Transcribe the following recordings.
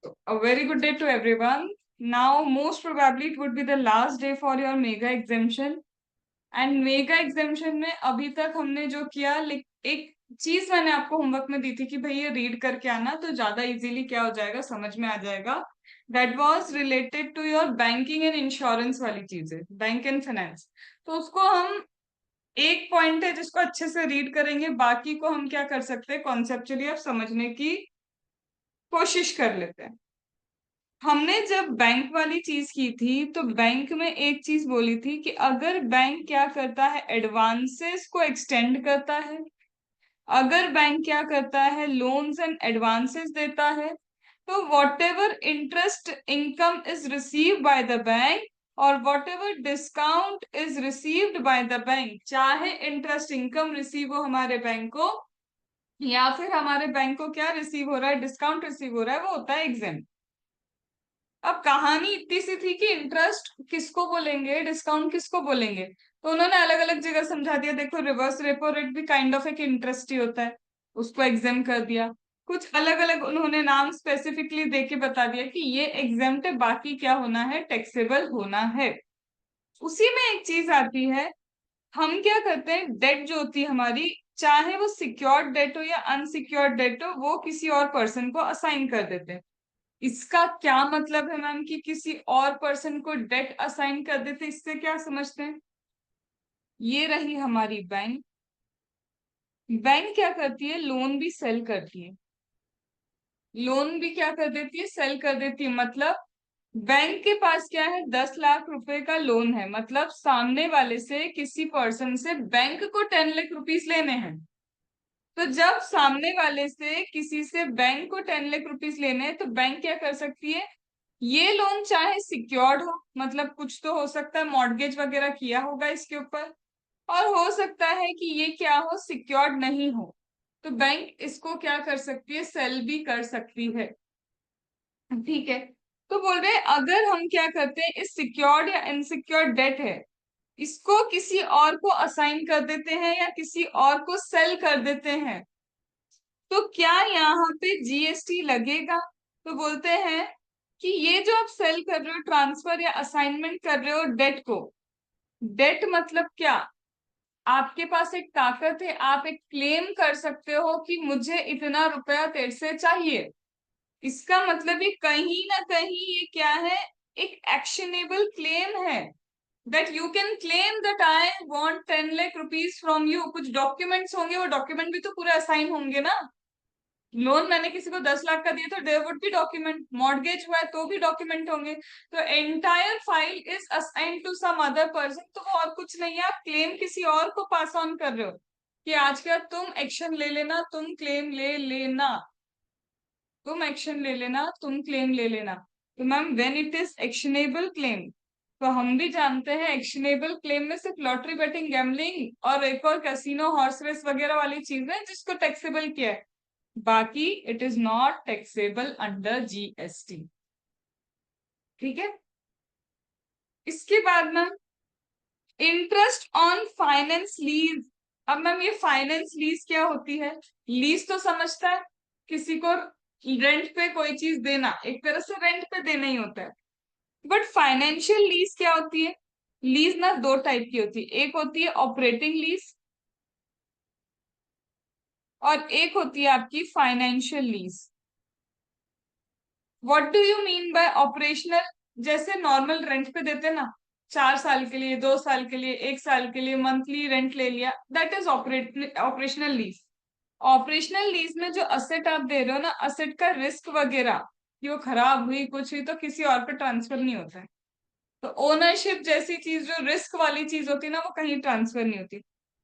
A very good day to everyone. Now, most probably it would be the last day for your mega exemption. And mega exemption में अभी तक हमने जो किया एक चीज मैंने आपको होमवर्क में दी थी कि भाई ये रीड करके आना तो ज्यादा इजीली क्या हो जाएगा, समझ में आ जाएगा. That was related to your banking and insurance वाली चीजें, बैंक एंड फाइनेंस. तो उसको हम एक पॉइंट है जिसको अच्छे से रीड करेंगे, बाकी को हम क्या कर सकते हैं, कॉन्सेप्चुअली आप समझने की कोशिश कर लेते हैं. हमने जब बैंक वाली चीज की थी तो बैंक में एक चीज बोली थी कि अगर बैंक क्या करता है, एडवांसेस को एक्सटेंड करता है, अगर बैंक क्या करता है, लोन्स एंड एडवांसेस देता है, तो whatever interest income is received by the bank और whatever discount is received by the bank, चाहे इंटरेस्ट इनकम रिसीव हो हमारे बैंक को या फिर हमारे बैंक को क्या रिसीव हो रहा है, डिस्काउंट रिसीव हो रहा है, वो होता है एग्जाम. अब कहानी इतनी सी थी कि इंटरेस्ट किसको बोलेंगे, डिस्काउंट किसको बोलेंगे, तो उन्होंने अलग अलग जगह समझा दिया. देखो, रिवर्स रेपो रेट भी काइंड ऑफ एक इंटरेस्ट ही होता है, उसको एग्जाम कर दिया. कुछ अलग अलग उन्होंने नाम स्पेसिफिकली दे के बता दिया कि ये एग्जाम्प्ट है, बाकी क्या होना है, टैक्सेबल होना है. उसी में एक चीज आती है, हम क्या करते हैं, डेट जो होती है हमारी, चाहे वो सिक्योर्ड डेट हो या अनसिक्योर्ड डेट हो, वो किसी और पर्सन को असाइन कर देते हैं. इसका क्या मतलब है मैम कि किसी और पर्सन को डेट असाइन कर देते, इससे क्या समझते हैं. ये रही हमारी बैंक. बैंक क्या करती है, लोन भी सेल करती है. लोन भी क्या कर देती है, सेल कर देती है. मतलब बैंक के पास क्या है, 10 लाख रुपए का लोन है, मतलब सामने वाले से, किसी पर्सन से बैंक को 10 लाख रुपीज लेने हैं. तो जब सामने वाले से किसी से बैंक को 10 लाख रुपीज लेने हैं तो बैंक क्या कर सकती है, ये लोन चाहे सिक्योर्ड हो, मतलब कुछ तो हो सकता है, मॉर्गेज वगैरह किया होगा इसके ऊपर, और हो सकता है कि ये क्या हो, सिक्योर्ड नहीं हो, तो बैंक इसको क्या कर सकती है, सेल भी कर सकती है. ठीक है. तो बोल रहे हैं अगर हम क्या करते हैं, इस सिक्योर्ड या इनसिक्योर्ड डेट है, इसको किसी और को असाइन कर देते हैं या किसी और को सेल कर देते हैं, तो क्या यहाँ पे जीएसटी लगेगा. तो बोलते हैं कि ये जो आप सेल कर रहे हो, ट्रांसफर या असाइनमेंट कर रहे हो डेट को, डेट मतलब क्या, आपके पास एक ताकत है, आप एक क्लेम कर सकते हो कि मुझे इतना रुपया तेरे से चाहिए. इसका मतलब ये कहीं ना कहीं ये क्या है, एक एक्शनेबल क्लेम है. That you can claim that I want 10 lakh rupees from you. कुछ डॉक्यूमेंट्स होंगे, वो डॉक्यूमेंट भी तो पूरे असाइन होंगे ना. लोन मैंने किसी को 10 लाख का दिया तो there would be document, mortgage हुआ है तो भी डॉक्यूमेंट होंगे. तो entire file is assigned to some other person, तो वो और कुछ नहीं है, आप क्लेम किसी और को पास ऑन कर रहे हो कि आज के बाद तुम एक्शन ले लेना, तुम क्लेम ले लेना, तुम एक्शन ले लेना, तुम क्लेम ले लेना. तो ma'am when it is actionable claim, तो हम भी जानते हैं एक्शनेबल क्लेम में सिर्फ लॉटरी बेटिंग, गैम्बलिंग और एक और कैसीनो, हॉर्स रेस वगैरह वाली चीज है जिसको टैक्सेबल किया है. बाकी it is not taxable under GST. ठीक है. इसके बाद ma'am interest on finance lease. अब मैम ये फाइनेंस लीज क्या होती है, लीज तो समझता है, किसी को रेंट पे कोई चीज देना, एक तरह से रेंट पे देना ही होता है. बट फाइनेंशियल लीज क्या होती है, लीज ना दो टाइप की होती है, एक होती है ऑपरेटिंग लीज और एक होती है आपकी financial lease. What do you mean by operational, जैसे नॉर्मल रेंट पे देते ना, 4 साल के लिए, 2 साल के लिए, 1 साल के लिए मंथली रेंट ले लिया, that is operational lease. Operational lease में जो असेट आप दे रहे हो ना, असेट का रिस्क वगैरह कि वो खराब हुई, कुछ हुई, तो किसी और पे ट्रांसफर नहीं होता है. तो ओनरशिप जैसी चीज जो रिस्क वाली चीज होती है ना, वो कहीं ट्रांसफर नहीं होती.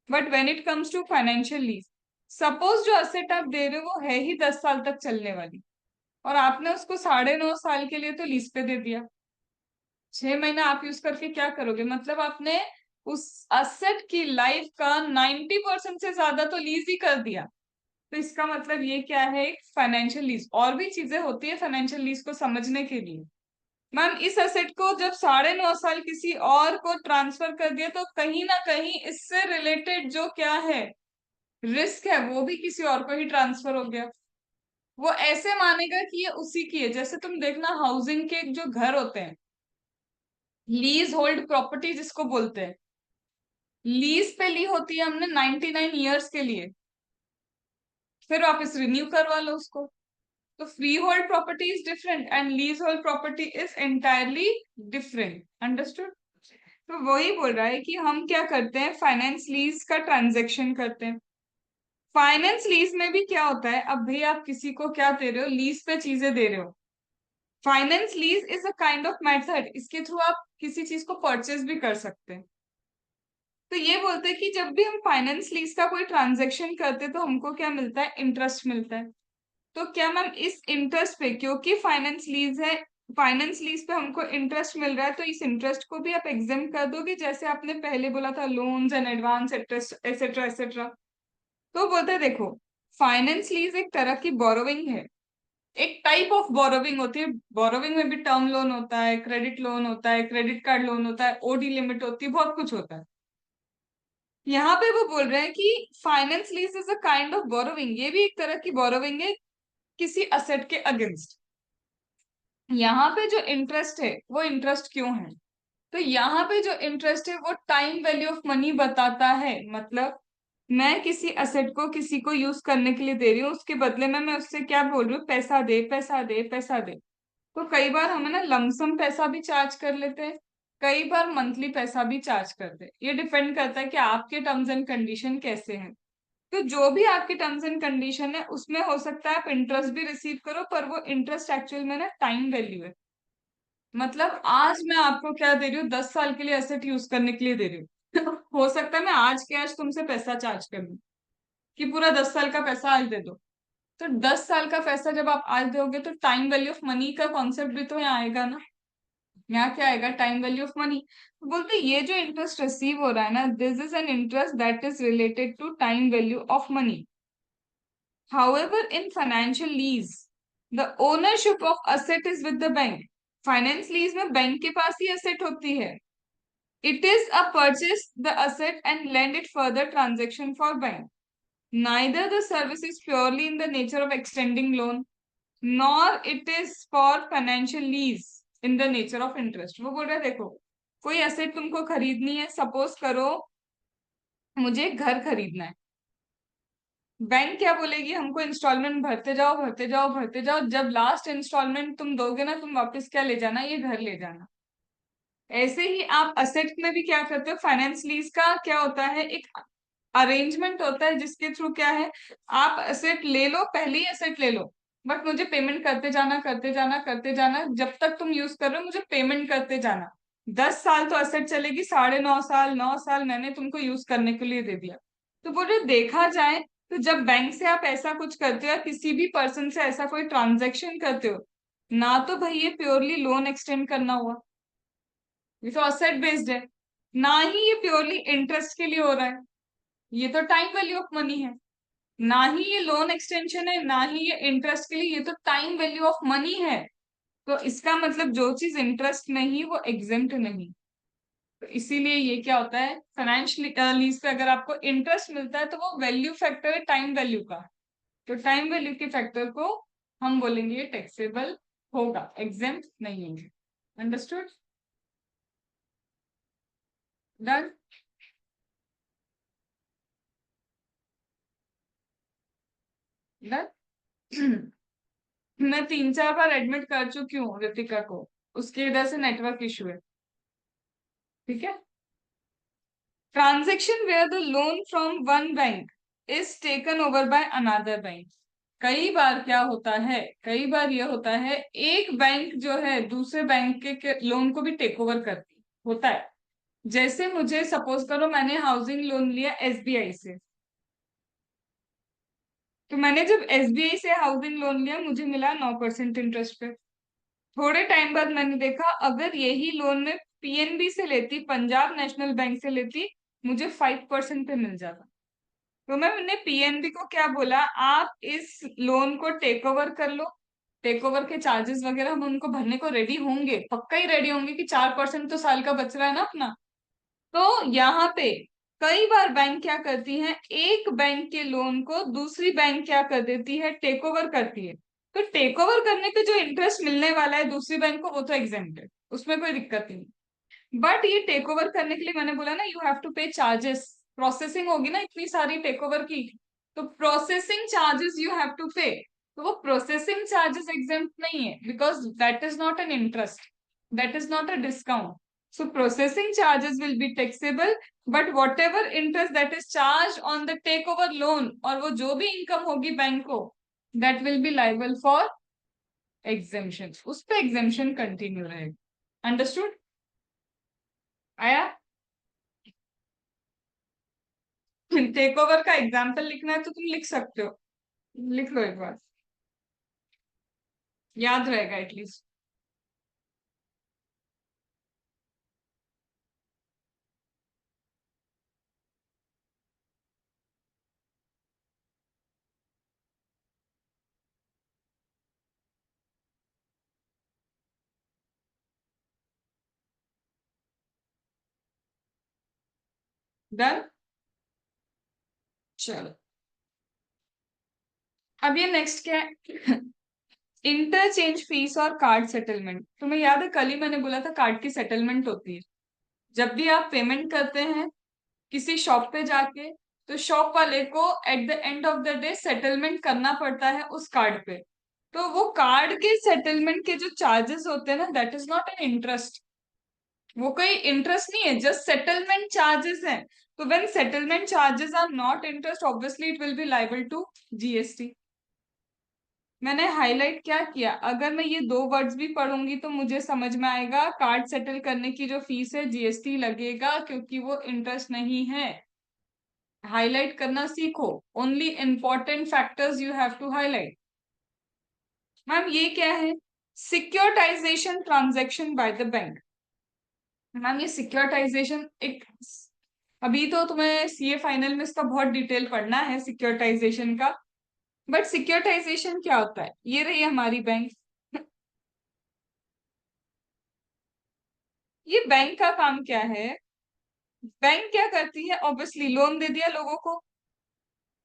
But when it comes to financial lease, suppose जो असेट आप दे रहे हो वो है ही 10 साल तक चलने वाली, और आपने उसको 9.5 साल के लिए तो लीज पे दे दिया. 6 महीना आप यूज करके क्या करोगे, मतलब आपने उस असेट की लाइफ का 90% से ज्यादा तो लीज ही कर दिया. तो इसका मतलब ये क्या है, एक फाइनेंशियल लीज. और भी चीजें होती है फाइनेंशियल लीज को समझने के लिए. मैम इस असेट को जब 9.5 साल किसी और को ट्रांसफर कर दिया, तो कहीं ना कहीं इससे रिलेटेड जो क्या है, रिस्क है, वो भी किसी और को ही ट्रांसफर हो गया. वो ऐसे मानेगा कि ये उसी की है। जैसे तुम देखना हाउसिंग के जो घर होते हैं, लीज होल्ड प्रॉपर्टी जिसको बोलते हैं, लीज पे ली होती है हमने 99 ईयर्स के लिए, फिर वापस रिन्यू करवा लो उसको। तो free hold property is different and lease hold property is entirely different. Understood? तो वही बोल रहा है कि हम क्या करते हैं, फाइनेंस लीज का ट्रांजेक्शन करते हैं। फाइनेंस लीज में भी क्या होता है, अब भाई आप किसी को क्या दे रहे हो, लीज पे चीजें दे रहे हो। Finance lease is a kind of method, इसके थ्रू आप किसी चीज को परचेज भी कर सकते हैं। तो ये बोलते हैं कि जब भी हम फाइनेंस लीज का कोई ट्रांजेक्शन करते हैं तो हमको क्या मिलता है, इंटरेस्ट मिलता है। तो क्या मैम इस इंटरेस्ट पे, क्योंकि फाइनेंस लीज है, फाइनेंस लीज पे हमको इंटरेस्ट मिल रहा है, तो इस इंटरेस्ट को भी आप एग्जाम कर दोगे, जैसे आपने पहले बोला था loans and advance interest etcetera etcetera. तो बोलते हैं देखो, फाइनेंस लीज एक तरह की बोरोविंग है, एक टाइप ऑफ बोरोविंग होती है। बोरोविंग में भी टर्म लोन होता है, क्रेडिट लोन होता है, क्रेडिट कार्ड लोन होता है, ओडी लिमिट होती है, बहुत कुछ होता है। यहाँ पे वो बोल रहे हैं कि finance lease is a kind of borrowing, ये भी एक तरह की बोरोविंग है किसी असेट के अगेंस्ट। यहाँ पे जो इंटरेस्ट है वो इंटरेस्ट क्यों है, तो यहाँ पे जो इंटरेस्ट है वो टाइम वैल्यू ऑफ मनी बताता है। मतलब मैं किसी असेट को किसी को यूज करने के लिए दे रही हूँ, उसके बदले में मैं उससे क्या बोल रही हूँ, पैसा दे पैसा दे पैसा दे। तो कई बार हमें ना लमसम पैसा भी चार्ज कर लेते हैं, कई बार मंथली पैसा भी चार्ज करते हैं। ये डिपेंड करता है कि आपके टर्म्स एंड कंडीशन कैसे हैं। तो जो भी आपके टर्म्स एंड कंडीशन है उसमें हो सकता है आप इंटरेस्ट भी रिसीव करो, पर वो इंटरेस्ट एक्चुअल में ना टाइम वैल्यू है। मतलब आज मैं आपको क्या दे रही हूँ, 10 साल के लिए एसेट यूज करने के लिए दे रही हूँ। हो सकता है मैं आज के आज तुमसे पैसा चार्ज कर लूं कि पूरा 10 साल का पैसा आज दे दो। तो 10 साल का पैसा जब आप आज दोगे तो टाइम वैल्यू ऑफ मनी का कॉन्सेप्ट भी तो यहाँ आएगा ना। यहाँ क्या आएगा, टाइम वैल्यू ऑफ मनी। तो बोलते हैं, ये जो इंटरेस्ट रिसीव हो रहा है ना, this is an interest that is related to time value of money. However, in financial lease, the ownership of asset is with the bank. Finance lease में बैंक के पास ही एसेट होती है। It is a purchase the asset and lend it further transaction for bank. Neither the service is purely in the nature of extending loan, nor it is for financial lease in the nature of interest. वो बोल रहे हैं देखो, कोई asset तुमको खरीदनी है, suppose करो मुझे घर खरीदना है। बैंक क्या बोलेगी, हमको इंस्टॉलमेंट भरते जाओ भरते जाओ भरते जाओ, जब लास्ट इंस्टॉलमेंट तुम दोगे ना, तुम वापस क्या ले जाना, ये घर ले जाना। ऐसे ही आप असेट में भी क्या करते हो, फाइनेंस लीज का क्या होता है, एक अरेंजमेंट होता है जिसके थ्रू क्या है, आप असेट ले लो, पहले ही असेट ले लो, बट मुझे पेमेंट करते जाना करते जाना करते जाना, जब तक तुम यूज कर रहे हो मुझे पेमेंट करते जाना। 10 साल तो असेट चलेगी, 9.5 साल 9 साल मैंने तुमको यूज करने के लिए दे दिया। तो बोले देखा जाए तो जब बैंक से आप ऐसा कुछ करते हो या किसी भी पर्सन से ऐसा कोई ट्रांजेक्शन करते हो, ना तो भाई ये प्योरली लोन एक्सटेंड करना हुआ, ये तो असेट बेस्ड है, ना ही ये प्योरली इंटरेस्ट के लिए हो रहा है, ये तो टाइम वैल्यू ऑफ मनी है। ना ही ये लोन एक्सटेंशन है, ना ही ये इंटरेस्ट के लिए, ये तो टाइम वैल्यू ऑफ मनी है। तो इसका मतलब जो चीज इंटरेस्ट नहीं वो एग्जेम्प्ट नहीं। तो इसीलिए ये क्या होता है, फाइनेंशियल लीज पे अगर आपको इंटरेस्ट मिलता है तो वो वैल्यू फैक्टर है टाइम वैल्यू का। तो टाइम वैल्यू के फैक्टर को हम बोलेंगे ये टैक्सेबल होगा, एग्जेम्प्ट नहीं होंगे। अंडरस्टूड? डन? डन। मैं 3-4 बार एडमिट कर चुकी हूँ रितिका को, उसकी वजह से नेटवर्क इशू है। ठीक है। Transaction where the loan from one bank is taken over by another bank. कई बार क्या होता है, कई बार ये होता है एक बैंक जो है दूसरे बैंक के लोन को भी टेक ओवर करती होता है। जैसे मुझे सपोज करो मैंने हाउसिंग लोन लिया एसबीआई से, तो मैंने जब एसबीआई से हाउसिंग लोन लिया मुझे मिला 9% इंटरेस्ट पे। थोड़े टाइम बाद मैंने देखा अगर यही लोन में पीएनबी से लेती, पंजाब नेशनल बैंक से लेती, मुझे 5% पे मिल जाता। तो मैंने पीएनबी को क्या बोला, आप इस लोन को टेक ओवर कर लो, टेक ओवर के चार्जेस वगैरह हम उनको भरने को रेडी होंगे, पक्का ही रेडी होंगे कि 4% तो साल का बच रहा है ना अपना। तो यहाँ पे कई बार बैंक क्या करती है, एक बैंक के लोन को दूसरी बैंक क्या कर देती है, टेक ओवर करती है। तो टेक ओवर करने पे जो इंटरेस्ट मिलने वाला है दूसरी बैंक को, वो तो एग्जेम्प्टेड, उसमें कोई दिक्कत नहीं। बट ये टेक ओवर करने के लिए मैंने बोला ना, you have to pay charges. Processing होगी ना इतनी सारी टेक ओवर की, तो processing charges you have to pay. तो वो प्रोसेसिंग चार्जेस एग्जेम्प्ट नहीं है, because that is not an interest, that is not a discount. So processing charges will be taxable, but whatever interest that is charge on the take over loan, और वो जो भी income होगी bank को, that will be liable for exemption. उस पे exemption continue रहेगा। Understood? आया? टेक ओवर का एग्जाम्पल लिखना है तो तुम लिख सकते हो, लिख लो एक बार, याद रहेगा एटलीस्ट। डन। चलो, अब ये नेक्स्ट क्या है? इंटरचेंज फीस और कार्ड सेटलमेंट। तुम्हें याद है कल ही मैंने बोला था कार्ड की सेटलमेंट होती है। जब भी आप पेमेंट करते हैं किसी शॉप पे जाके, तो शॉप वाले को at the end of the day settlement करना पड़ता है उस कार्ड पे। तो वो कार्ड के सेटलमेंट के जो चार्जेस होते हैं ना, that is not an interest. वो कोई इंटरेस्ट नहीं है, जस्ट सेटलमेंट चार्जेस हैं। तो when settlement charges are not interest, obviously it will be liable to GST. मैंने हाईलाइट क्या किया, अगर मैं ये दो वर्ड्स भी पढ़ूंगी तो मुझे समझ में आएगा कार्ड सेटल करने की जो फीस है जीएसटी लगेगा, क्योंकि वो इंटरेस्ट नहीं है। हाईलाइट करना सीखो, only important factors you have to highlight. Ma'am ये क्या है? Securitisation transaction by the bank. Ma'am ये सिक्योरिटाइजेशन एक, अभी तो तुम्हें सीए फाइनल में इसका बहुत डिटेल पढ़ना है सिक्योरिटाइजेशन का। बट सिक्योरिटाइजेशन क्या होता है? ये रही हमारी बैंक। ये बैंक का काम क्या है? बैंक क्या करती है? ऑब्वियसली लोन दे दिया लोगों को,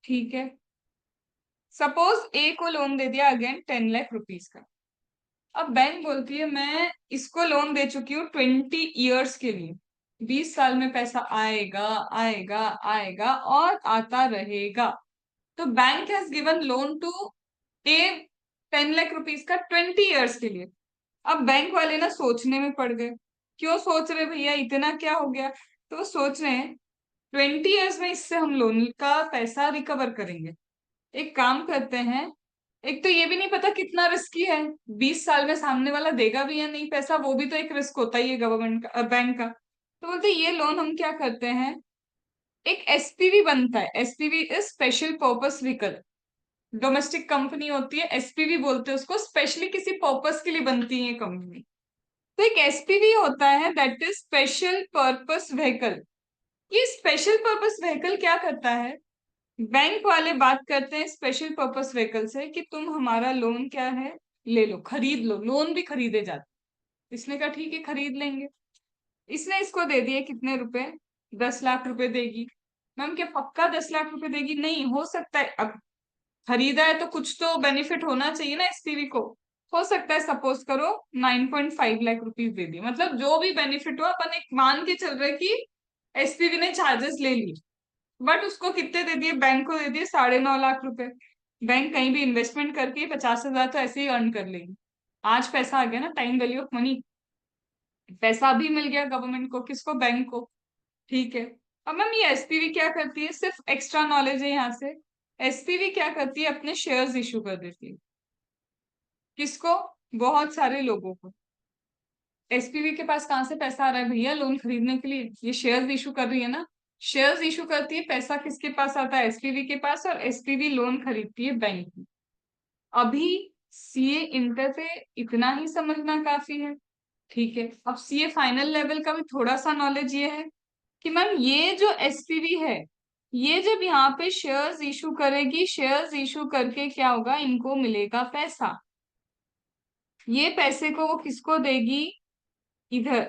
ठीक है। सपोज ए को लोन दे दिया अगेन 10 लाख रुपीज का। अब बैंक बोलती है मैं इसको लोन दे चुकी हूँ 20 ईयर्स के लिए, 20 साल में पैसा आएगा, आएगा, आएगा और आता रहेगा। तो bank has given loan to a 10 lakh rupees का 20 ईयर्स के लिए। अब बैंक वाले ना सोचने में पड़ गए। क्यों सोच रहे भैया, इतना क्या हो गया? तो वो सोच रहे हैं 20 ईयर्स में इससे हम लोन का पैसा रिकवर करेंगे। एक काम करते हैं, एक तो ये भी नहीं पता कितना रिस्की है, 20 साल में सामने वाला देगा भी या नहीं पैसा, वो भी तो एक रिस्क होता ही है गवर्नमेंट का, बैंक का। तो बोलते ये लोन हम क्या करते हैं, एक एसपीवी बनता है। SPV is special purpose vehicle. Domestic company होती है, एसपीवी बोलते हैं उसको, स्पेशली किसी पर्पस के लिए बनती है कंपनी। तो एक एसपीवी होता है, that is special purpose vehicle. ये स्पेशल पर्पस व्हीकल क्या करता है? बैंक वाले बात करते हैं स्पेशल पर्पस व्हीकल से कि तुम हमारा लोन क्या है, ले लो, खरीद लो। लोन भी खरीदे जाते। इसने कहा ठीक है खरीद लेंगे। इसने इसको दे दिए कितने रुपए? 10 लाख रुपए देगी। मैम क्या पक्का 10 लाख रुपए देगी? नहीं, हो सकता है, अब खरीदा है तो कुछ तो बेनिफिट होना चाहिए ना एसपीवी को। हो सकता है सपोज करो 9.5 लाख रुपीज दे दी, मतलब जो भी बेनिफिट हुआ अपन एक मान के चल रहे कि एसपीवी ने चार्जेस ले ली। बट उसको कितने दे दिए? बैंक को दे दिए 9.5 लाख रुपए। बैंक कहीं भी इन्वेस्टमेंट करके 50,000 तो ऐसे ही अर्न कर लेगी। आज पैसा आ गया ना, टाइम वैल्यू ऑफ मनी। पैसा अभी मिल गया गवर्नमेंट को, किसको? बैंक को। ठीक है। अब मैम ये एसपीवी क्या करती है? सिर्फ एक्स्ट्रा नॉलेज है यहाँ से। एसपीवी क्या करती है? अपने शेयर्स इशू कर देती है। किसको? बहुत सारे लोगों को। एसपीवी के पास कहाँ से पैसा आ रहा है भैया लोन खरीदने के लिए? ये शेयर्स इशू कर रही है ना। शेयर्स इशू करती है, पैसा किसके पास आता है? एसपीवी के पास, और एसपीवी लोन खरीदती है बैंक में। अभी सीए इंटर पे इतना ही समझना काफी है, ठीक है। अब सीए फाइनल लेवल का भी थोड़ा सा नॉलेज ये है कि मैम ये जो एसपीवी है, ये जब यहाँ पे शेयर्स इशू करेगी, शेयर्स इशू करके क्या होगा, इनको मिलेगा पैसा। ये पैसे को वो किसको देगी? इधर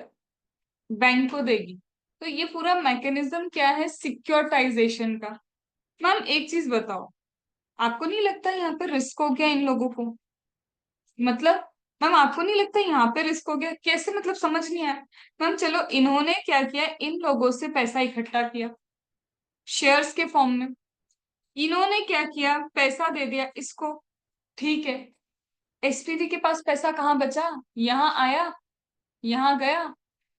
बैंक को देगी। तो ये पूरा मैकेनिज्म क्या है सिक्योरिटाइजेशन का। मैम एक चीज बताओ, आपको नहीं लगता यहाँ पे रिस्क हो गया इन लोगों को? मतलब मैम आपको नहीं लगता यहाँ पे रिस्क हो गया? कैसे, मतलब समझ नहीं आया। मैम चलो, इन्होंने क्या किया, इन लोगों से पैसा इकट्ठा किया शेयर्स के फॉर्म में। इन्होंने क्या किया, पैसा दे दिया इसको। ठीक है, एसपीवी के पास पैसा कहाँ बचा? यहाँ आया, यहाँ गया।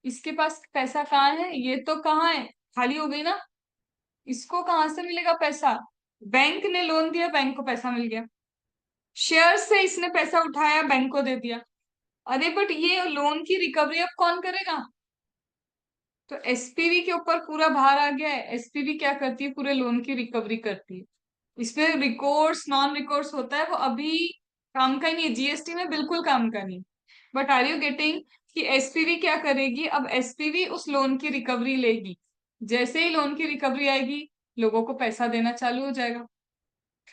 इसके पास पैसा कहाँ है? ये तो कहाँ है, खाली हो गई ना। इसको कहाँ से मिलेगा पैसा? बैंक ने लोन दिया, बैंक को पैसा मिल गया। शेयर से इसने पैसा उठाया, बैंक को दे दिया। अरे बट ये लोन की रिकवरी अब कौन करेगा? तो एसपीवी के ऊपर पूरा भार आ गया है। एसपीवी क्या करती है, पूरे लोन की रिकवरी करती है। इसमें रिकोर्स नॉन रिकोर्स होता है, वो अभी काम का ही नहीं है, जीएसटी में बिल्कुल काम का नहीं। बट आर यू गेटिंग कि एसपीवी क्या करेगी? अब एसपीवी उस लोन की रिकवरी लेगी। जैसे ही लोन की रिकवरी आएगी, लोगों को पैसा देना चालू हो जाएगा।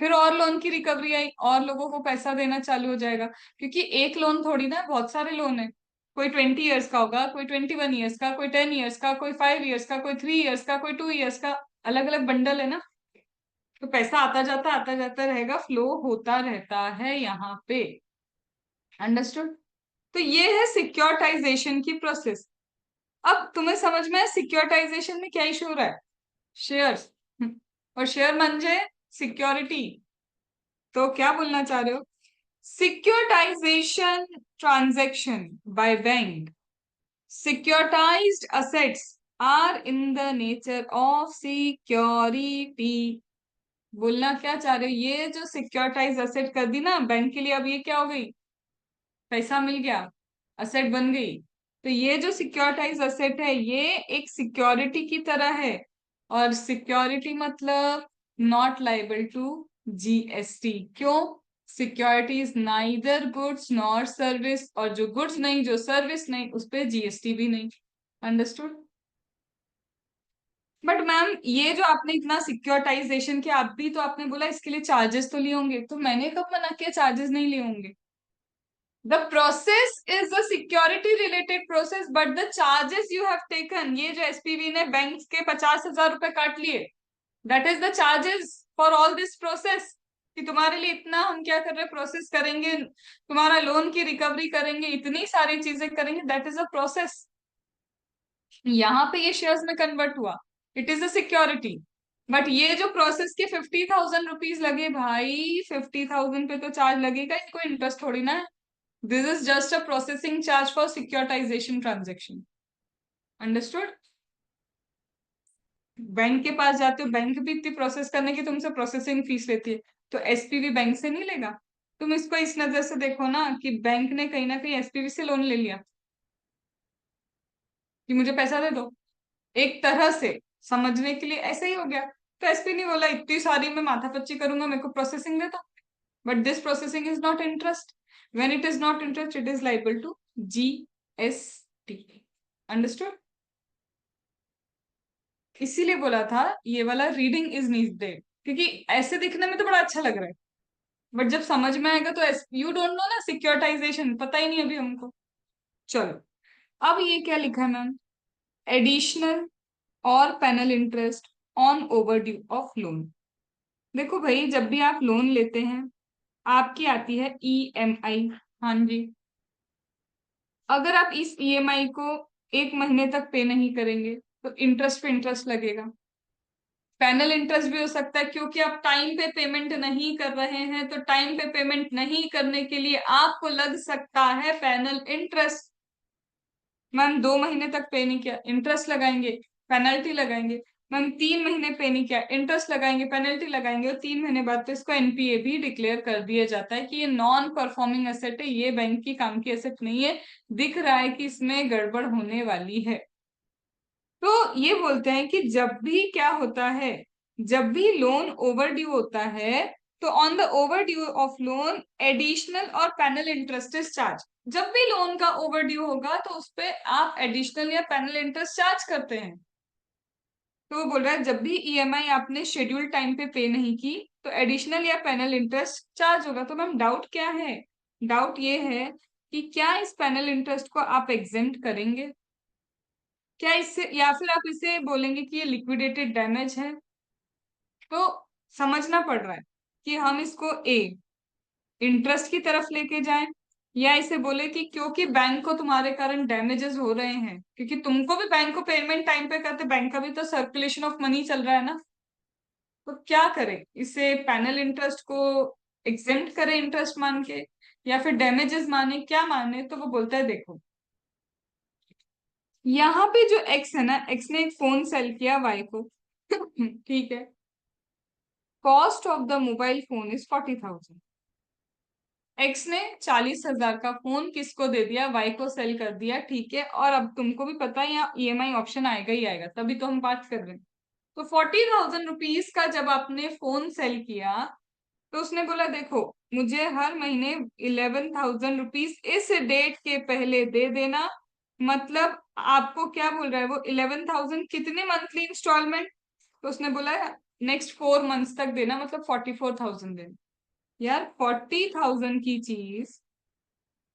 फिर और लोन की रिकवरी आई, और लोगों को पैसा देना चालू हो जाएगा। क्योंकि एक लोन थोड़ी ना है, बहुत सारे लोन है। कोई 20 ईयर्स का होगा, कोई 21 ईयर्स का, कोई 10 ईयर्स का, कोई 5 ईयर्स का, कोई 3 ईयर्स का, कोई 2 ईयर्स का। अलग अलग बंडल है ना। तो पैसा आता जाता रहेगा, फ्लो होता रहता है यहाँ पे। अंडरस्टूड? तो ये है सिक्योरिटाइजेशन की प्रोसेस। अब तुम्हें समझ में है सिक्योरिटाइजेशन में क्या इशू हो रहा है? शेयर्स। और शेयर म्हणजे सिक्योरिटी। तो क्या बोलना चाह रहे हो? Securitization transaction by bank. Securitized assets are in the nature of security. बोलना क्या चाह रहे हो? ये जो सिक्योरिटाइज असेट कर दी ना बैंक के लिए, अब ये क्या हो गई? पैसा मिल गया, असेट बन गई। तो ये जो सिक्योरिटाइज असेट है, ये एक सिक्योरिटी की तरह है। और सिक्योरिटी मतलब नॉट लाइबल टू जीएसटी। क्यों? Security is neither goods nor service, और जो गुड्स नहीं, जो सर्विस नहीं, उस पे जीएसटी भी नहीं। अंडरस्टूड? बट मैम ये जो आपने इतना सिक्योरिटाइजेशन किया, आप भी तो आपने बोला इसके लिए चार्जेस तो लिए होंगे, तो मैंने कब मना किया चार्जेस नहीं लिए होंगे? The process is a security related process, but the charges you have taken, ये जो एसपीवी ने बैंक के 50,000 रुपए काट लिए, that is the charges for all this process। कि तुम्हारे लिए इतना हम क्या कर रहे हैं, प्रोसेस करेंगे, तुम्हारा लोन की रिकवरी करेंगे, इतनी सारी चीजें करेंगे, दैट इज अ प्रोसेस। यहाँ पे ये शेयर्स में कन्वर्ट हुआ, it is a security. But ये जो प्रोसेस के 50,000 रुपीज लगे भाई, 50,000 पे तो चार्ज लगेगा, इनको इंटरेस्ट थोड़ी ना है। This is just a processing charge for securitization transaction. Understood? Bank के पास जाते हो, बैंक भी इतनी प्रोसेस करने की तुमसे प्रोसेसिंग फीस लेती है, तो एसपीवी बैंक से नहीं लेगा? तुम इसको इस नजर से देखो ना कि बैंक ने कहीं ना कहीं एसपीवी से लोन ले लिया कि मुझे पैसा दे दो। एक तरह से समझने के लिए ऐसा ही हो गया। तो एसपी नहीं बोला इतनी सारी मैं माथापच्ची करूंगा, मेरे को प्रोसेसिंग दे दो। But this processing is not interest. When it is not interest, it is liable to GST. Understood? इसीलिए बोला था ये वाला रीडिंग इज नीडेड, क्योंकि ऐसे दिखने में तो बड़ा अच्छा लग रहा है, बट जब समझ में आएगा तो यू डोंट नो ना, सिक्योरिटाइजेशन पता ही नहीं अभी हमको। चलो, अब ये क्या लिखा है मैम? एडिशनल और penal interest on overdue of loan. देखो भाई, जब भी आप लोन लेते हैं, आपकी आती है ईएमआई। हाँ जी। अगर आप इस ईएमआई को 1 महीने तक पे नहीं करेंगे, तो इंटरेस्ट पे इंटरेस्ट लगेगा। पैनल इंटरेस्ट भी हो सकता है, क्योंकि आप टाइम पे पेमेंट नहीं कर रहे हैं, तो टाइम पे पेमेंट नहीं करने के लिए आपको लग सकता है पैनल इंटरेस्ट। मैम 2 महीने तक पे नहीं किया, इंटरेस्ट लगाएंगे, पेनल्टी लगाएंगे। मैम 3 महीने पे नहीं किया, इंटरेस्ट लगाएंगे, पेनल्टी लगाएंगे, और 3 महीने बाद तो इसको एनपीए भी डिक्लेयर कर दिया जाता है कि ये नॉन परफॉर्मिंग एसेट है, ये बैंक की काम की एसेट नहीं है, दिख रहा है कि इसमें गड़बड़ होने वाली है। तो ये बोलते हैं कि जब भी क्या होता है, जब भी लोन ओवर ड्यू होता है, तो on the over due of loan additional और पैनल इंटरेस्ट इज चार्ज। जब भी लोन का ओवर ड्यू होगा, तो उस पे आप एडिशनल या पैनल इंटरेस्ट चार्ज करते हैं। तो वो बोल रहा है जब भी ईएमआई आपने शेड्यूल टाइम पे नहीं की, तो एडिशनल या पैनल इंटरेस्ट चार्ज होगा। तो मैम डाउट क्या है? डाउट ये है कि क्या इस पैनल इंटरेस्ट को आप एग्जेम्प्ट करेंगे? क्या इससे, या फिर आप इसे बोलेंगे कि ये लिक्विडेटेड डैमेज है? तो समझना पड़ रहा है कि हम इसको ए इंटरेस्ट की तरफ लेके जाएं, या इसे बोले कि क्योंकि बैंक को तुम्हारे कारण डैमेजेस हो रहे हैं, क्योंकि तुमको भी बैंक को पेमेंट टाइम पे करते, बैंक का भी तो सर्कुलेशन ऑफ मनी चल रहा है ना, तो क्या करें, इसे पैनल इंटरेस्ट को एग्जेम्प्ट करें इंटरेस्ट मान के, या फिर डैमेजेस माने, क्या माने? तो वो बोलता है देखो, यहाँ पे जो एक्स है ना, एक्स ने एक फोन सेल किया वाई को ठीक है, cost of the mobile phone is 40,000। X ने 40,000 का फोन किसको दे दिया? वाई को सेल कर दिया, ठीक है। और अब तुमको भी पता है यहाँ ईएमआई ऑप्शन आएगा ही आएगा, तभी तो हम बात कर रहे हैं। तो 40,000 रुपीज का जब आपने फोन सेल किया, तो उसने बोला देखो, मुझे हर महीने 11,000 रुपीज इस डेट के पहले दे देना। मतलब आपको क्या बोल रहा है वो, 11,000 कितने मंथली इंस्टॉलमेंट? तो उसने बोला नेक्स्ट 4 मंथ्स तक देना, मतलब 44,000 देना। यार 40,000 की चीज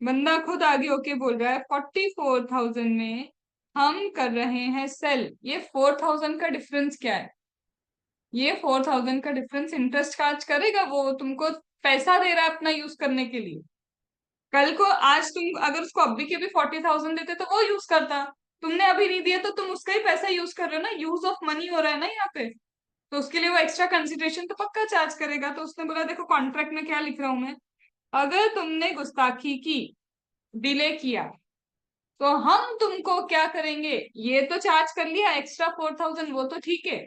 बंदा खुद आगे होके बोल रहा है 44,000 में हम कर रहे हैं सेल। ये 4,000 का डिफरेंस क्या है? ये 4,000 का डिफरेंस इंटरेस्ट चार्ज करेगा? वो तुमको पैसा दे रहा है अपना यूज करने के लिए। कल को आज तुम अगर उसको अभी के भी 40,000 देते तो वो यूज करता। तुमने अभी नहीं दिया तो तुम उसका ही पैसा यूज कर रहे हो ना, यूज ऑफ मनी हो रहा है ना यहाँ पे। तो उसके लिए वो एक्स्ट्रा कंसिडरेशन तो पक्का चार्ज करेगा। तो उसने बोला देखो कॉन्ट्रैक्ट में क्या लिख रहा हूं मैं, अगर तुमने गुस्ताखी की, डिले किया, तो हम तुमको क्या करेंगे, ये तो चार्ज कर लिया एक्स्ट्रा 4,000, वो तो ठीक है।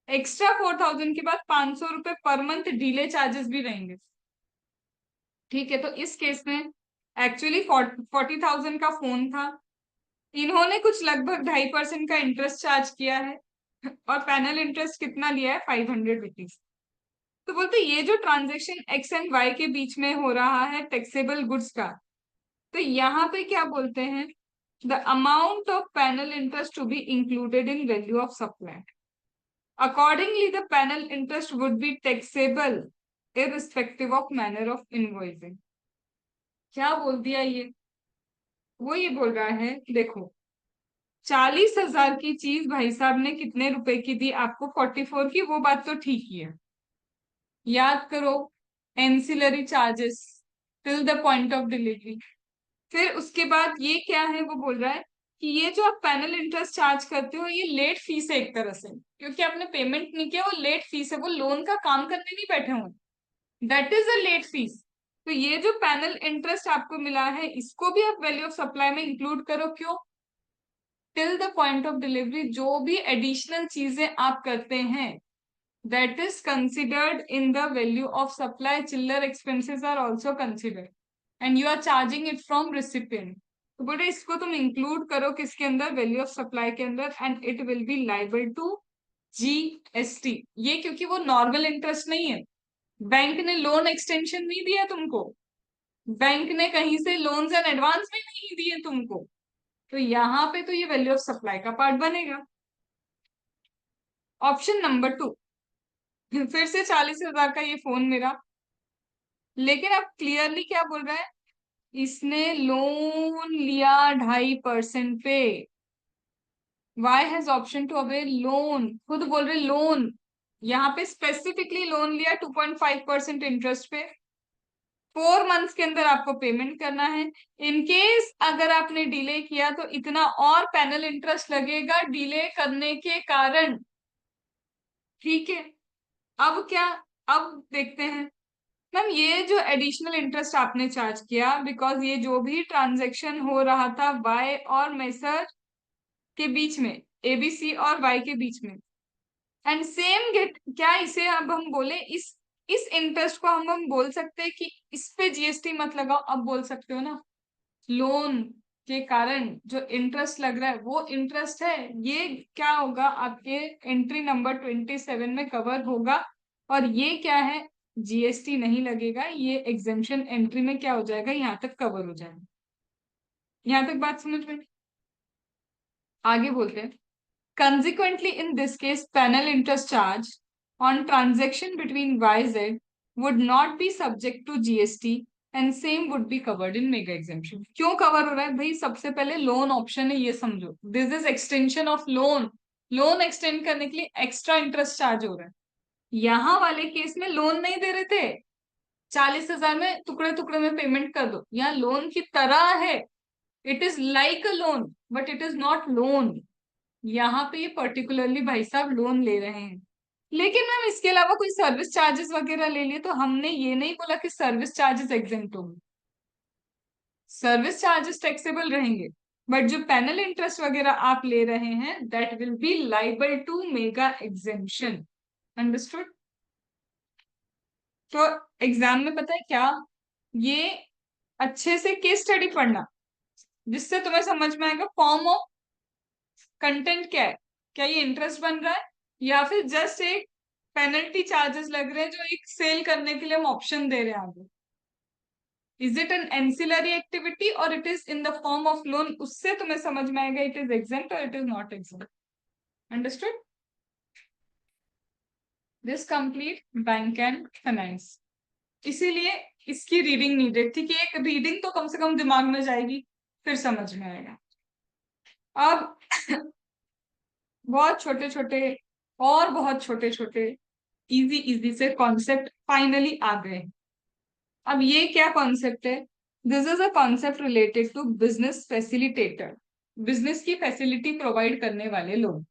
एक्स्ट्रा 4,000 के बाद 500 रुपए पर मंथ डिले चार्जेस भी रहेंगे, ठीक है। तो इस केस में एक्चुअली 40,000 का फोन था, इन्होंने कुछ लगभग 2.5% का इंटरेस्ट चार्ज किया है, और पैनल इंटरेस्ट कितना लिया है? 500 रुपीज। तो बोलते ये जो ट्रांजेक्शन एक्स एंड वाई के बीच में हो रहा है टैक्सेबल गुड्स का, तो यहाँ पे क्या बोलते हैं, the amount of panel interest to be included in value of supply, accordingly the panel interest would be taxable irrespective of manner of invoicing। क्या बोल दिया ये? वो ये बोल रहा है देखो, 40,000 की चीज भाई साहब ने कितने रुपए की दी आपको? 44 की, वो बात तो ठीक ही है। याद करो, ancillary charges till the point of delivery. फिर उसके बाद ये क्या है, वो बोल रहा है कि ये जो आप पैनल इंटरेस्ट चार्ज करते हो, ये लेट फीस है एक तरह से, क्योंकि आपने पेमेंट नहीं किया, वो लेट फीस है, वो लोन का काम करने नहीं बैठे हुए, that is a late fees. तो ये जो पैनल इंटरेस्ट आपको मिला है, इसको भी आप वैल्यू ऑफ सप्लाई में इंक्लूड करो। क्यों? Till the point of delivery जो भी एडिशनल चीजें आप करते हैं, that is considered in the value of supply. चिल्लर expenses are also considered and you are charging it from recipient. तो बोले इसको तुम इंक्लूड करो किसके अंदर? वैल्यू ऑफ सप्लाई के अंदर, and it will be liable to GST. ये क्योंकि वो नॉर्मल इंटरेस्ट नहीं है, बैंक ने लोन एक्सटेंशन नहीं दिया तुमको, बैंक ने कहीं से लोन्स एंड एडवांस भी नहीं दिए तुमको, तो यहाँ पे तो ये वैल्यू ऑफ सप्लाई का पार्ट बनेगा। ऑप्शन नंबर 2, फिर से 40,000 का ये फोन मेरा, लेकिन अब क्लियरली क्या बोल रहा है, इसने लोन लिया 2.5% पे। Y has option to avail loan, खुद बोल रहे लोन, यहाँ पे स्पेसिफिकली लोन लिया 2.5% इंटरेस्ट पे, 4 मंथ्स के अंदर आपको पेमेंट करना है। इन केस अगर आपने डिले किया तो इतना और पैनल इंटरेस्ट लगेगा डिले करने के कारण, ठीक है। अब क्या, अब देखते हैं मैम, ये जो एडिशनल इंटरेस्ट आपने चार्ज किया, बिकॉज ये जो भी ट्रांजेक्शन हो रहा था वाई और मेसर के बीच में, एबीसी और वाई के बीच में, एंड सेम गेट, क्या इसे अब हम बोले इस इंटरेस्ट को हम बोल सकते हैं कि इस पे जीएसटी मत लगाओ? अब बोल सकते हो ना, लोन के कारण जो इंटरेस्ट लग रहा है वो इंटरेस्ट है, ये क्या होगा आपके एंट्री नंबर 27 में कवर होगा, और ये क्या है, जीएसटी नहीं लगेगा, ये एग्जेम्पशन एंट्री में क्या हो जाएगा, यहाँ तक कवर हो जाएगा। यहाँ तक बात समझ में? आगे बोलते हैं, consequently in this case panel interest charge on transaction between YZ would not be subject to GST and same would be covered in mega exemption। क्यों कवर हो रहा है भाई? सबसे पहले लोन ऑप्शन है, ये समझो, this is extension of loan. Loan extend करने के लिए एक्स्ट्रा इंटरेस्ट चार्ज हो रहा है। यहाँ वाले केस में लोन नहीं दे रहे थे, 40,000 में टुकड़े टुकड़े में पेमेंट कर दो, यहाँ लोन की तरह है। It is like a loan but it is not loan. यहाँ पे ये पर्टिकुलरली भाई साहब लोन ले रहे हैं। लेकिन मैम इसके अलावा कोई सर्विस चार्जेस वगैरह ले लिए तो हमने ये नहीं बोला कि सर्विस चार्जेस एग्जेम्प्ट होंगे। सर्विस चार्जेस टैक्सेबल रहेंगे, बट जो पैनल इंटरेस्ट वगैरह आप ले रहे हैं that will be liable to mega exemption. Understood? तो एग्जाम में पता है क्या, ये अच्छे से केस स्टडी पढ़ना जिससे तुम्हें समझ में आएगा फॉर्म ऑफ कंटेंट क्या है। क्या ये इंटरेस्ट बन रहा है या फिर जस्ट एक पेनल्टी चार्जेस लग रहे हैं जो एक सेल करने के लिए हम ऑप्शन दे रहे हैं आगे। Is it an ancillary activity और it is in the form of loan, उससे तुम्हें समझ में आएगा इट इज एग्जेम्प्ट और it is not exempt. Understood? This complete bank and finance. इसीलिए इसकी रीडिंग नीडेड थी कि एक रीडिंग तो कम से कम दिमाग में जाएगी, फिर समझ में आएगा। अब बहुत छोटे छोटे और बहुत छोटे छोटे इजी इजी से कॉन्सेप्ट फाइनली आ गए। अब ये क्या कॉन्सेप्ट है? This is a concept related to business facilitator. Business की फैसिलिटी प्रोवाइड करने वाले लोग,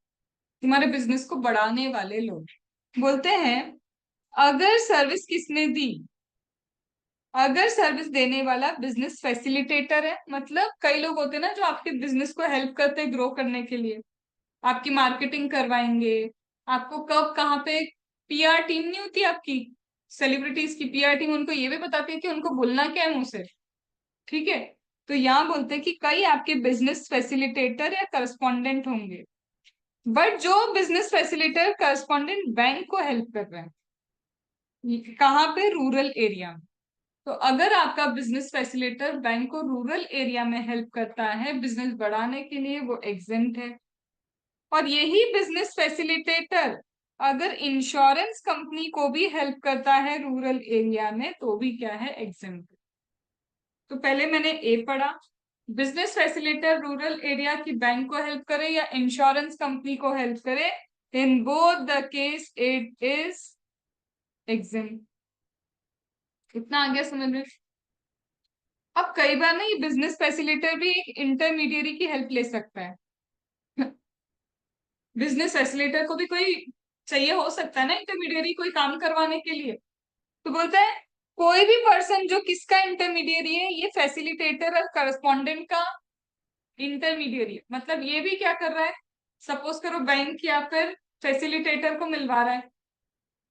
तुम्हारे बिजनेस को बढ़ाने वाले लोग। बोलते हैं अगर सर्विस किसने दी, अगर सर्विस देने वाला बिजनेस फैसिलिटेटर है, मतलब कई लोग होते हैं ना जो आपके बिजनेस को हेल्प करते हैं ग्रो करने के लिए, आपकी मार्केटिंग करवाएंगे, आपको कब कहाँ पे, पीआर टीम नहीं होती आपकी, सेलिब्रिटीज की पीआर टीम उनको ये भी बताती है कि उनको बोलना क्या है मुंह से। ठीक है, तो यहाँ बोलते हैं कि कई आपके बिजनेस फैसिलिटेटर या करस्पॉन्डेंट होंगे, बट जो बिजनेस फैसिलिटेटर करस्पॉन्डेंट बैंक को हेल्प कर रहे हैं कहाँ पे, रूरल एरिया में। तो अगर आपका बिजनेस फैसिलिटेटर बैंक को रूरल एरिया में हेल्प करता है बिजनेस बढ़ाने के लिए, वो एग्जेम्प्ट है। और यही बिजनेस फैसिलिटेटर अगर इंश्योरेंस कंपनी को भी हेल्प करता है रूरल एरिया में तो भी क्या है, एग्जेम्प्ट। तो पहले मैंने ए पढ़ा, बिजनेस फैसिलिटेटर रूरल एरिया की बैंक को हेल्प करे या इंश्योरेंस कंपनी को हेल्प करे, in both the case it is exempt. इतना आ गया समझ में? अब कई बार ना ये बिजनेस फैसिलिटेटर भी एक इंटरमीडियरी की हेल्प ले सकता है। बिजनेस फैसिलिटेटर को भी कोई चाहिए हो सकता है ना इंटरमीडियरी कोई काम करवाने के लिए। तो बोलता है कोई भी पर्सन जो किसका इंटरमीडियरी है, ये फैसिलिटेटर और करस्पॉन्डेंट का इंटरमीडियरी, मतलब ये भी क्या कर रहा है, सपोज करो बैंक या फिर फैसिलिटेटर को मिलवा रहा है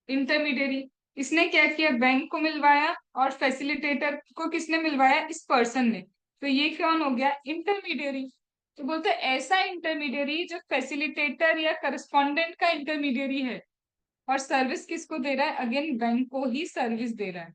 इंटरमीडियरी। इसने क्या किया, बैंक को मिलवाया, और फैसिलिटेटर को किसने मिलवाया, इस पर्सन ने। तो ये कौन हो गया, इंटरमीडियरी। तो बोलते हैं ऐसा इंटरमीडियरी जो फैसिलिटेटर या करस्पॉन्डेंट का इंटरमीडियरी है और सर्विस किसको दे रहा है, अगेन बैंक को ही सर्विस दे रहा है।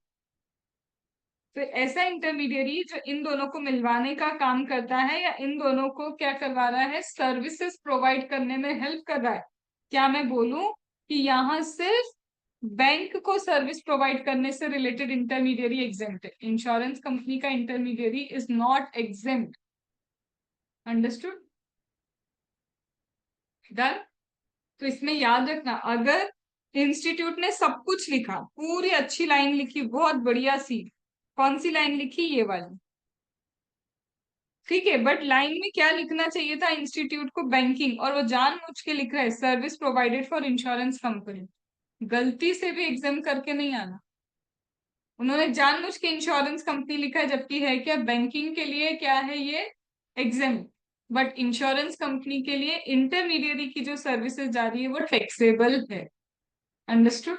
तो ऐसा इंटरमीडियरी जो इन दोनों को मिलवाने का काम करता है या इन दोनों को क्या करवा रहा है, सर्विसेज प्रोवाइड करने में हेल्प कर रहा है। क्या मैं बोलूं कि यहाँ सिर्फ बैंक को सर्विस प्रोवाइड करने से रिलेटेड इंटरमीडियरी एग्जेम्प्ट है, इंश्योरेंस कंपनी का intermediary is not exempt. Understood? Done? तो इसमें याद रखना, अगर इंस्टीट्यूट ने सब कुछ लिखा, पूरी अच्छी लाइन लिखी, बहुत बढ़िया सी, कौन सी लाइन लिखी, ये वाली, ठीक है, बट लाइन में क्या लिखना चाहिए था इंस्टीट्यूट को, बैंकिंग, और वो जानबूझ के लिख रहा है service provided for insurance company. गलती से भी एग्जाम करके नहीं आना। उन्होंने जानबूझ के इंश्योरेंस कंपनी लिखा है, जबकि है क्या, बैंकिंग के लिए क्या है ये, एग्जाम, बट इंश्योरेंस कंपनी के लिए इंटरमीडियरी की जो सर्विसेज जा रही है वो टैक्सेबल है। अंडरस्टूड?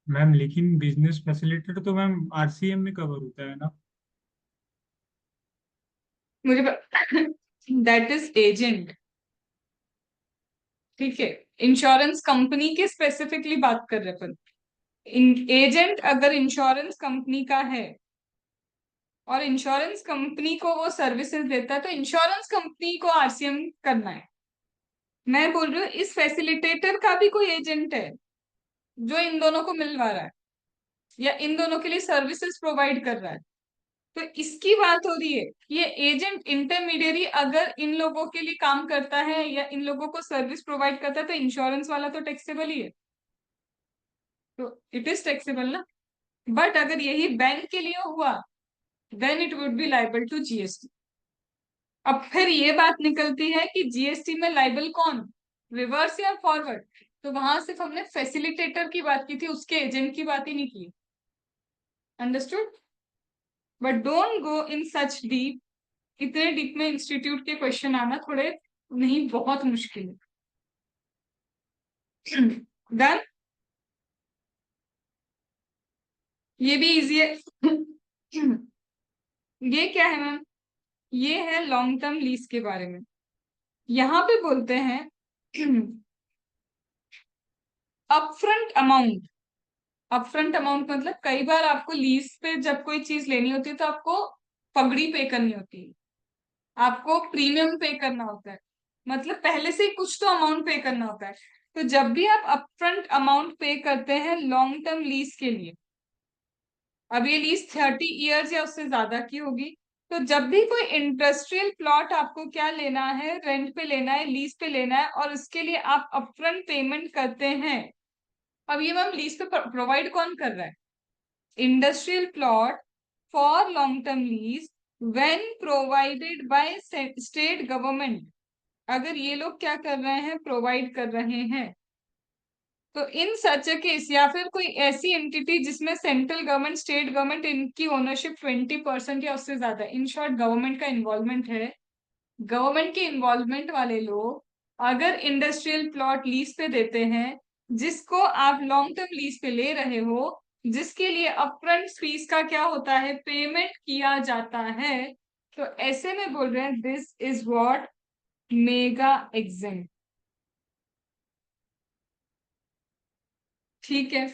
मैम लेकिन बिजनेस फैसिलिटेटर तो मैम आरसीएम में कवर होता है ना। मुझे दैट इज एजेंट। ठीक है, इंश्योरेंस कंपनी की स्पेसिफिकली बात कर रहे अपन। एजेंट अगर इंश्योरेंस कंपनी का है और इंश्योरेंस कंपनी को वो सर्विसेज देता है तो इंश्योरेंस कंपनी को आरसीएम करना है। मैं बोल रही हूँ इस फैसिलिटेटर का भी कोई एजेंट है जो इन दोनों को मिलवा रहा है या इन दोनों के लिए सर्विसेज प्रोवाइड कर रहा है। तो इसकी बात हो रही है। ये एजेंट इंटरमीडियरी अगर इन लोगों के लिए काम करता है या इन लोगों को सर्विस प्रोवाइड करता है तो इंश्योरेंस वाला तो टैक्सेबल ही है, तो इट इज टैक्सेबल ना। बट अगर यही बैंक के लिए हुआ then it would be liable to GST. अब फिर ये बात निकलती है कि जीएसटी में लाइबल कौन, रिवर्स या फॉरवर्ड। तो वहां सिर्फ हमने फैसिलिटेटर की बात की थी, उसके एजेंट की बात ही नहीं की। Understood. But don't go in such deep. इतने डीप में इंस्टीट्यूट के क्वेश्चन आना थोड़े नहीं, बहुत मुश्किल है। डन। ये भी इजी है। ये क्या है मैम, ये है लॉन्ग टर्म लीज के बारे में। यहाँ पे बोलते हैं अपफ्रंट अमाउंट। अपफ्रंट अमाउंट मतलब कई बार आपको लीज पे जब कोई चीज लेनी होती है तो आपको पगड़ी पे करनी होती है, आपको प्रीमियम पे करना होता है, मतलब पहले से ही कुछ तो अमाउंट पे करना होता है। तो जब भी आप अपफ्रंट अमाउंट पे करते हैं लॉन्ग टर्म लीज के लिए, अब ये लीज 30 इयर्स या उससे ज्यादा की होगी, तो जब भी कोई इंडस्ट्रियल प्लॉट आपको क्या लेना है, रेंट पे लेना है, लीज पे लेना है, और उसके लिए आप अपफ्रंट पेमेंट करते हैं। अब ये मैम लीज पे प्रोवाइड कौन कर रहा है, industrial plot for long term lease when provided by state government. अगर ये लोग क्या कर रहे हैं, प्रोवाइड कर रहे हैं, तो इन सच ए केस, या फिर कोई ऐसी एंटिटी जिसमें सेंट्रल गवर्नमेंट, स्टेट गवर्नमेंट, इनकी ओनरशिप 20% या उससे ज्यादा, इन शॉर्ट गवर्नमेंट का इन्वॉल्वमेंट है, गवर्नमेंट के इन्वॉल्वमेंट वाले लोग अगर इंडस्ट्रियल प्लॉट लीज पे देते हैं, जिसको आप लॉन्ग टर्म लीज पे ले रहे हो, जिसके लिए अपफ्रंट फीस का क्या होता है, पेमेंट किया जाता है, तो ऐसे में बोल रहे हैं this is what mega exempt. ठीक है।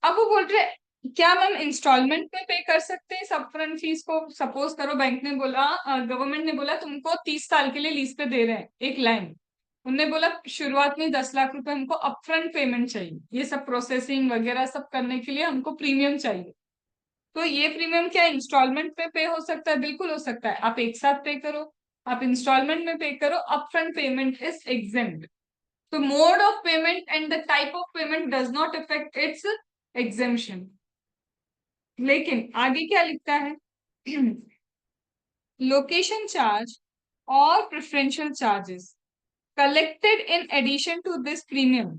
अब वो बोल रहे क्या मैम इंस्टॉलमेंट में पे कर सकते हैं इस अपफ्रंट फीस को। सपोज करो बैंक ने बोला, गवर्नमेंट ने बोला तुमको 30 साल के लिए लीज पे दे रहे हैं एक लैंड, उनने बोला शुरुआत में 10 लाख रुपए हमको अपफ्रंट पेमेंट चाहिए, ये सब प्रोसेसिंग वगैरह सब करने के लिए हमको प्रीमियम चाहिए। तो ये प्रीमियम क्या इंस्टॉलमेंट में पे हो सकता है, बिल्कुल हो सकता है, आप एक साथ पे करो, आप इंस्टॉलमेंट में पे करो, अपफ्रंट पेमेंट इज एग्जेम्प्ट। तो mode of payment and the type of payment does not affect it's exemption. लेकिन आगे क्या लिखता है, लोकेशन चार्ज और preferential charges collected in addition to this premium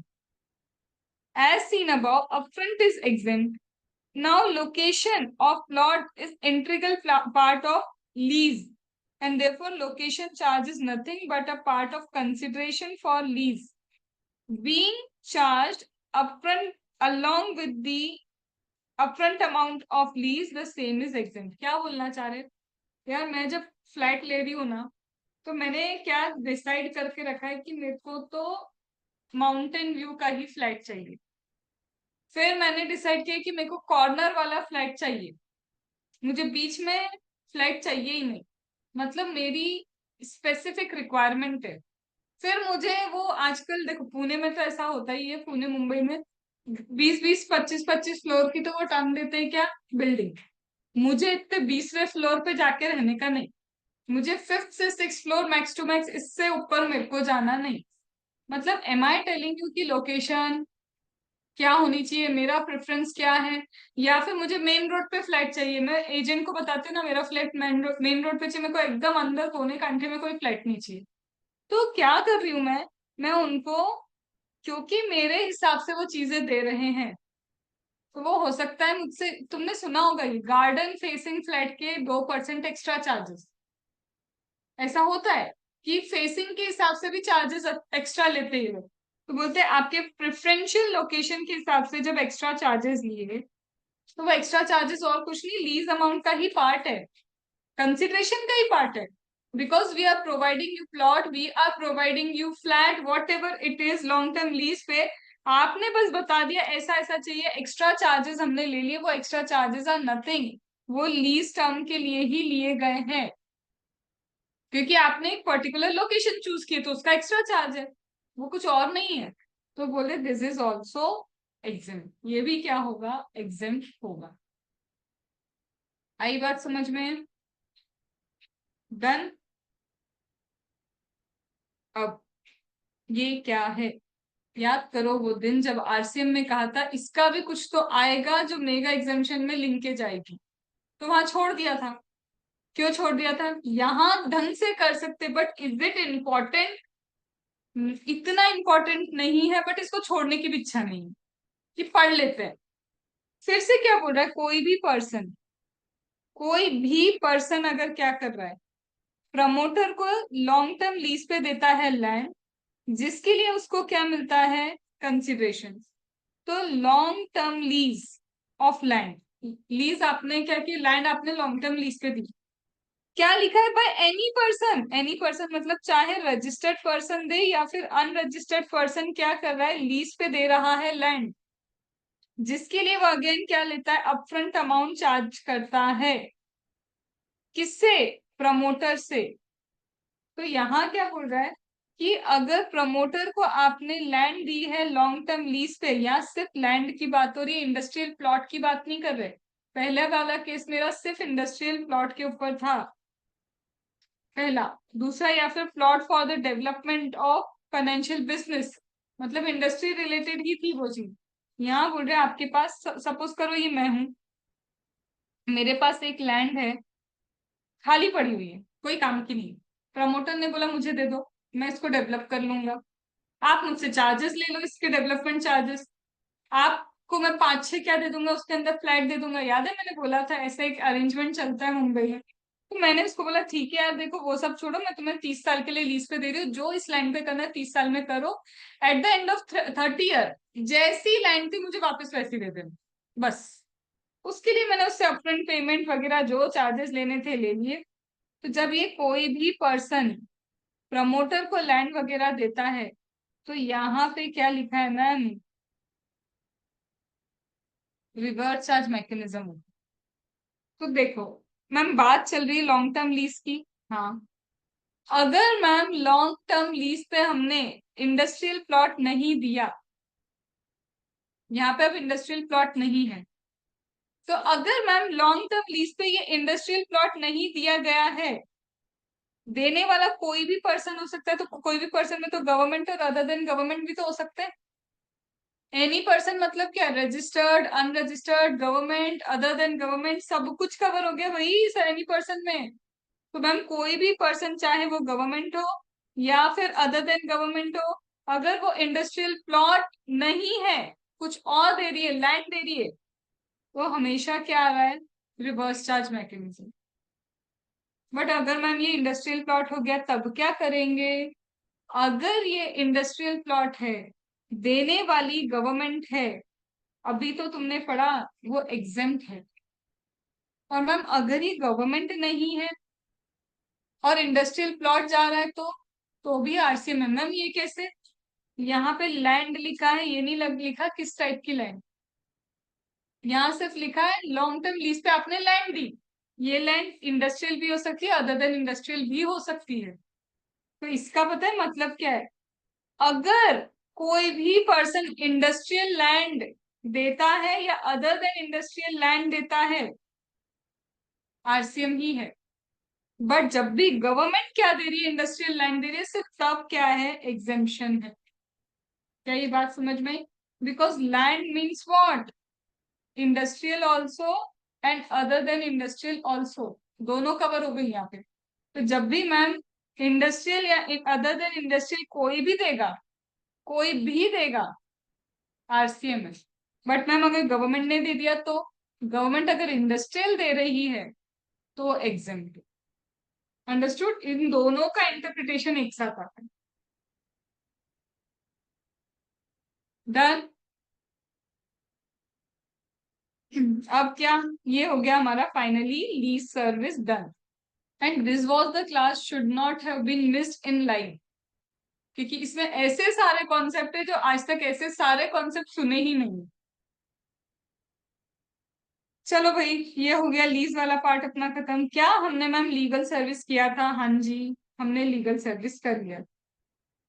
as seen above, upfront is exempt. Now location of plot is integral part of lease, and therefore location charge is nothing but a part of consideration for lease being charged upfront along with the upfront amount of lease the same is exempt. क्या बोलना चाह रहे हैं यार, मैं जब flat ले रही हूँ ना, तो मैंने क्या डिसाइड करके रखा है कि मेरे को तो माउंटेन व्यू का ही फ्लैट चाहिए। फिर मैंने डिसाइड किया कि मेरे को कॉर्नर वाला फ्लैट चाहिए, मुझे बीच में फ्लैट चाहिए ही नहीं, मतलब मेरी स्पेसिफिक रिक्वायरमेंट है। फिर मुझे वो आजकल देखो पुणे में तो ऐसा होता ही है, पुणे मुंबई में 20-20 25-25 फ्लोर की तो वो टांग देते हैं क्या, बिल्डिंग। मुझे इतने 20वें फ्लोर पे जाके रहने का नहीं, मुझे 5th से 6th floor max to max, इससे ऊपर मेरे को जाना नहीं। मतलब एम आई टेलिंग यू की लोकेशन क्या होनी चाहिए, मेरा प्रेफरेंस क्या है, या फिर मुझे मेन रोड पे फ्लैट चाहिए, मैं एजेंट को बताती हूँ ना मेरा फ्लैट मेन रोड पे चाहिए, मेरे को एकदम अंदर कोने कांठे में कोई फ्लैट नहीं चाहिए। तो क्या कर रही हूँ मैं उनको, क्योंकि मेरे हिसाब से वो चीजें दे रहे हैं, तो वो हो सकता है मुझसे, तुमने सुना होगा ये गार्डन फेसिंग फ्लैट के 2% एक्स्ट्रा चार्जेस, ऐसा होता है कि फेसिंग के हिसाब से भी चार्जेस एक्स्ट्रा लेते हैं लोग। तो बोलते हैं आपके प्रेफरेंशियल लोकेशन के हिसाब से जब एक्स्ट्रा चार्जेस लिए, तो वो एक्स्ट्रा चार्जेस और कुछ नहीं, लीज अमाउंट का ही पार्ट है, कंसिडरेशन का ही पार्ट है। Because we are providing you plot, we are providing you flat, whatever it is long term lease पे, आपने बस बता दिया ऐसा ऐसा चाहिए, एक्स्ट्रा चार्जेस हमने ले लिए, वो एक्स्ट्रा चार्जेस आर नथिंग, वो लीज टर्म के लिए ही लिए गए हैं, क्योंकि आपने एक पर्टिकुलर लोकेशन चूज की तो उसका एक्स्ट्रा चार्ज है, वो कुछ और नहीं है। तो बोले दिस इज ऑल्सो, एग्जेम्प्ट, ये भी क्या होगा, एग्जेम्प्ट होगा। आई बात समझ में? डन। अब ये क्या है? याद करो वो दिन जब आरसीएम में कहा था इसका भी कुछ तो आएगा जो मेगा एग्जामिशन में लिंकेज आएगी, तो वहां छोड़ दिया था। क्यों छोड़ दिया था? यहाँ ढंग से कर सकते, बट इज इट इम्पोर्टेंट? इतना इम्पोर्टेंट नहीं है, बट इसको छोड़ने की भी इच्छा नहीं है कि पढ़ लेते हैं। फिर से क्या बोल रहा है? कोई भी पर्सन अगर क्या कर रहा है, प्रमोटर को लॉन्ग टर्म लीज पे देता है लैंड, जिसके लिए उसको क्या मिलता है? कंसिडरेशन। तो long term lease of land, lease आपने क्या की? लैंड आपने लॉन्ग टर्म लीज पे दी। क्या लिखा है? By any person. Any person मतलब चाहे रजिस्टर्ड पर्सन दे या फिर अनरजिस्टर्ड पर्सन क्या कर रहा है? लीज पे दे रहा है लैंड, जिसके लिए वो अगेन क्या लेता है? अपफ्रंट अमाउंट चार्ज करता है। किससे? प्रमोटर से। तो यहाँ क्या बोल रहा है कि अगर प्रमोटर को आपने लैंड दी है लॉन्ग टर्म लीज पे, या सिर्फ लैंड की बात हो रही है, इंडस्ट्रियल प्लॉट की बात नहीं कर रहे। पहले वाला केस मेरा सिर्फ इंडस्ट्रियल प्लॉट के ऊपर था, पहला। दूसरा, या फिर plot for the development of financial business, मतलब इंडस्ट्री रिलेटेड ही थी वो चीज। यहाँ बोल रहे हैं आपके पास, सपोज करो ये मैं हूं, मेरे पास एक लैंड है, खाली पड़ी हुई है, कोई काम की नहीं। प्रमोटर ने बोला मुझे दे दो, मैं इसको डेवलप कर लूंगा। आप मुझसे चार्जेस ले लो, इसके डेवलपमेंट चार्जेस। आपको मैं 5-6 क्या दे दूंगा, उसके अंदर फ्लैट दे दूंगा। याद है मैंने बोला था ऐसा एक अरेंजमेंट चलता है मुंबई में। तो मैंने उसको बोला ठीक है यार, देखो वो सब छोड़ो, मैं तुम्हें 30 साल के लिए लीज पे दे रही हूँ, जो इस लैंड पे करना है 30 साल में करो। At the end of 30 year जैसी लैंड थी मुझे वापस वैसी दे देना, बस। उसके लिए मैंने उससे अपफ्रंट पेमेंट वगैरह जो चार्जेस लेने थे ले लिए। तो जब ये कोई भी पर्सन प्रमोटर को लैंड वगैरह देता है, तो यहाँ पे क्या लिखा है मैम? Reverse charge mechanism. तो देखो मैम, बात चल रही है लॉन्ग टर्म लीज की। हाँ, अगर मैम लॉन्ग टर्म लीज पे हमने इंडस्ट्रियल प्लॉट नहीं दिया, यहाँ पे अब इंडस्ट्रियल प्लॉट नहीं है, तो अगर मैम लॉन्ग टर्म लीज पे ये इंडस्ट्रियल प्लॉट नहीं दिया गया है, देने वाला कोई भी पर्सन हो सकता है। तो कोई भी पर्सन में तो गवर्नमेंट और अदर देन गवर्नमेंट भी तो हो सकते हैं। एनी पर्सन मतलब क्या? Registered, unregistered, government, other than government, सब कुछ कवर हो गया वही एनी पर्सन में। तो मैम कोई भी पर्सन, चाहे वो गवर्नमेंट हो या फिर अदर देन गवर्नमेंट हो, अगर वो इंडस्ट्रियल प्लॉट नहीं है, कुछ और दे रही है, लैंड दे रही है, वो हमेशा क्या आ रहा है? Reverse charge mechanism. बट अगर मैम ये इंडस्ट्रियल प्लॉट हो गया तब क्या करेंगे? अगर ये इंडस्ट्रियल प्लॉट है, देने वाली गवर्नमेंट है, अभी तो तुमने पढ़ा वो एग्जेम्प्ट है। और मैम अगर ये गवर्नमेंट नहीं है और इंडस्ट्रियल प्लॉट जा रहा है, तो भी आरसीएम है। मैम ये कैसे? यहाँ पे लैंड लिखा है, ये नहीं लिखा किस टाइप की लैंड। यहाँ सिर्फ लिखा है लॉन्ग टर्म लीज पे आपने लैंड दी। ये लैंड इंडस्ट्रियल भी हो सकती है, अदर देन इंडस्ट्रियल भी हो सकती है। तो इसका पता है मतलब क्या है? अगर कोई भी पर्सन इंडस्ट्रियल लैंड देता है या अदर देन इंडस्ट्रियल लैंड देता है, आरसीएम ही है। बट जब भी गवर्नमेंट क्या दे रही है? इंडस्ट्रियल लैंड दे रही है, सिर्फ तब क्या है? एग्जेम्पशन है। क्या ये बात समझ में? Because land means what? Industrial also and other than industrial also, दोनों कवर हो गई यहाँ पे। तो जब भी मैम इंडस्ट्रियल या अदर देन इंडस्ट्रियल कोई भी देगा आरसीएम है। बट मैम अगर गवर्नमेंट ने दे दिया तो? गवर्नमेंट अगर इंडस्ट्रियल दे रही है तो एग्जेम्प्ट। अंडरस्टूड? इन दोनों का इंटरप्रिटेशन एक साथ आता है। डन। अब क्या? ये हो गया हमारा finally lease service done. And this was the class should not have been missed in life, क्योंकि इसमें ऐसे सारे कॉन्सेप्ट है जो आज तक ऐसे सारे कॉन्सेप्ट सुने ही नहीं। चलो भाई, ये हो गया लीज वाला पार्ट अपना खत्म। क्या हमने मैम लीगल सर्विस किया था? हाँ जी, हमने लीगल सर्विस कर लिया।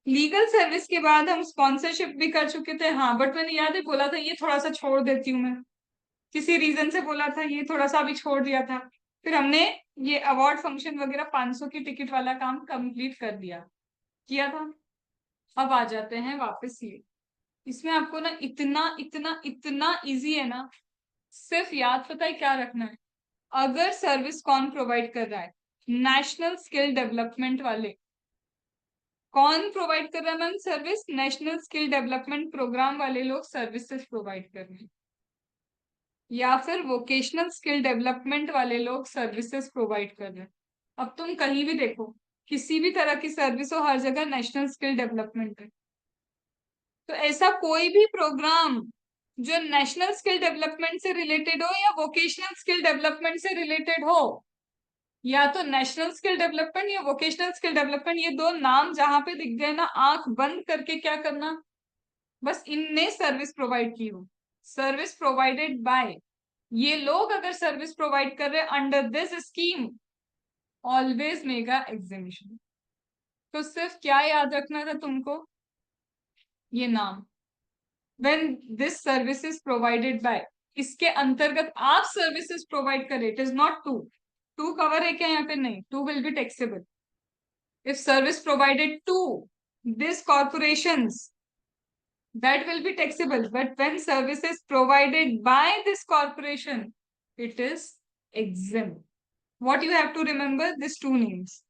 लीगल सर्विस के बाद हम स्पॉन्सरशिप भी कर चुके थे। हाँ, बट मैंने याद है बोला था ये थोड़ा सा छोड़ देती हूँ मैं, किसी रीजन से बोला था ये थोड़ा सा अभी छोड़ दिया था। फिर हमने ये अवार्ड फंक्शन वगैरह 500 की टिकट वाला काम कंप्लीट कर दिया, किया था। अब आ जाते हैं वापस ये, इसमें आपको ना इतना इतना इतना इजी है ना, सिर्फ याद पता है क्या रखना है। अगर सर्विस कौन प्रोवाइड कर रहा है, नेशनल स्किल डेवलपमेंट वाले। कौन प्रोवाइड कर रहा है ma'am service? National skill development programme वाले लोग सर्विसेज प्रोवाइड कर रहे हैं, या फिर वोकेशनल स्किल डेवलपमेंट वाले लोग सर्विसेज प्रोवाइड कर रहे हैं। अब तुम कहीं भी देखो, किसी भी तरह की सर्विस हो, हर जगह नेशनल स्किल डेवलपमेंट है। तो ऐसा कोई भी प्रोग्राम जो नेशनल स्किल डेवलपमेंट से रिलेटेड हो या वोकेशनल स्किल डेवलपमेंट से रिलेटेड हो, या तो नेशनल स्किल डेवलपमेंट या वोकेशनल स्किल डेवलपमेंट, ये दो नाम जहां पे दिख गए ना, आंख बंद करके क्या करना, बस इनने सर्विस प्रोवाइड की हो, सर्विस प्रोवाइडेड बाय, ये लोग अगर सर्विस प्रोवाइड कर रहे हैं under this scheme, always mega exemption. तो सिर्फ क्या याद रखना था तुमको, ये नाम, when this service is provided by, इसके अंतर्गत आप सर्विसेज प्रोवाइड करें, it is not two, two cover है क्या यहाँ पे? नहीं, two will be taxable if service provided to these corporations, that will be taxable, but when service is provided by this corporation, it is exempt. What you have to remember, these two names,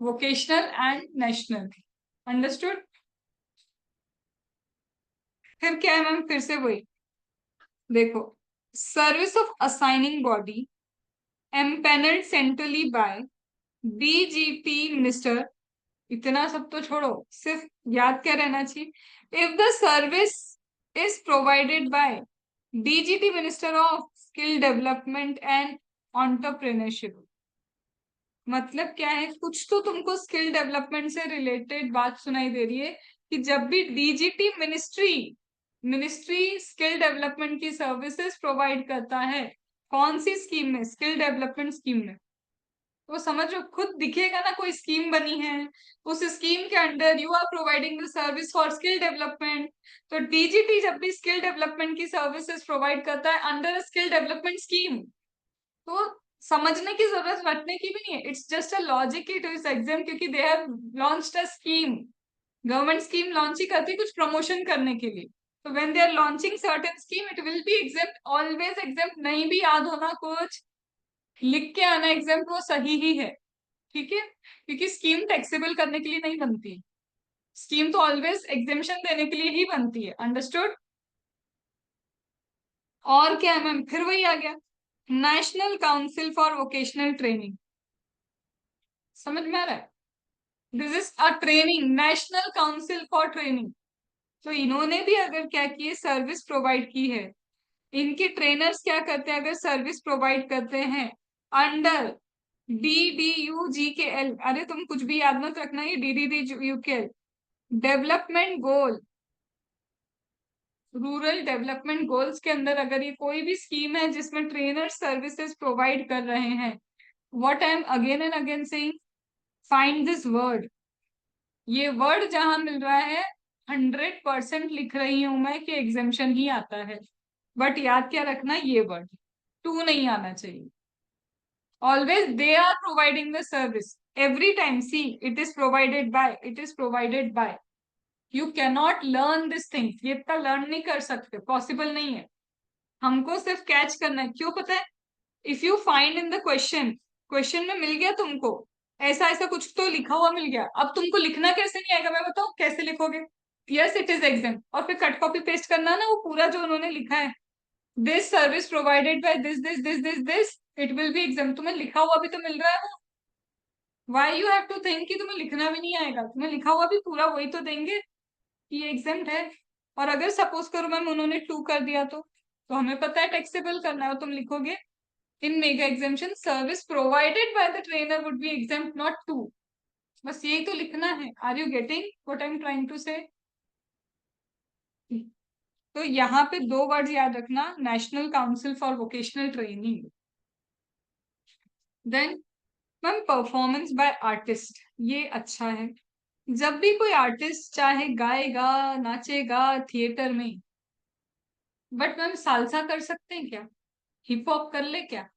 vocational and national. Understood? फिर क्या है ma'am? फिर से वही देखो, service of assigning body empanelled centrally by DGP minister, इतना सब तो छोड़ो, सिर्फ याद क्या रहना चाहिए, if the service is provided by DGT minister of skill development and entrepreneurship. मतलब क्या है, कुछ तो तुमको स्किल डेवलपमेंट से रिलेटेड बात सुनाई दे रही है कि जब भी DGT ministry ministry skill development की सर्विसेज प्रोवाइड करता है, कौन सी स्कीम में? स्किल डेवलपमेंट स्कीम में। वो समझो, खुद दिखेगा ना कोई स्कीम बनी है, उस स्कीम के under you are providing the service for skill development. तो डीजीटी जब भी स्किल डेवलपमेंट की सर्विसेज प्रोवाइड करता है अंडर स्किल डेवलपमेंट स्कीम, तो समझने की जरूरत रखने की भी नहीं है, it's just a logic it is exam, क्योंकि they have launched a scheme. Government scheme launch ही करती है कुछ प्रमोशन करने के लिए, तो when they are launching certain scheme it will be exam, always exam. नहीं भी याद होना कुछ, लिख के आना एग्जाम, वो सही ही है, ठीक है? क्योंकि स्कीम टैक्सेबल करने के लिए नहीं बनती, स्कीम तो ऑलवेज एग्जेम्पशन देने के लिए ही बनती है। अंडरस्टूड? और क्या है मैम? फिर वही आ गया, national council for vocational training. समझ में आ रहा है? This is a training, national council for training. तो इन्होंने भी अगर क्या किए, सर्विस प्रोवाइड की है, इनके ट्रेनर्स क्या करते हैं, अगर सर्विस प्रोवाइड करते हैं अंडर DDUGKL, अरे तुम कुछ भी याद मत रखना, ये DDUGKL development goal, rural development goals के अंदर अगर ये कोई भी स्कीम है जिसमें ट्रेनर सर्विसेज प्रोवाइड कर रहे हैं, what I M again and again saying, find this word. ये वर्ड जहां मिल रहा है 100% लिख रही हूं मैं कि एग्जेम्पशन ही आता है, बट याद क्या रखना, ये वर्ड टू नहीं आना चाहिए। Always they are providing the service, every time see it is provided by, it is provided by. You cannot learn this thing, ये इतना लर्न नहीं कर सकते, पॉसिबल नहीं है। हमको सिर्फ कैच करना है, क्यों पता है? If you find in the question, question में मिल गया तुमको ऐसा ऐसा कुछ तो लिखा हुआ मिल गया, अब तुमको लिखना कैसे नहीं आएगा, मैं बताऊं कैसे लिखोगे? यस इट इज एग्जाम, और फिर कट कॉपी पेस्ट करना ना वो पूरा जो उन्होंने लिखा है, this service provided by this this this this this, it will be exam. तुम्हें लिखा हुआ भी तो मिल रहा है वो, why you have to think कि तुम्हें लिखना भी नहीं आएगा? तुम्हें लिखा हुआ भी पूरा वही तो देंगे कि ये एग्जाम है। और अगर सपोज करो मैम उन्होंने टू कर दिया तो हमें पता है टैक्सेबल करना है, और तुम लिखोगे in mega exemption service provided by the trainer would be exam not to, बस यही तो लिखना है। Are you getting what I am trying to say? तो यहाँ पे दो वर्ड याद रखना, national council for vocational training. Then ma'am performance by artist, ये अच्छा है। जब भी कोई आर्टिस्ट चाहे गाएगा, नाचेगा थिएटर में, बट मैम सालसा कर सकते हैं क्या? हिप हॉप कर ले क्या?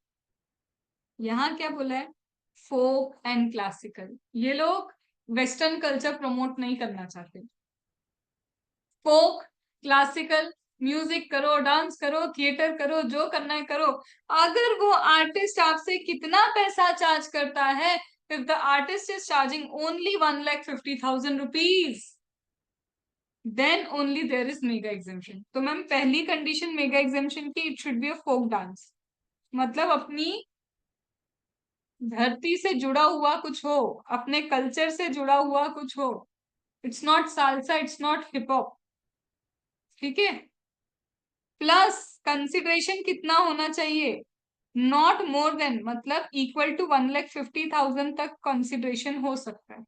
यहाँ क्या बोला है? फोक एंड क्लासिकल। ये लोग वेस्टर्न कल्चर प्रमोट नहीं करना चाहते। फोक, क्लासिकल, म्यूजिक करो, डांस करो, थिएटर करो, जो करना है करो। अगर वो आर्टिस्ट आपसे कितना पैसा चार्ज करता है, if the artist is charging only 1,50,000 rupees, then only there is mega exemption. तो मैम पहली कंडीशन मेगा एग्जेम्पशन की, it should be a folk dance, मतलब अपनी धरती से जुड़ा हुआ कुछ हो, अपने कल्चर से जुड़ा हुआ कुछ हो। It's not salsa, it's not hip hop. ठीक है। प्लस कंसिडरेशन कितना होना चाहिए? नॉट मोर देन, मतलब इक्वल टू 1,50,000 तक कंसिडरेशन हो सकता है।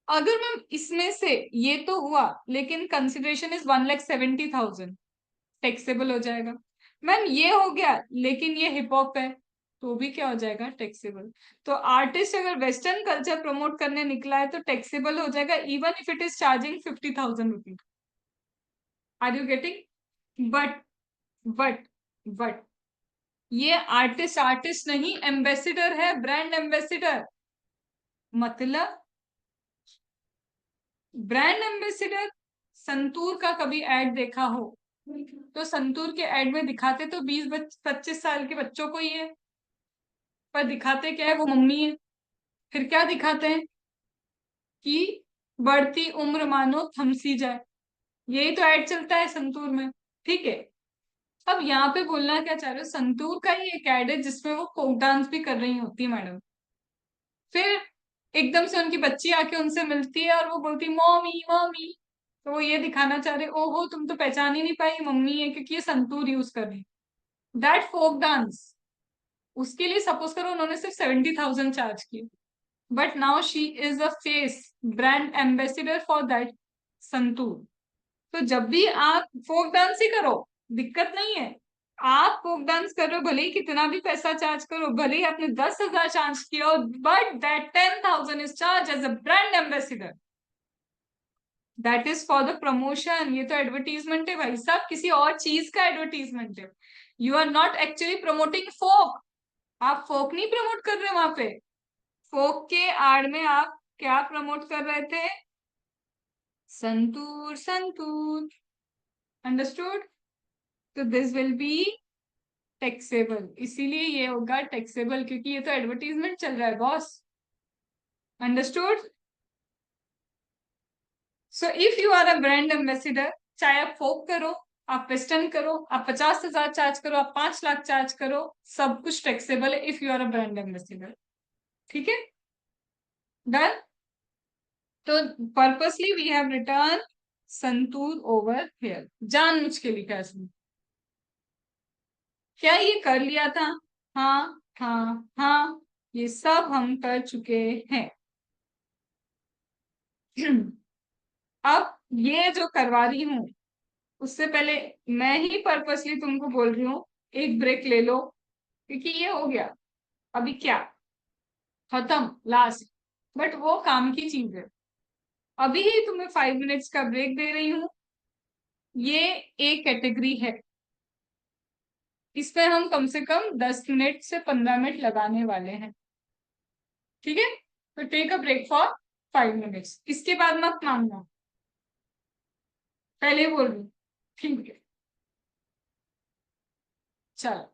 अगर मैम इसमें से ये तो हुआ, लेकिन कंसिडरेशन इज 1,70,000, टैक्सेबल हो जाएगा। मैम ये हो गया लेकिन ये हिप हॉप है, तो भी क्या हो जाएगा? टैक्सेबल। तो आर्टिस्ट अगर वेस्टर्न कल्चर प्रमोट करने निकला है तो टैक्सेबल हो जाएगा, even if it is charging 50,000 rupees. Are you getting? But but ये आर्टिस्ट आर्टिस्ट नहीं, एम्बेसिडर है, ब्रांड एम्बेसिडर। मतलब ब्रांड एम्बेसिडर, संतूर का कभी एड देखा हो तो संतूर के एड में दिखाते तो 20-25 साल के बच्चों को ही है, पर दिखाते क्या है? वो मम्मी है। फिर क्या दिखाते हैं? कि बढ़ती उम्र मानो थमसी जाए। यही तो ऐड चलता है संतूर में। ठीक है। अब यहाँ पे बोलना क्या चाह रहे हो, संतूर का ही एक ऐड है जिसमें वो फोक डांस भी कर रही होती है मैडम। फिर एकदम से उनकी बच्ची आके उनसे मिलती है और वो बोलती मम्मी मम्मी। तो वो ये दिखाना चाह रहे, ओहो तुम तो पहचान ही नहीं पाई मम्मी है, क्योंकि ये संतूर यूज कर रही। दैट फोक डांस, उसके लिए सपोज करो उन्होंने सिर्फ 70,000 चार्ज की, but now she is a face, brand ambassador for that santoor. तो जब भी आप फोक डांस ही करो, दिक्कत नहीं है। आप फोक डांस कर रहे हो, भले ही कितना भी पैसा चार्ज करो, भले ही आपने 10,000 चार्ज किया हो, but that 10,000 is charge as a brand ambassador. That is for the promotion. ये तो एडवर्टीजमेंट है भाई साहब, किसी और चीज का एडवर्टीजमेंट है। You are not actually promoting folk. आप फोक नहीं प्रमोट कर रहे वहां पे। फोक के आड़ में आप क्या प्रमोट कर रहे थे? संतूर संतूर। अंडरस्टूड? तो दिस विल बी टैक्सेबल, इसीलिए ये होगा टैक्सेबल, क्योंकि ये तो एडवर्टीजमेंट चल रहा है boss. Understood? So if you are a brand ambassador, चाहे आप फोक करो, आप वेस्टर्न करो, आप 50,000 चार्ज करो, आप 5 लाख चार्ज करो, सब कुछ टैक्सेबल है if you are a brand ambassador. ठीक है। डन। तो purposely we have return Santoor over here, जानबूझ के लिखा है इसमें। क्या ये कर लिया था? हाँ हाँ हाँ, ये सब हम कर चुके हैं। अब ये जो करवा रही हूँ, उससे पहले मैं ही पर्पसली तुमको बोल रही हूँ एक ब्रेक ले लो, क्योंकि ये हो गया, अभी क्या खत्म, लास्ट। बट वो काम की चीज है। अभी ही तुम्हें 5 मिनट्स का ब्रेक दे रही हूँ। ये एक कैटेगरी है, इसमें हम कम से कम 10 मिनट से 15 मिनट लगाने वाले हैं। ठीक है। तो take a break for 5 minutes, इसके बाद मत मांगना, पहले ही बोल रही हूँ। ठीक है। चलो।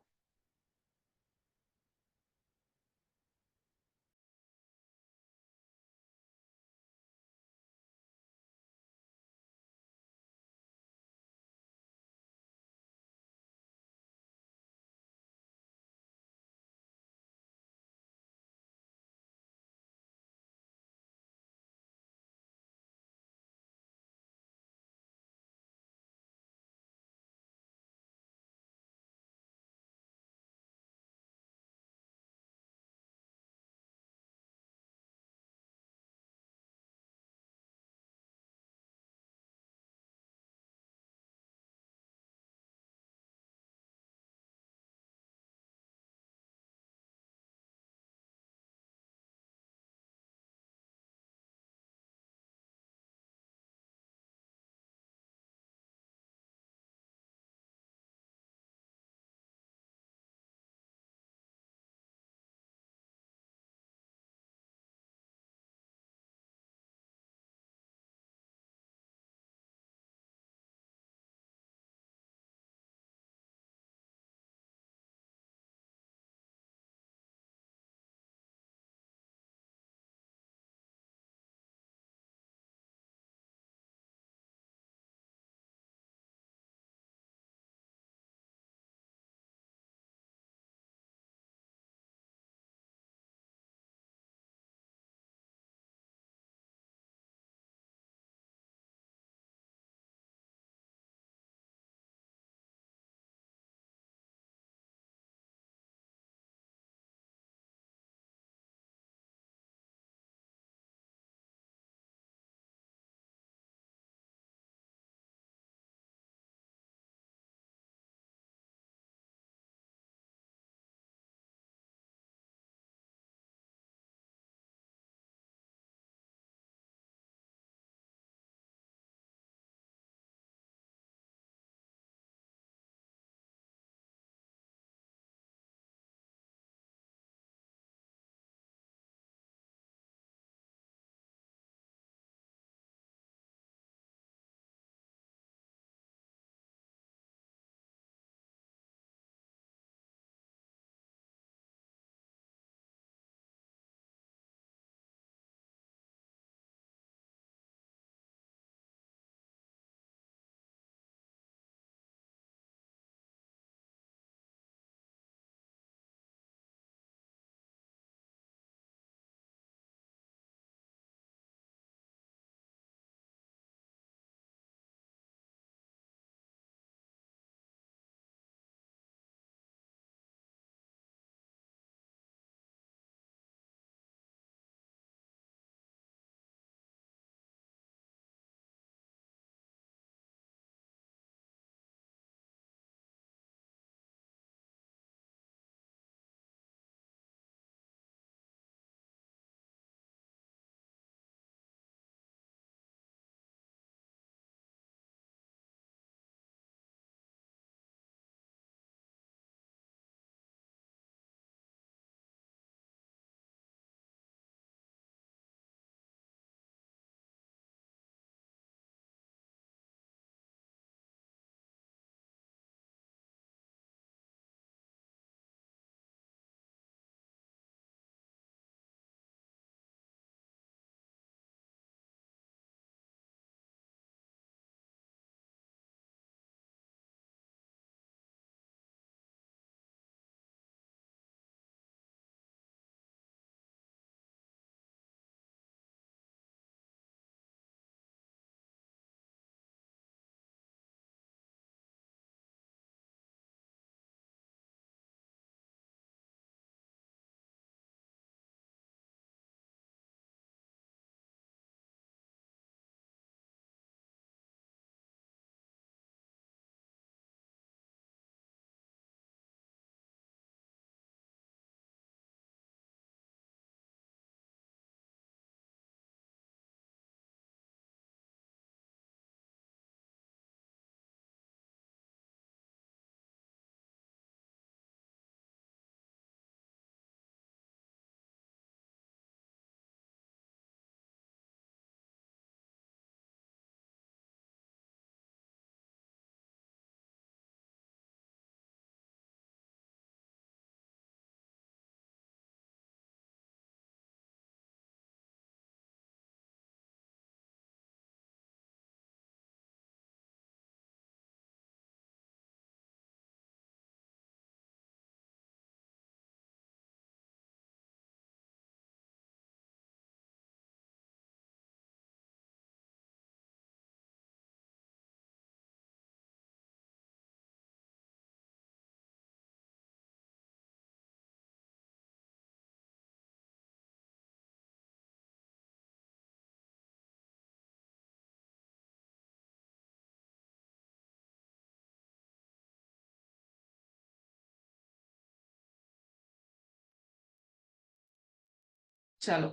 चलो,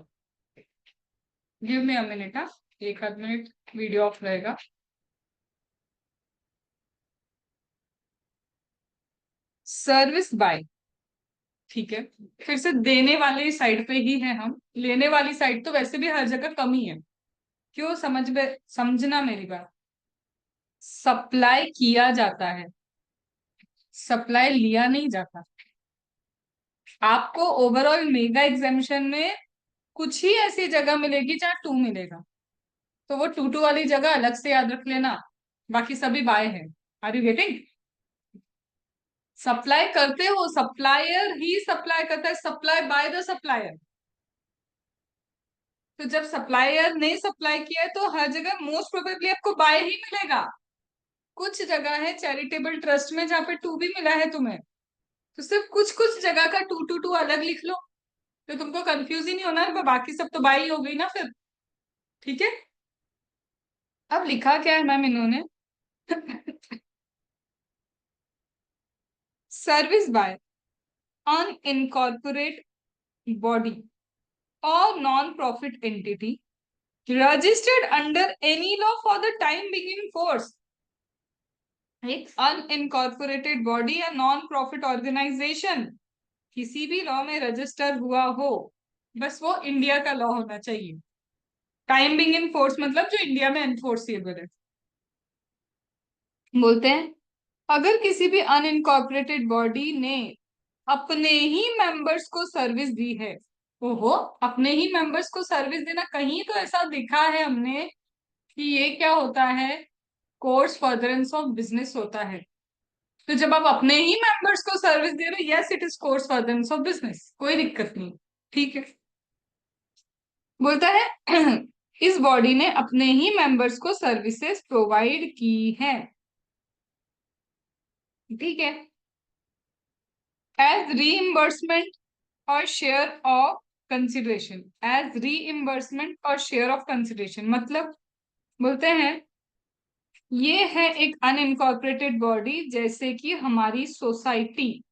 गिव मी अ मिनट। हाँ, एक आध मिनट वीडियो ऑफ रहेगा। सर्विस बाय, ठीक है। फिर से देने वाले साइड पे ही है हम, लेने वाली साइड तो वैसे भी हर जगह कम ही है। क्यों, समझना मेरी बात। सप्लाई किया जाता है, सप्लाई लिया नहीं जाता। आपको ओवरऑल मेगा एग्जामिशन में कुछ ही ऐसी जगह मिलेगी जहाँ टू मिलेगा, तो वो टू टू वाली जगह अलग से याद रख लेना। बाकी सभी बाय है। Are you getting? सप्लाई करते हो, सप्लायर ही सप्लाई करता है, सप्लाई बाय द सप्लायर। तो जब सप्लायर ने सप्लाई किया है तो हर जगह मोस्ट प्रोबेबली आपको बाय ही मिलेगा। कुछ जगह है चैरिटेबल ट्रस्ट में जहाँ पे टू भी मिला है तुम्हें, तो सिर्फ कुछ कुछ जगह का टू टू टू अलग लिख लो, तो तुमको कंफ्यूज ही नहीं होना है, बाकी सब तो बाय ही हो गई ना फिर। ठीक है। अब लिखा क्या है मैम इन्होंने? Service by unincorporate body or non-profit entity registered under any law for the time being in force। एक अनइनकॉर्पोरेटेड बॉडी या नॉन प्रॉफिट ऑर्गेनाइजेशन किसी भी लॉ में रजिस्टर हुआ हो, बस वो इंडिया का लॉ होना चाहिए। टाइम बिंग इन फोर्स मतलब जो इंडिया में एनफोर्सिएबल है। बोलते हैं अगर किसी भी अनइनकॉर्पोरेटेड बॉडी ने अपने ही मेंबर्स को सर्विस दी है। ओहो, अपने ही मेंबर्स को सर्विस देना, कहीं तो ऐसा दिखा है हमने कि ये क्या होता है, कोर्स फर्दरेंस ऑफ बिजनेस होता है। तो जब आप अपने ही मेंबर्स को सर्विस दे रहे हो, yes it is course furtherance of business, कोई दिक्कत नहीं। ठीक है। बोलता है इस बॉडी ने अपने ही मेंबर्स को सर्विसेज प्रोवाइड की है। ठीक है। एज रीइंबर्समेंट और share of consideration, as reimbursement और शेयर ऑफ कंसिडरेशन मतलब बोलते हैं ये है एक अनइनकॉर्पोरेटेड बॉडी जैसे कि हमारी सोसाइटी,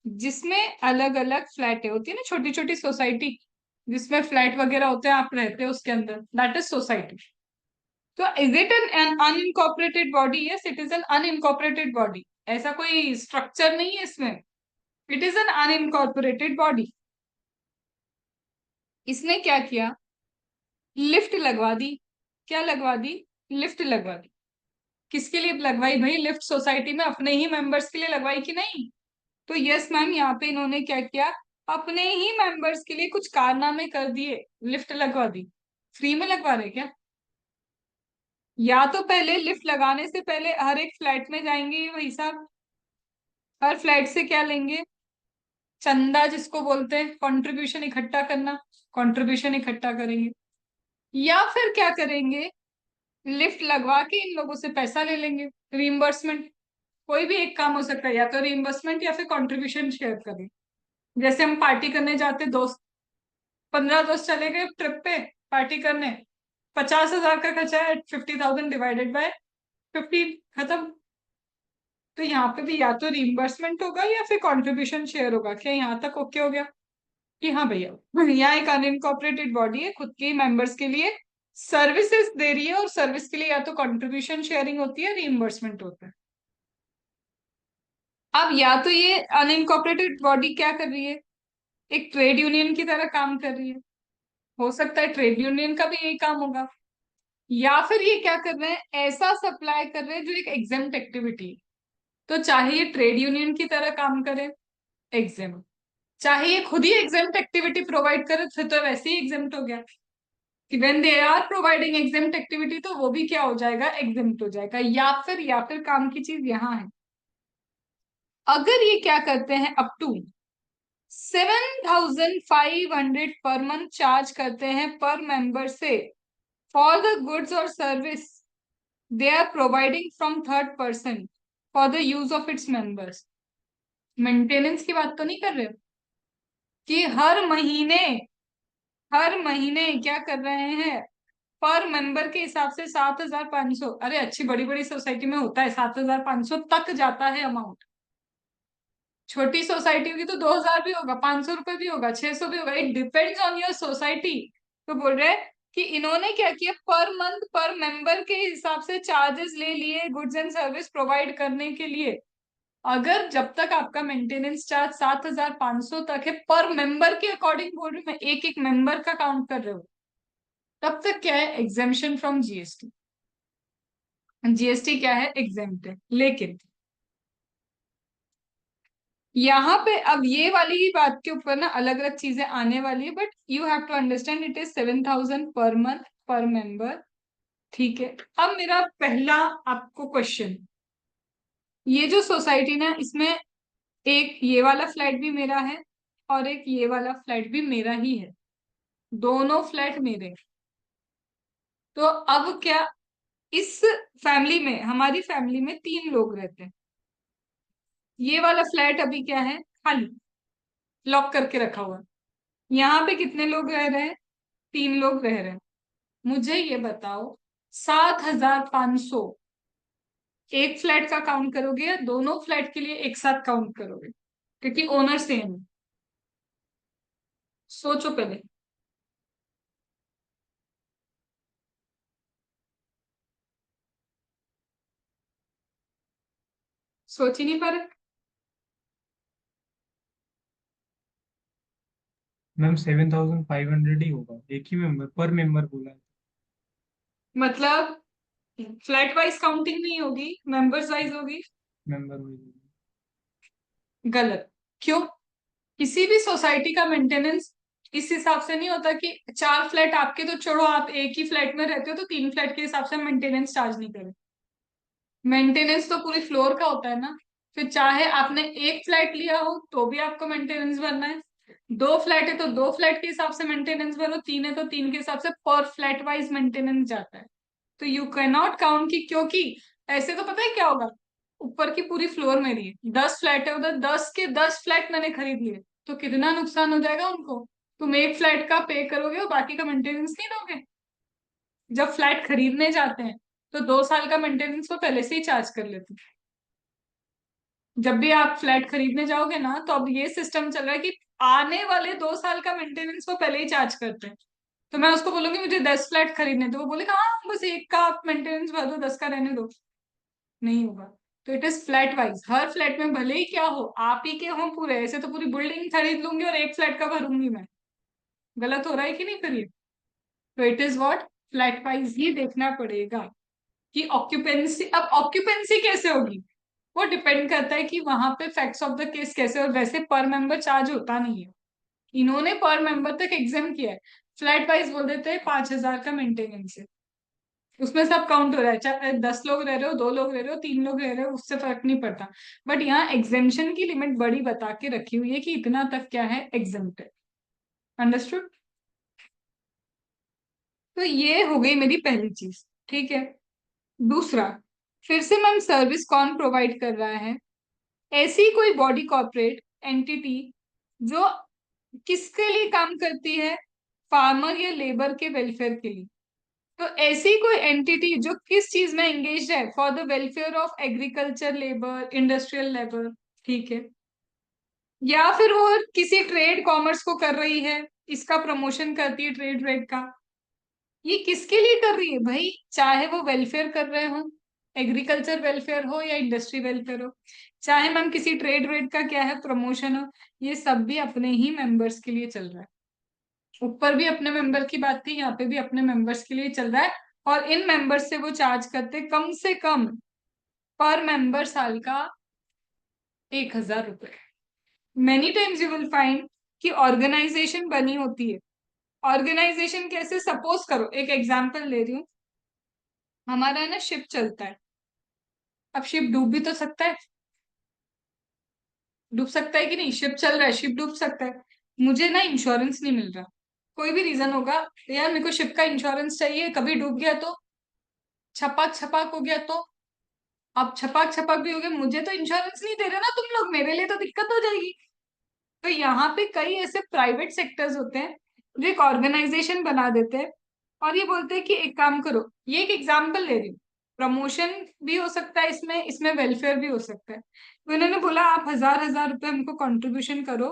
जिसमें अलग अलग फ्लैटें होती है ना, छोटी छोटी सोसाइटी जिसमें फ्लैट वगैरह होते हैं, आप रहते हो उसके अंदर, दैट इज सोसाइटी। तो is it an unincorporated body? Yes it is an unincorporated body. ऐसा कोई स्ट्रक्चर नहीं है इसमें, it is an unincorporated body. इसने क्या किया, लिफ्ट लगवा दी। क्या लगवा दी? लिफ्ट लगवा दी। किसके लिए लगवाई भाई? लिफ्ट सोसाइटी में अपने ही मेंबर्स के लिए लगवाई कि नहीं? तो यस मैम, यहाँ पे इन्होंने क्या किया, अपने ही मेंबर्स के लिए कुछ कारनामे कर दिए, लिफ्ट लगवा दी। फ्री में लगवा रहे क्या? या तो पहले लिफ्ट लगाने से पहले हर एक फ्लैट में जाएंगे वही साहब, हर फ्लैट से क्या लेंगे, चंदा जिसको बोलते हैं, कंट्रीब्यूशन इकट्ठा करना, कंट्रीब्यूशन इकट्ठा करेंगे। या फिर क्या करेंगे, लिफ्ट लगवा के इन लोगों से पैसा ले लेंगे, रीइंबर्समेंट। कोई भी एक काम हो सकता है, या तो रीइंबर्समेंट या फिर कंट्रीब्यूशन शेयर करें। जैसे हम पार्टी करने जाते दोस्त, 15 दोस्त चले गए ट्रिप पे पार्टी करने, 50,000 का खर्चा है, 50,000 डिवाइडेड बाय 15, खत्म। तो यहाँ पे भी या तो रिइंबर्समेंट होगा या फिर कंट्रीब्यूशन शेयर होगा। क्या यहाँ तक ओके हो गया कि हाँ भैया यहाँ एक अनइनकॉर्पोरेटेड बॉडी है, खुद के मेंबर्स के लिए सर्विसेज दे रही है, और सर्विस के लिए या तो कंट्रीब्यूशन शेयरिंग होती है, रिइंबर्समेंट होता है। अब या तो ये अनइनकॉर्पोरेटेड बॉडी क्या कर रही है, एक ट्रेड यूनियन की तरह काम कर रही है, हो सकता है ट्रेड यूनियन का भी यही काम होगा। या फिर ये क्या कर रहे हैं, ऐसा सप्लाई कर रहे हैं जो एक एग्जेम्प्ट एक्टिविटी, तो चाहे ये ट्रेड यूनियन की तरह काम करे, एग्जेम्प्ट, चाहे ये खुद ही एग्जेम्प्ट एक्टिविटी प्रोवाइड करे, फिर तो वैसे ही एग्जेम्प्ट हो गया कि when they are providing exempt activity, तो वो भी क्या हो जाएगा, एग्जेम्प्ट हो जाएगा। या फिर काम की चीज यहाँ है, अगर ये क्या करते हैं up to 7,500 per month charge करते हैं पर मेंबर से फॉर द गुड्स और service they are providing from third person for the use of its members. Maintenance की बात तो नहीं कर रहे हो कि हर महीने क्या कर रहे हैं, पर मेंबर के हिसाब से 7,500, अरे अच्छी बड़ी बड़ी सोसाइटी में होता है 7,500 तक जाता है अमाउंट। छोटी सोसाइटी होगी तो 2,000 भी होगा, 500 रुपए भी होगा, 600 भी होगा, it depends on your society. तो बोल रहे हैं कि इन्होंने क्या किया, पर मंथ पर मेंबर के हिसाब से चार्जेस ले लिए गुड्स एंड सर्विस प्रोवाइड करने के लिए। अगर जब तक आपका मेंटेनेंस चार्ज 7,500 तक है पर मेंबर के अकॉर्डिंग बोल रही हूँ मैं, एक एक मेंबर का काउंट कर रहे हो, तब तक क्या है, एग्जेम्पशन फ्रॉम जीएसटी। जीएसटी क्या है, एग्जेम्प्ट है। लेकिन यहाँ पे अब ये वाली ही बात के ऊपर ना अलग अलग चीजें आने वाली है, but you have to understand it is 7,000 per month पर मेंबर। ठीक है। अब मेरा पहला आपको क्वेश्चन, ये जो सोसाइटी ना, इसमें एक ये वाला फ्लैट भी मेरा है और एक ये वाला फ्लैट भी मेरा ही है, दोनों फ्लैट मेरे हैं। तो अब क्या, इस फैमिली में, हमारी फैमिली में 3 लोग रहते हैं। ये वाला फ्लैट अभी क्या है, खाली, लॉक करके रखा हुआ है। यहाँ पे कितने लोग रह रहे हैं, 3 लोग रह रहे हैं। मुझे ये बताओ, 7,500 एक फ्लैट का काउंट करोगे या दोनों फ्लैट के लिए एक साथ काउंट करोगे, क्योंकि ओनर सेम है। सोचो पहले। सोच ही नहीं पा रहे। मैम 7,500 ही होगा, एक ही मेंबर पर मेंबर बोला है। मतलब फ्लैट वाइज काउंटिंग नहीं होगी, मेंबर्स वाइज होगी। मेंबर वही। गलत। क्यों? किसी भी सोसाइटी का मेंटेनेंस इस हिसाब से नहीं होता कि 4 फ्लैट आपके तो छोड़ो, आप एक ही फ्लैट में रहते हो तो 3 फ्लैट के हिसाब से मेंटेनेंस चार्ज नहीं करें। मेंटेनेंस तो पूरी फ्लोर का होता है ना। फिर चाहे आपने एक फ्लैट लिया हो तो भी आपको मेंटेनेंस भरना है, 2 फ्लैट है तो 2 फ्लैट के हिसाब से मेंटेनेंस भरो, 3 है तो 3 के हिसाब से पर फ्लैट वाइज मेंटेनेंस जाता है। तो यू कैन नॉट काउंट की, क्योंकि ऐसे तो पता है क्या होगा, ऊपर की पूरी फ्लोर मेरी है, 10 फ्लैट है उधर, 10 के 10 फ्लैट मैंने खरीद लिए, तो कितना नुकसान हो जाएगा उनको। तुम एक फ्लैट का पे करोगे और बाकी का मेंटेनेंस नहीं दोगे। जब फ्लैट खरीदने जाते हैं तो 2 साल का मेंटेनेंस वो पहले से ही चार्ज कर लेते हैं। जब भी आप फ्लैट खरीदने जाओगे ना, तो अब ये सिस्टम चल रहा है कि आने वाले 2 साल का मेंटेनेंस वो पहले ही चार्ज करते हैं। तो मैं उसको बोलूंगी मुझे 10 फ्लैट खरीदने, तो वो बोलेगा हाँ बस एक का आप मेंटेनेंस भर दो, 10 का रहने दो। नहीं होगा। तो it is flat wise, her flat में भले ही क्या हो, आप ही के हो पूरे, ऐसे तो पूरी बिल्डिंग खरीद लूंगी और एक फ्लैट का भरूंगी मैं। गलत हो रहा है कि नहीं फिर ये? तो it is what, flat wise ही देखना पड़ेगा कि ऑक्यूपेंसी, अब ऑक्यूपेंसी कैसे होगी वो डिपेंड करता है कि वहां पे फैक्ट्स ऑफ द केस कैसे, और वैसे पर मेंबर चार्ज होता नहीं है, इन्होंने पर मेंबर तक एग्जाम किया है। फ्लैट वाइज बोल देते हैं 5,000 का मेंटेनेंस है, उसमें सब काउंट हो रहा है, चाहे 10 लोग रह रहे हो, 2 लोग रह रहे हो, 3 लोग रह रहे हो, उससे फर्क नहीं पड़ता। बट यहाँ एग्जेम्पशन की लिमिट बड़ी बता के रखी हुई है कि इतना तक क्या है, एग्जेम्प्ट है। अंडरस्टूड? तो ये हो गई मेरी पहली चीज। ठीक है। दूसरा, फिर से मैम सर्विस कौन प्रोवाइड कर रहा है, ऐसी कोई बॉडी कॉर्पोरेट एंटिटी जो किसके लिए काम करती है, फार्मर या लेबर के वेलफेयर के लिए। तो ऐसी कोई एंटिटी जो किस चीज में एंगेज है, for the welfare of agriculture labour, industrial labour. ठीक है। या फिर वो किसी ट्रेड कॉमर्स को कर रही है, इसका प्रमोशन करती है ट्रेड रेड का। ये किसके लिए कर रही है भाई, चाहे वो वेलफेयर कर रहे हो, एग्रीकल्चर वेलफेयर हो या इंडस्ट्री वेलफेयर हो, चाहे मैम किसी ट्रेड रेड का क्या है, प्रमोशन हो, ये सब भी अपने ही मेंबर्स के लिए चल रहा है। ऊपर भी अपने मेंबर की बात थी, यहाँ पे भी अपने मेंबर्स के लिए चल रहा है। और इन मेंबर्स से वो चार्ज करते कम से कम पर मेंबर साल का 1,000 रुपए। Many times you will find कि ऑर्गेनाइजेशन बनी होती है। ऑर्गेनाइजेशन कैसे, सपोज करो, एक एग्जांपल ले रही हूँ, हमारा है ना शिप चलता है। अब शिप डूब भी तो सकता है, डूब सकता है कि नहीं, शिप चल रहा है, शिप डूब सकता है। मुझे ना इंश्योरेंस नहीं मिल रहा, कोई भी रीजन होगा, यार मेरे को शिप का इंश्योरेंस चाहिए, कभी डूब गया तो, छपाक छपाक हो गया तो, अब छपाक छपाक भी हो गया, मुझे तो इंश्योरेंस नहीं दे रहे ना तुम लोग, मेरे लिए तो दिक्कत हो जाएगी। तो यहाँ पे कई ऐसे प्राइवेट सेक्टर्स होते हैं जो एक ऑर्गेनाइजेशन बना देते हैं और ये बोलते हैं कि एक काम करो, ये एक एग्जाम्पल ले रही हूँ, प्रमोशन भी हो सकता है इसमें, इसमें वेलफेयर भी हो सकता है। तो इन्होंने बोला आप 1,000 रुपए हमको कंट्रीब्यूशन करो,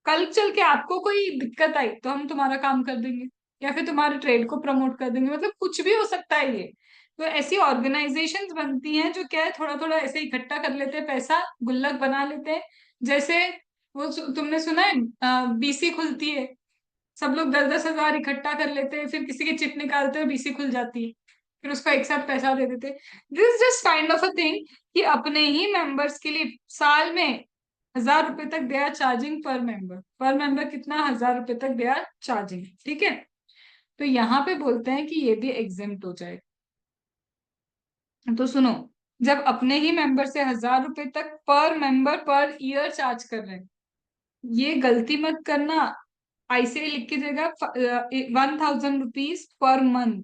कल चल के आपको कोई दिक्कत आई तो हम तुम्हारा काम कर देंगे, या फिर तुम्हारे ट्रेड को प्रमोट कर देंगे, मतलब कुछ भी हो सकता है ये। तो ऐसी ऑर्गेनाइजेशंस बनती हैं जो क्या है, थोड़ा थोड़ा ऐसे इकट्ठा कर लेते हैं पैसा, गुल्लक बना लेते हैं। जैसे वो तुमने सुना है बीसी खुलती है, सब लोग 10-10 हजार इकट्ठा कर लेते हैं, फिर किसी की चिट निकालते हैं, बीसी खुल जाती है, फिर उसको एक साथ पैसा दे देते। This just kind of a thing कि अपने ही मेंबर्स के लिए साल में 1,000 रुपए तक दे आर चार्जिंग पर मेंबर कितना, 1,000 रुपए तक दे आर चार्जिंग, ठीक है। तो यहाँ पे बोलते हैं कि ये भी एग्जेम्प्ट हो जाए। तो सुनो, जब अपने ही मेंबर से 1,000 रुपए तक पर मेंबर पर ईयर चार्ज कर रहे हैं, ये गलती मत करना, ऐसे ही लिख के देगा 1,000 रुपीज पर मंथ।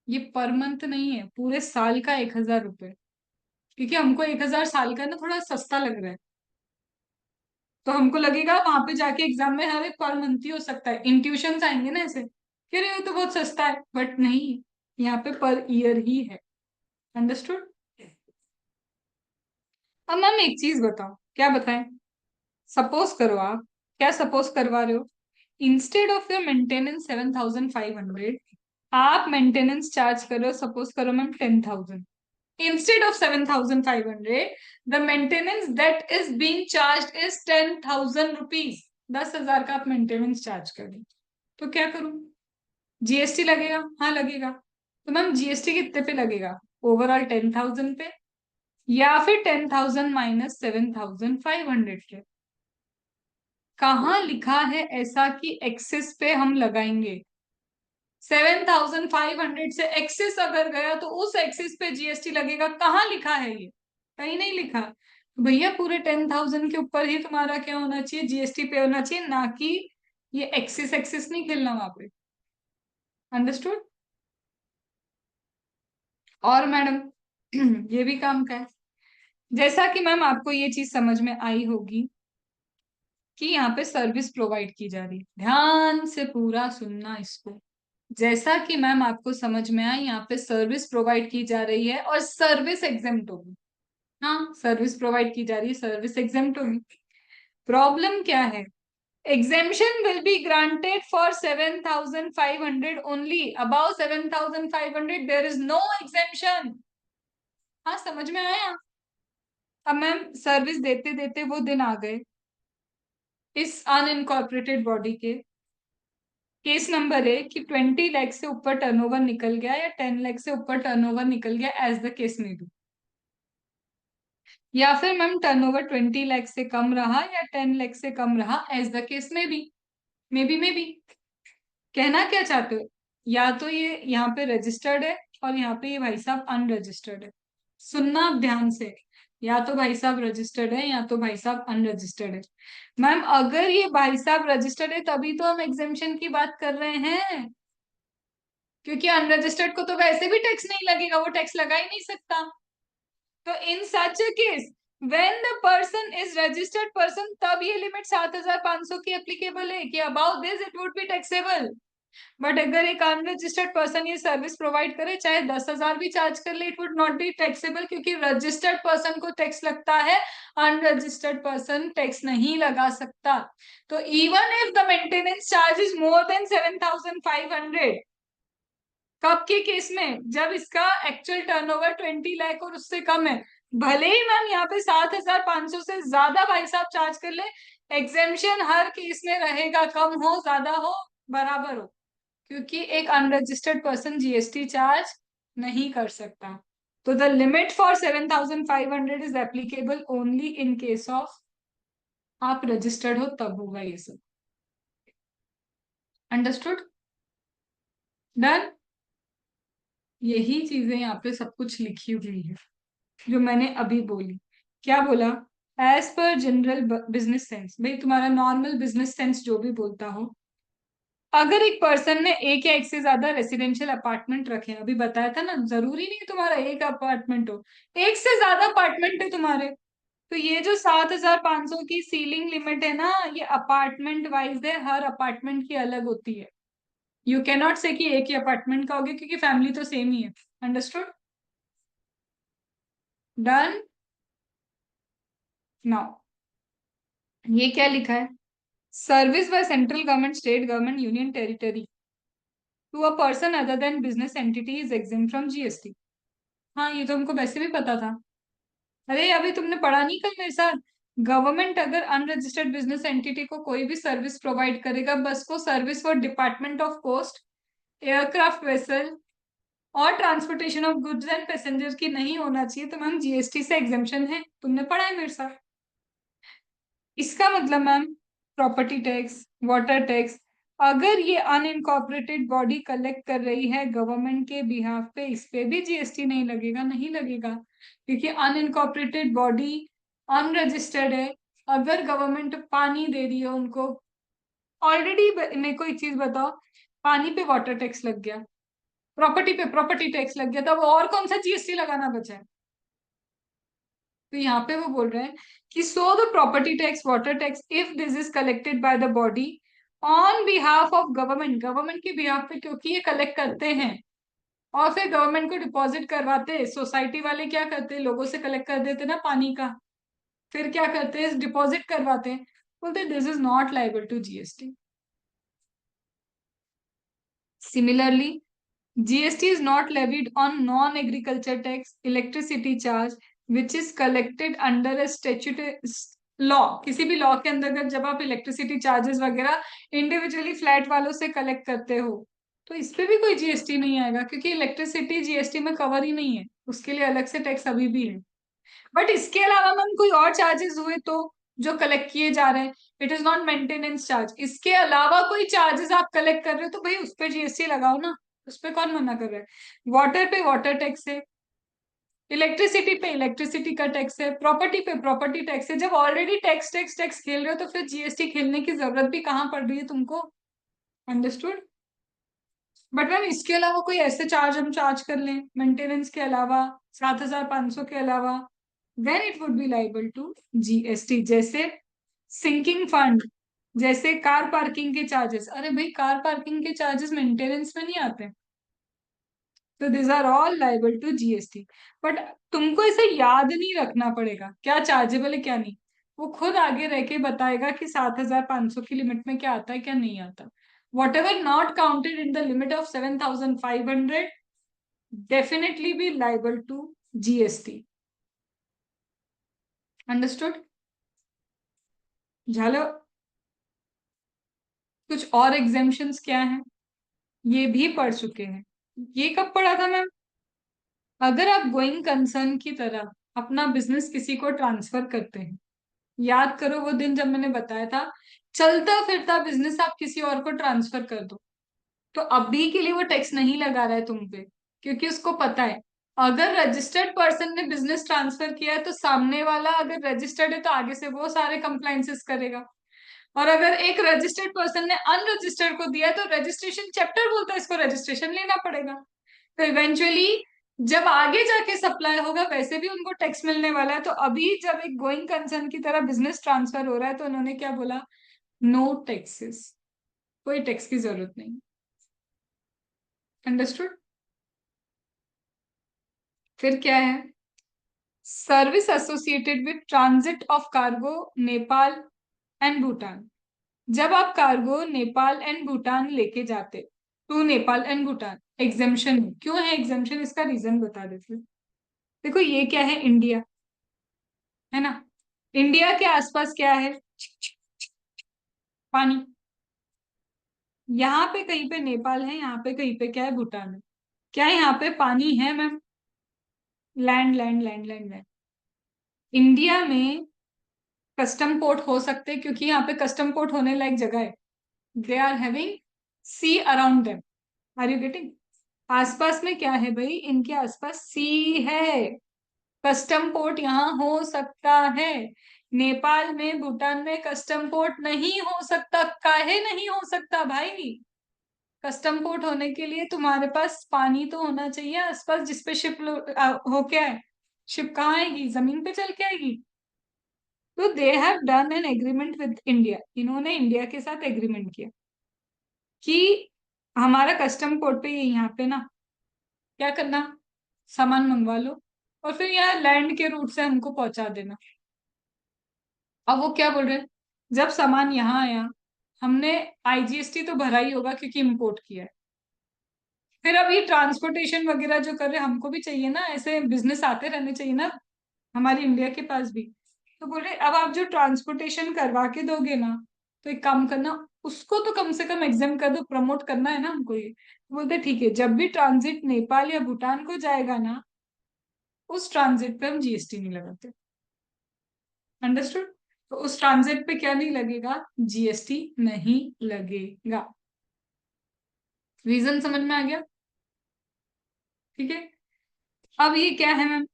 ये पर मंथ नहीं है, पूरे साल का 1,000 रुपए, क्योंकि हमको 1,000 साल का ना थोड़ा सस्ता लग रहा है। तो हमको लगेगा वहां पे जाके एग्जाम में हर एक पर मंथ ही हो सकता है, इंट्यूशंस आएंगे ना ऐसे कि अरे ये तो बहुत सस्ता है, बट नहीं, यहाँ पे पर ईयर ही है। अंडरस्टूड। अब मैम एक चीज बताओ, क्या बताएं? सपोज करो आप, क्या सपोज करवा रहे हो, इंस्टेड ऑफ योर मेंटेनेंस 7,500, आप मेंटेनेंस चार्ज कर रहे हो, सपोज करो ma'am 10,000। Instead of 7,500, the maintenance that is being charged is 10,000 rupees। 10,000 का आप मेंटेनेंस चार्ज कर रहे, तो क्या करूं? जीएसटी लगेगा, हाँ लगेगा। तो मैम जीएसटी कितने पे लगेगा? ओवरऑल 10,000 पे, या फिर 10,000 माइनस 7,500 पे? कहाँ लिखा है ऐसा कि एक्सेस पे हम लगाएंगे? 7,500 से एक्सेस अगर गया तो उस एक्सेस पे जीएसटी लगेगा, कहाँ लिखा है ये? कहीं नहीं लिखा। भैया पूरे 10,000 के ऊपर ही तुम्हारा क्या होना चाहिए, जीएसटी पे होना चाहिए, ना कि ये एक्सेस एक्सेस नहीं खेलना वहां पे। अंडरस्टूड। और मैडम ये भी काम का है, जैसा कि मैम आपको ये चीज समझ में आई होगी कि यहाँ पे सर्विस प्रोवाइड की जा रही है, ध्यान से पूरा सुनना इसको। जैसा कि मैम आपको समझ में आया, यहाँ पे सर्विस प्रोवाइड की जा रही है और सर्विस एग्जेम्प्ट होगी। हाँ, सर्विस प्रोवाइड की जा रही है, सर्विस एग्जेम्प्ट होगी। प्रॉब्लम क्या है? Exemption will be granted for 7,500 only, above 7,500 there is no exemption. हाँ, समझ में आया? अब मैम सर्विस देते देते वो दिन आ गए इस अनइनकॉर्पोरेटेड बॉडी के, केस नंबर है कि 20 लाख से ऊपर टर्नओवर निकल गया या 10 लाख से ऊपर टर्नओवर निकल गया, एज द केस में भी, या फिर मैम टर्नओवर 20 लाख से कम रहा या 10 लाख से कम रहा, एज द केस में भी, मे बी। कहना क्या चाहते हो? या तो ये यहाँ पे रजिस्टर्ड है और यहाँ पे ये भाई साहब अनरजिस्टर्ड है। सुनना आप ध्यान से, या तो भाई साहब रजिस्टर्ड है या तो भाई साहब अनरजिस्टर्ड है। मैम अगर ये भाई साहब रजिस्टर्ड है तभी तो हम एग्जेम्पशन की बात कर रहे हैं, क्योंकि अनरजिस्टर्ड को तो वैसे भी टैक्स नहीं लगेगा, वो टैक्स लगा ही नहीं सकता। तो in such case when the person is registered person, तब ये लिमिट 7,500 की एप्लीकेबल है कि about this it would be taxable. But अगर एक अनरजिस्टर्ड पर्सन ये सर्विस प्रोवाइड करे, चाहे 10,000 भी चार्ज कर ले, it would not be taxable, क्योंकि रजिस्टर्ड पर्सन को टैक्स लगता है, अनरजिस्टर्ड पर्सन टैक्स नहीं लगा सकता। तो even if the maintenance charge is more than 7,500, कब के केस में? जब इसका एक्चुअल टर्नओवर 20 लाख और उससे कम है, भले ही मैम यहाँ पे 7,500 से ज्यादा भाई साहब चार्ज कर ले, एग्जेम्पशन हर केस में रहेगा, कम हो ज्यादा हो बराबर हो, क्योंकि एक अनरजिस्टर्ड पर्सन जीएसटी चार्ज नहीं कर सकता। तो the limit for 7,500 is applicable only in case of आप रजिस्टर्ड हो, तब होगा ये सब। अंडरस्टूड? डन। यही चीजें यहाँ पे सब कुछ लिखी हुई है जो मैंने अभी बोली। क्या बोला? As per general business sense, भाई तुम्हारा नॉर्मल बिजनेस सेंस जो भी बोलता हो, अगर एक पर्सन ने एक या एक से ज्यादा रेसिडेंशियल अपार्टमेंट रखे हैं, अभी बताया था ना, जरूरी नहीं है तुम्हारा एक अपार्टमेंट हो, एक से ज्यादा अपार्टमेंट है तुम्हारे, तो ये जो 7,500 की सीलिंग लिमिट है ना, ये अपार्टमेंट वाइज है, हर अपार्टमेंट की अलग होती है। यू कैन नॉट से कि एक ही अपार्टमेंट का हो गया, क्योंकि फैमिली तो सेम ही है। अंडरस्टूड? डन? नाउ ये क्या लिखा है? Service by central government, state government, union territory to a person other than business entity is exempt from GST. हाँ, ये तो हमको वैसे भी पता था। अरे अभी तुमने पढ़ा नहीं कल मेरे साथ? गवर्नमेंट अगर अनरजिस्टर्ड बिजनेस एंटिटी को कोई भी सर्विस प्रोवाइड करेगा, बस वो service for department of post, aircraft vessel और transportation of goods and passenger की नहीं होना चाहिए, तो मैम जीएसटी से एग्जेम्पशन है। तुमने पढ़ा है मेरे साथ। इसका मतलब ma'am property tax, water tax, अगर ये अनइनकॉर्पोरेटेड बॉडी कलेक्ट कर रही है गवर्नमेंट के बिहाफ पे, इस पे भी जीएसटी नहीं लगेगा, नहीं लगेगा, क्योंकि अनइनकॉर्पोरेटेड बॉडी अनरजिस्टर्ड है। अगर गवर्नमेंट पानी दे रही है उनको, ऑलरेडी मेरे को एक चीज बताओ, पानी पे वाटर टैक्स लग गया, प्रॉपर्टी पे प्रॉपर्टी टैक्स लग गया, तब और कौन सा जीएसटी लगाना बचा है? तो यहाँ पे वो बोल रहे हैं कि so the property tax, water tax, if this is collected by the body on behalf of government, government के बिहाफ पे, क्योंकि ये कलेक्ट करते हैं और फिर गवर्नमेंट को डिपॉजिट करवाते हैं। सोसाइटी वाले क्या करते हैं, लोगों से कलेक्ट कर देते ना पानी का, फिर क्या करते हैं, डिपॉजिट करवाते हैं, बोलते this is not liable to GST. Similarly, GST is not levied on non-agriculture tax, electricity charge, which is collected under a statute law. किसी भी लॉ के अंतर्गत जब आप इलेक्ट्रिसिटी चार्जेस वगैरह इंडिविजुअली फ्लैट वालों से कलेक्ट करते हो, तो इस पे भी कोई जीएसटी नहीं आएगा, क्योंकि इलेक्ट्रिसिटी जीएसटी में कवर ही नहीं है, उसके लिए अलग से टैक्स अभी भी है। बट इसके अलावा मैम कोई और चार्जेस हुए तो, जो कलेक्ट किए जा रहे हैं, it is not maintenance charge, इसके अलावा कोई चार्जेस आप कलेक्ट कर रहे हो तो भाई उस पर जीएसटी लगाओ ना, उस पर कौन मना कर रहा है? वाटर पे वाटर टैक्स है, इलेक्ट्रिसिटी पे इलेक्ट्रिसिटी का टैक्स है, प्रॉपर्टी पे प्रॉपर्टी टैक्स है। जब ऑलरेडी टैक्स टैक्स टैक्स खेल रहे हो, तो फिर जीएसटी खेलने की जरूरत भी कहाँ पड़ रही है तुमको? अंडरस्टूड? बट मैम इसके अलावा कोई ऐसे चार्ज हम चार्ज कर लें मेंटेनेंस के अलावा, 7,500 के अलावा, then it would be liable to GST. जैसे सिंकिंग फंड, जैसे कार पार्किंग के चार्जेस। अरे भाई कार पार्किंग के चार्जेस मेंटेनेंस में नहीं आते, तो this are all liable to GST. But तुमको इसे याद नहीं रखना पड़ेगा क्या चार्जेबल है क्या नहीं, वो खुद आगे रह के बताएगा कि 7,500 की लिमिट में क्या आता है क्या नहीं आता। Whatever not counted in the limit of 7,500 definitely be liable to GST. Understood? झालो, कुछ और एग्जेम्पशंस क्या हैं, ये भी पढ़ चुके हैं। ये कब पढ़ा था मैम? अगर आप गोइंग कंसर्न की तरह अपना बिजनेस किसी को ट्रांसफर करते हैं, याद करो वो दिन जब मैंने बताया था, चलता फिरता बिजनेस आप किसी और को ट्रांसफर कर दो, तो अभी के लिए वो टैक्स नहीं लगा रहा है तुम पे, क्योंकि उसको पता है अगर रजिस्टर्ड पर्सन ने बिजनेस ट्रांसफर किया है, तो सामने वाला अगर रजिस्टर्ड है तो आगे से वो सारे कंप्लाइंसेस करेगा। और अगर एक रजिस्टर्ड पर्सन ने अनरजिस्टर्ड को दिया है, तो रजिस्ट्रेशन चैप्टर बोलता है इसको रजिस्ट्रेशन लेना पड़ेगा। तो इवेंचुअली जब आगे जाके सप्लाई होगा, वैसे भी उनको टैक्स मिलने वाला है। तो अभी जब एक गोइंग कंसर्न की तरह बिजनेस ट्रांसफर हो रहा है, तो उन्होंने क्या बोला? नो टैक्सेस, कोई टैक्स की जरूरत नहीं। अंडरस्टूड? फिर क्या है? Service associated with transit of cargo Nepal and Bhutan. जब आप कार्गो नेपाल एंड भूटान लेके जाते, to Nepal and Bhutan, exemption है। क्यों है एग्जेम्पशन, इसका रीजन बता देते हैं। देखो ये क्या है, इंडिया है ना, इंडिया के आसपास क्या है? पानी। यहाँ पे कहीं पे नेपाल है, यहाँ पे कहीं पे क्या है, भूटान है। क्या यहाँ पे पानी है ma'am? Land land land land land. India में कस्टम पोर्ट हो सकते हैं, क्योंकि यहाँ पे कस्टम पोर्ट होने लायक जगह है। They are having sea around them. Are you getting? आसपास में क्या है भाई, इनके आसपास सी है, कस्टम पोर्ट यहाँ हो सकता है। नेपाल में भूटान में कस्टम पोर्ट नहीं हो सकता, काहे नहीं हो सकता भाई? कस्टम पोर्ट होने के लिए तुम्हारे पास पानी तो होना चाहिए आसपास, जिसपे शिप हो क्या है, शिप कहाँ आएगी, जमीन पे चल के आएगी। तो they have done an agreement with India, इन्होंने इंडिया के साथ एग्रीमेंट किया कि हमारा कस्टम पोर्ट पे ये यहाँ पे ना क्या करना, सामान मंगवा लो और फिर यहाँ लैंड के रूट से हमको पहुंचा देना। अब वो क्या बोल रहे हैं, जब सामान यहाँ आया, हमने आईजीएसटी तो भरा ही होगा क्योंकि इम्पोर्ट किया है। फिर अब ये ट्रांसपोर्टेशन वगैरह जो कर रहे हैं, हमको भी चाहिए ना, ऐसे बिजनेस आते रहने चाहिए ना हमारी इंडिया के पास भी। तो बोल रहे अब आप जो ट्रांसपोर्टेशन करवा के दोगे ना, तो एक काम करना, उसको तो कम से कम एग्जाम कर दो, प्रमोट करना है ना हमको ये। तो बोलते ठीक है, जब भी ट्रांजिट नेपाल या भूटान को जाएगा ना, उस ट्रांजिट पे हम जीएसटी नहीं लगाते। अंडरस्टूड? तो उस ट्रांजिट पे क्या नहीं लगेगा, जीएसटी नहीं लगेगा। रीजन समझ में आ गया? ठीक है। अब ये क्या है मैम,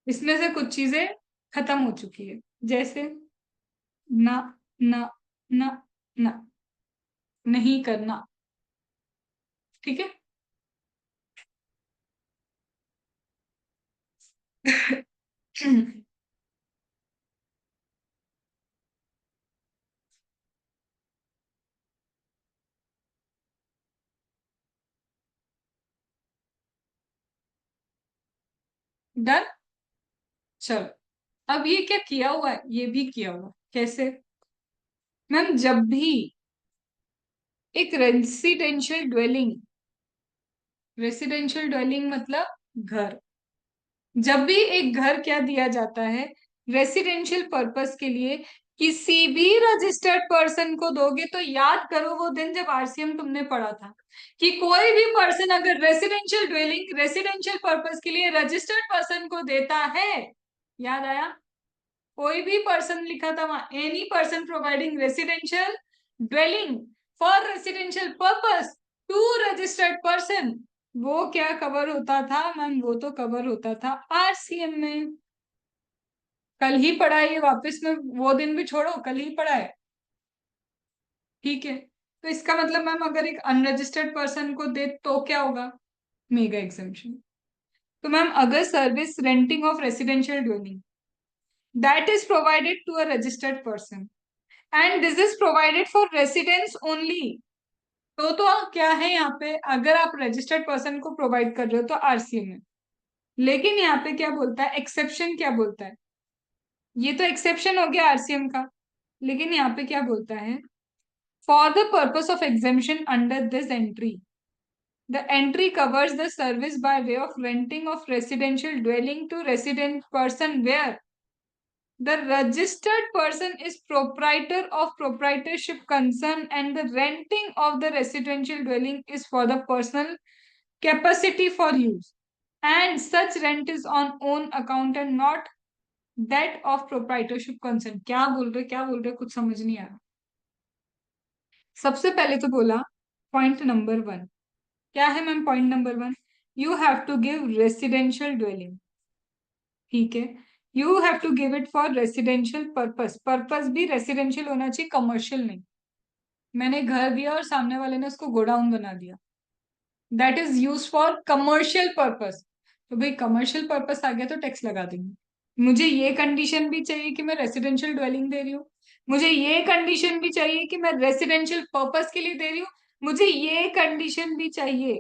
इसमें से कुछ चीजें खत्म हो चुकी है, जैसे ना, ना, ना, ना, नहीं करना। ठीक है। डन। चलो, अब ये क्या किया हुआ है, ये भी किया हुआ है। कैसे मैम, जब भी एक रेसिडेंशियल ड्वेलिंग मतलब घर, जब भी एक घर क्या दिया जाता है रेसिडेंशियल पर्पस के लिए, किसी भी रजिस्टर्ड पर्सन को दोगे, तो याद करो वो दिन जब आरसीएम तुमने पढ़ा था कि कोई भी पर्सन अगर रेसिडेंशियल ड्वेलिंग रेसिडेंशियल पर्पस के लिए रजिस्टर्ड पर्सन को देता है, याद आया? कोई भी पर्सन लिखा था वहां, any person providing residential dwelling for residential purpose to registered person, वो क्या कवर होता था मैम, वो तो कवर होता था आरसीएम में। कल ही पढ़ा है ये, वापस में वो दिन भी छोड़ो, कल ही पढ़ा है। ठीक है। तो इसका मतलब मैम अगर एक अनरजिस्टर्ड पर्सन को दे तो क्या होगा, मेगा एग्जेम्पशन। तो मैम अगर service renting of residential dwelling that is provided to a registered person and this is provided for residence only, तो क्या है यहाँ पे, अगर आप रजिस्टर्ड पर्सन को प्रोवाइड कर रहे हो तो आरसीएम है। लेकिन यहाँ पे क्या बोलता है, एक्सेप्शन क्या बोलता है, ये तो एक्सेप्शन हो गया आरसीएम का। लेकिन यहाँ पे क्या बोलता है, for the purpose of exemption under this entry, the entry covers the service by way of renting of residential dwelling to resident person where the registered person is proprietor of proprietorship concern and the renting of the residential dwelling is for the personal capacity for use and such rent is on own account and not that of proprietorship concern। क्या बोल रहे कुछ समझ नहीं आ रहा। सबसे पहले तो बोला पॉइंट नंबर वन, क्या है ma'am point number one, you have to give residential dwelling. ठीक है, you have to give it for residential purpose, purpose भी रेसिडेंशियल होना चाहिए, कमर्शियल नहीं। मैंने घर दिया और सामने वाले ने उसको गोडाउन बना दिया, that is use for commercial purpose. तो भाई कमर्शियल पर्पस आ गया तो टैक्स लगा देंगे। मुझे ये कंडीशन भी चाहिए कि मैं रेसिडेंशियल ड्वेलिंग दे रही हूँ, मुझे ये कंडीशन भी चाहिए कि मैं रेसिडेंशियल पर्पस के लिए दे रही हूँ, मुझे ये कंडीशन भी चाहिए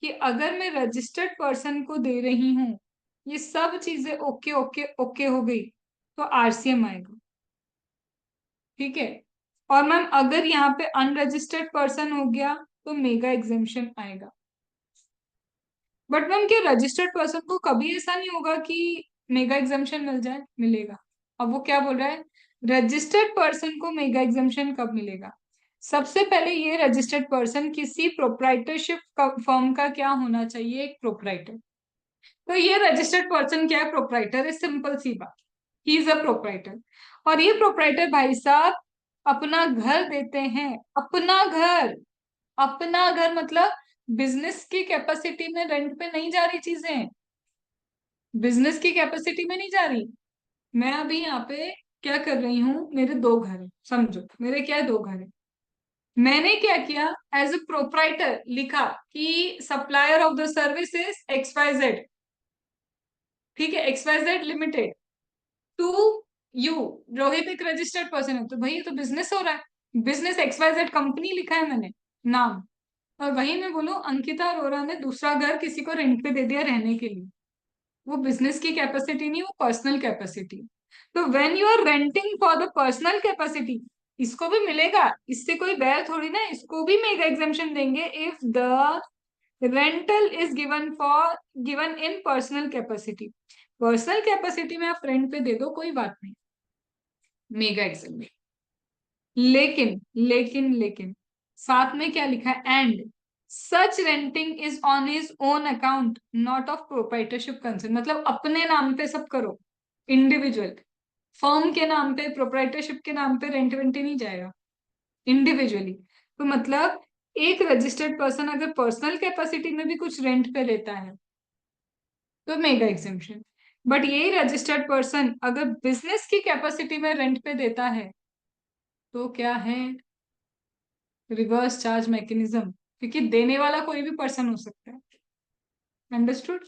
कि अगर मैं रजिस्टर्ड पर्सन को दे रही हूँ, ये सब चीजें ओके ओके ओके हो गई, तो आरसीएम आएगा। ठीक है। और मैम अगर यहाँ पे अनरजिस्टर्ड पर्सन हो गया तो मेगा एग्जेम्पशन आएगा। बट मैम क्या रजिस्टर्ड पर्सन को कभी ऐसा नहीं होगा कि मेगा एग्जेम्पशन मिल जाए? मिलेगा। अब वो क्या बोल रहा है, रजिस्टर्ड पर्सन को मेगा एग्जेम्पशन कब मिलेगा? सबसे पहले ये रजिस्टर्ड पर्सन किसी प्रोप्राइटरशिप फर्म का क्या होना चाहिए, एक प्रोप्राइटर। तो ये रजिस्टर्ड पर्सन क्या है, प्रोप्राइटर है, सिंपल सी बात, ही इज अ प्रोप्राइटर। और ये प्रोप्राइटर भाई साहब अपना घर देते हैं, अपना घर, अपना घर मतलब बिजनेस की कैपेसिटी में रेंट पे नहीं जा रही चीजें, बिजनेस की कैपेसिटी में नहीं जा रही। मैं अभी यहाँ पे क्या कर रही हूँ, मेरे दो घर है, समझो मेरे क्या है, दो घर है। मैंने क्या किया, एज ए प्रोप्राइटर लिखा कि supplier of the service is XYZ। ठीक है, XYZ limited to you, Rohit एक रजिस्टर्ड पर्सन है, तो भाई ये तो बिजनेस हो रहा है, बिजनेस XYZ कंपनी लिखा है मैंने नाम। और वहीं मैं बोलूं, अंकिता अरोरा ने दूसरा घर किसी को रेंट पे दे दिया रहने के लिए, वो बिजनेस की कैपेसिटी नहीं, वो पर्सनल कैपेसिटी। तो when you are renting for the personal capacity, इसको भी मिलेगा, इससे कोई बैर थोड़ी ना, इसको भी मेगा एग्जेम्पशन देंगे if the rental is given in personal capacity. Personal capacity में आप रेंट पे दे दो, कोई बात नहीं, मेगा एग्जेम्पशन। लेकिन साथ में क्या लिखा है, and such renting is on his own account not of proprietorship concern, मतलब अपने नाम पे सब करो, इंडिविजुअल, फर्म के नाम पे, प्रोप्राइटरशिप के नाम पे रेंट वेंट ही नहीं जाएगा, इंडिविजुअली। तो मतलब एक रजिस्टर्ड पर्सन अगर पर्सनल कैपेसिटी में भी कुछ रेंट पे लेता है तो मेगा एग्जेम्पशन। बट यही रजिस्टर्ड पर्सन अगर बिजनेस की कैपेसिटी में रेंट पे देता है तो क्या है, रिवर्स चार्ज मैकेनिज्म, क्योंकि देने वाला कोई भी पर्सन हो सकता है। अंडरस्टूड।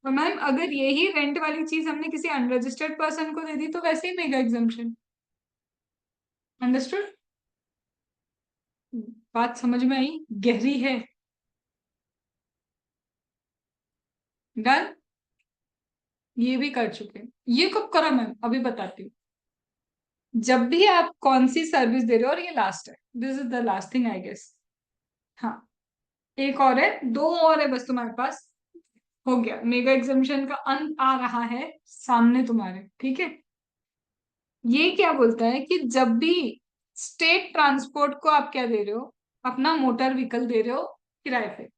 और मैम अगर यही रेंट वाली चीज हमने किसी अनरजिस्टर्ड पर्सन को दे दी तो वैसे ही मेगा एग्जाम्पशन। अंडरस्टूड। बात समझ में आई, गहरी है। डन। ये भी कर चुके हैं। ये कब करा मैम, अभी बताती हूँ। जब भी आप कौन सी सर्विस दे रहे हो, और ये लास्ट है, this is the last thing I guess. हाँ, एक और है, दो और है बस तुम्हारे पास, हो गया, मेगा एग्जाम्पशन का अंत आ रहा है सामने तुम्हारे, ठीक है। ये क्या बोलता है कि जब भी स्टेट ट्रांसपोर्ट को आप क्या दे रहे हो, अपना मोटर व्हीकल दे रहे हो किराए पे,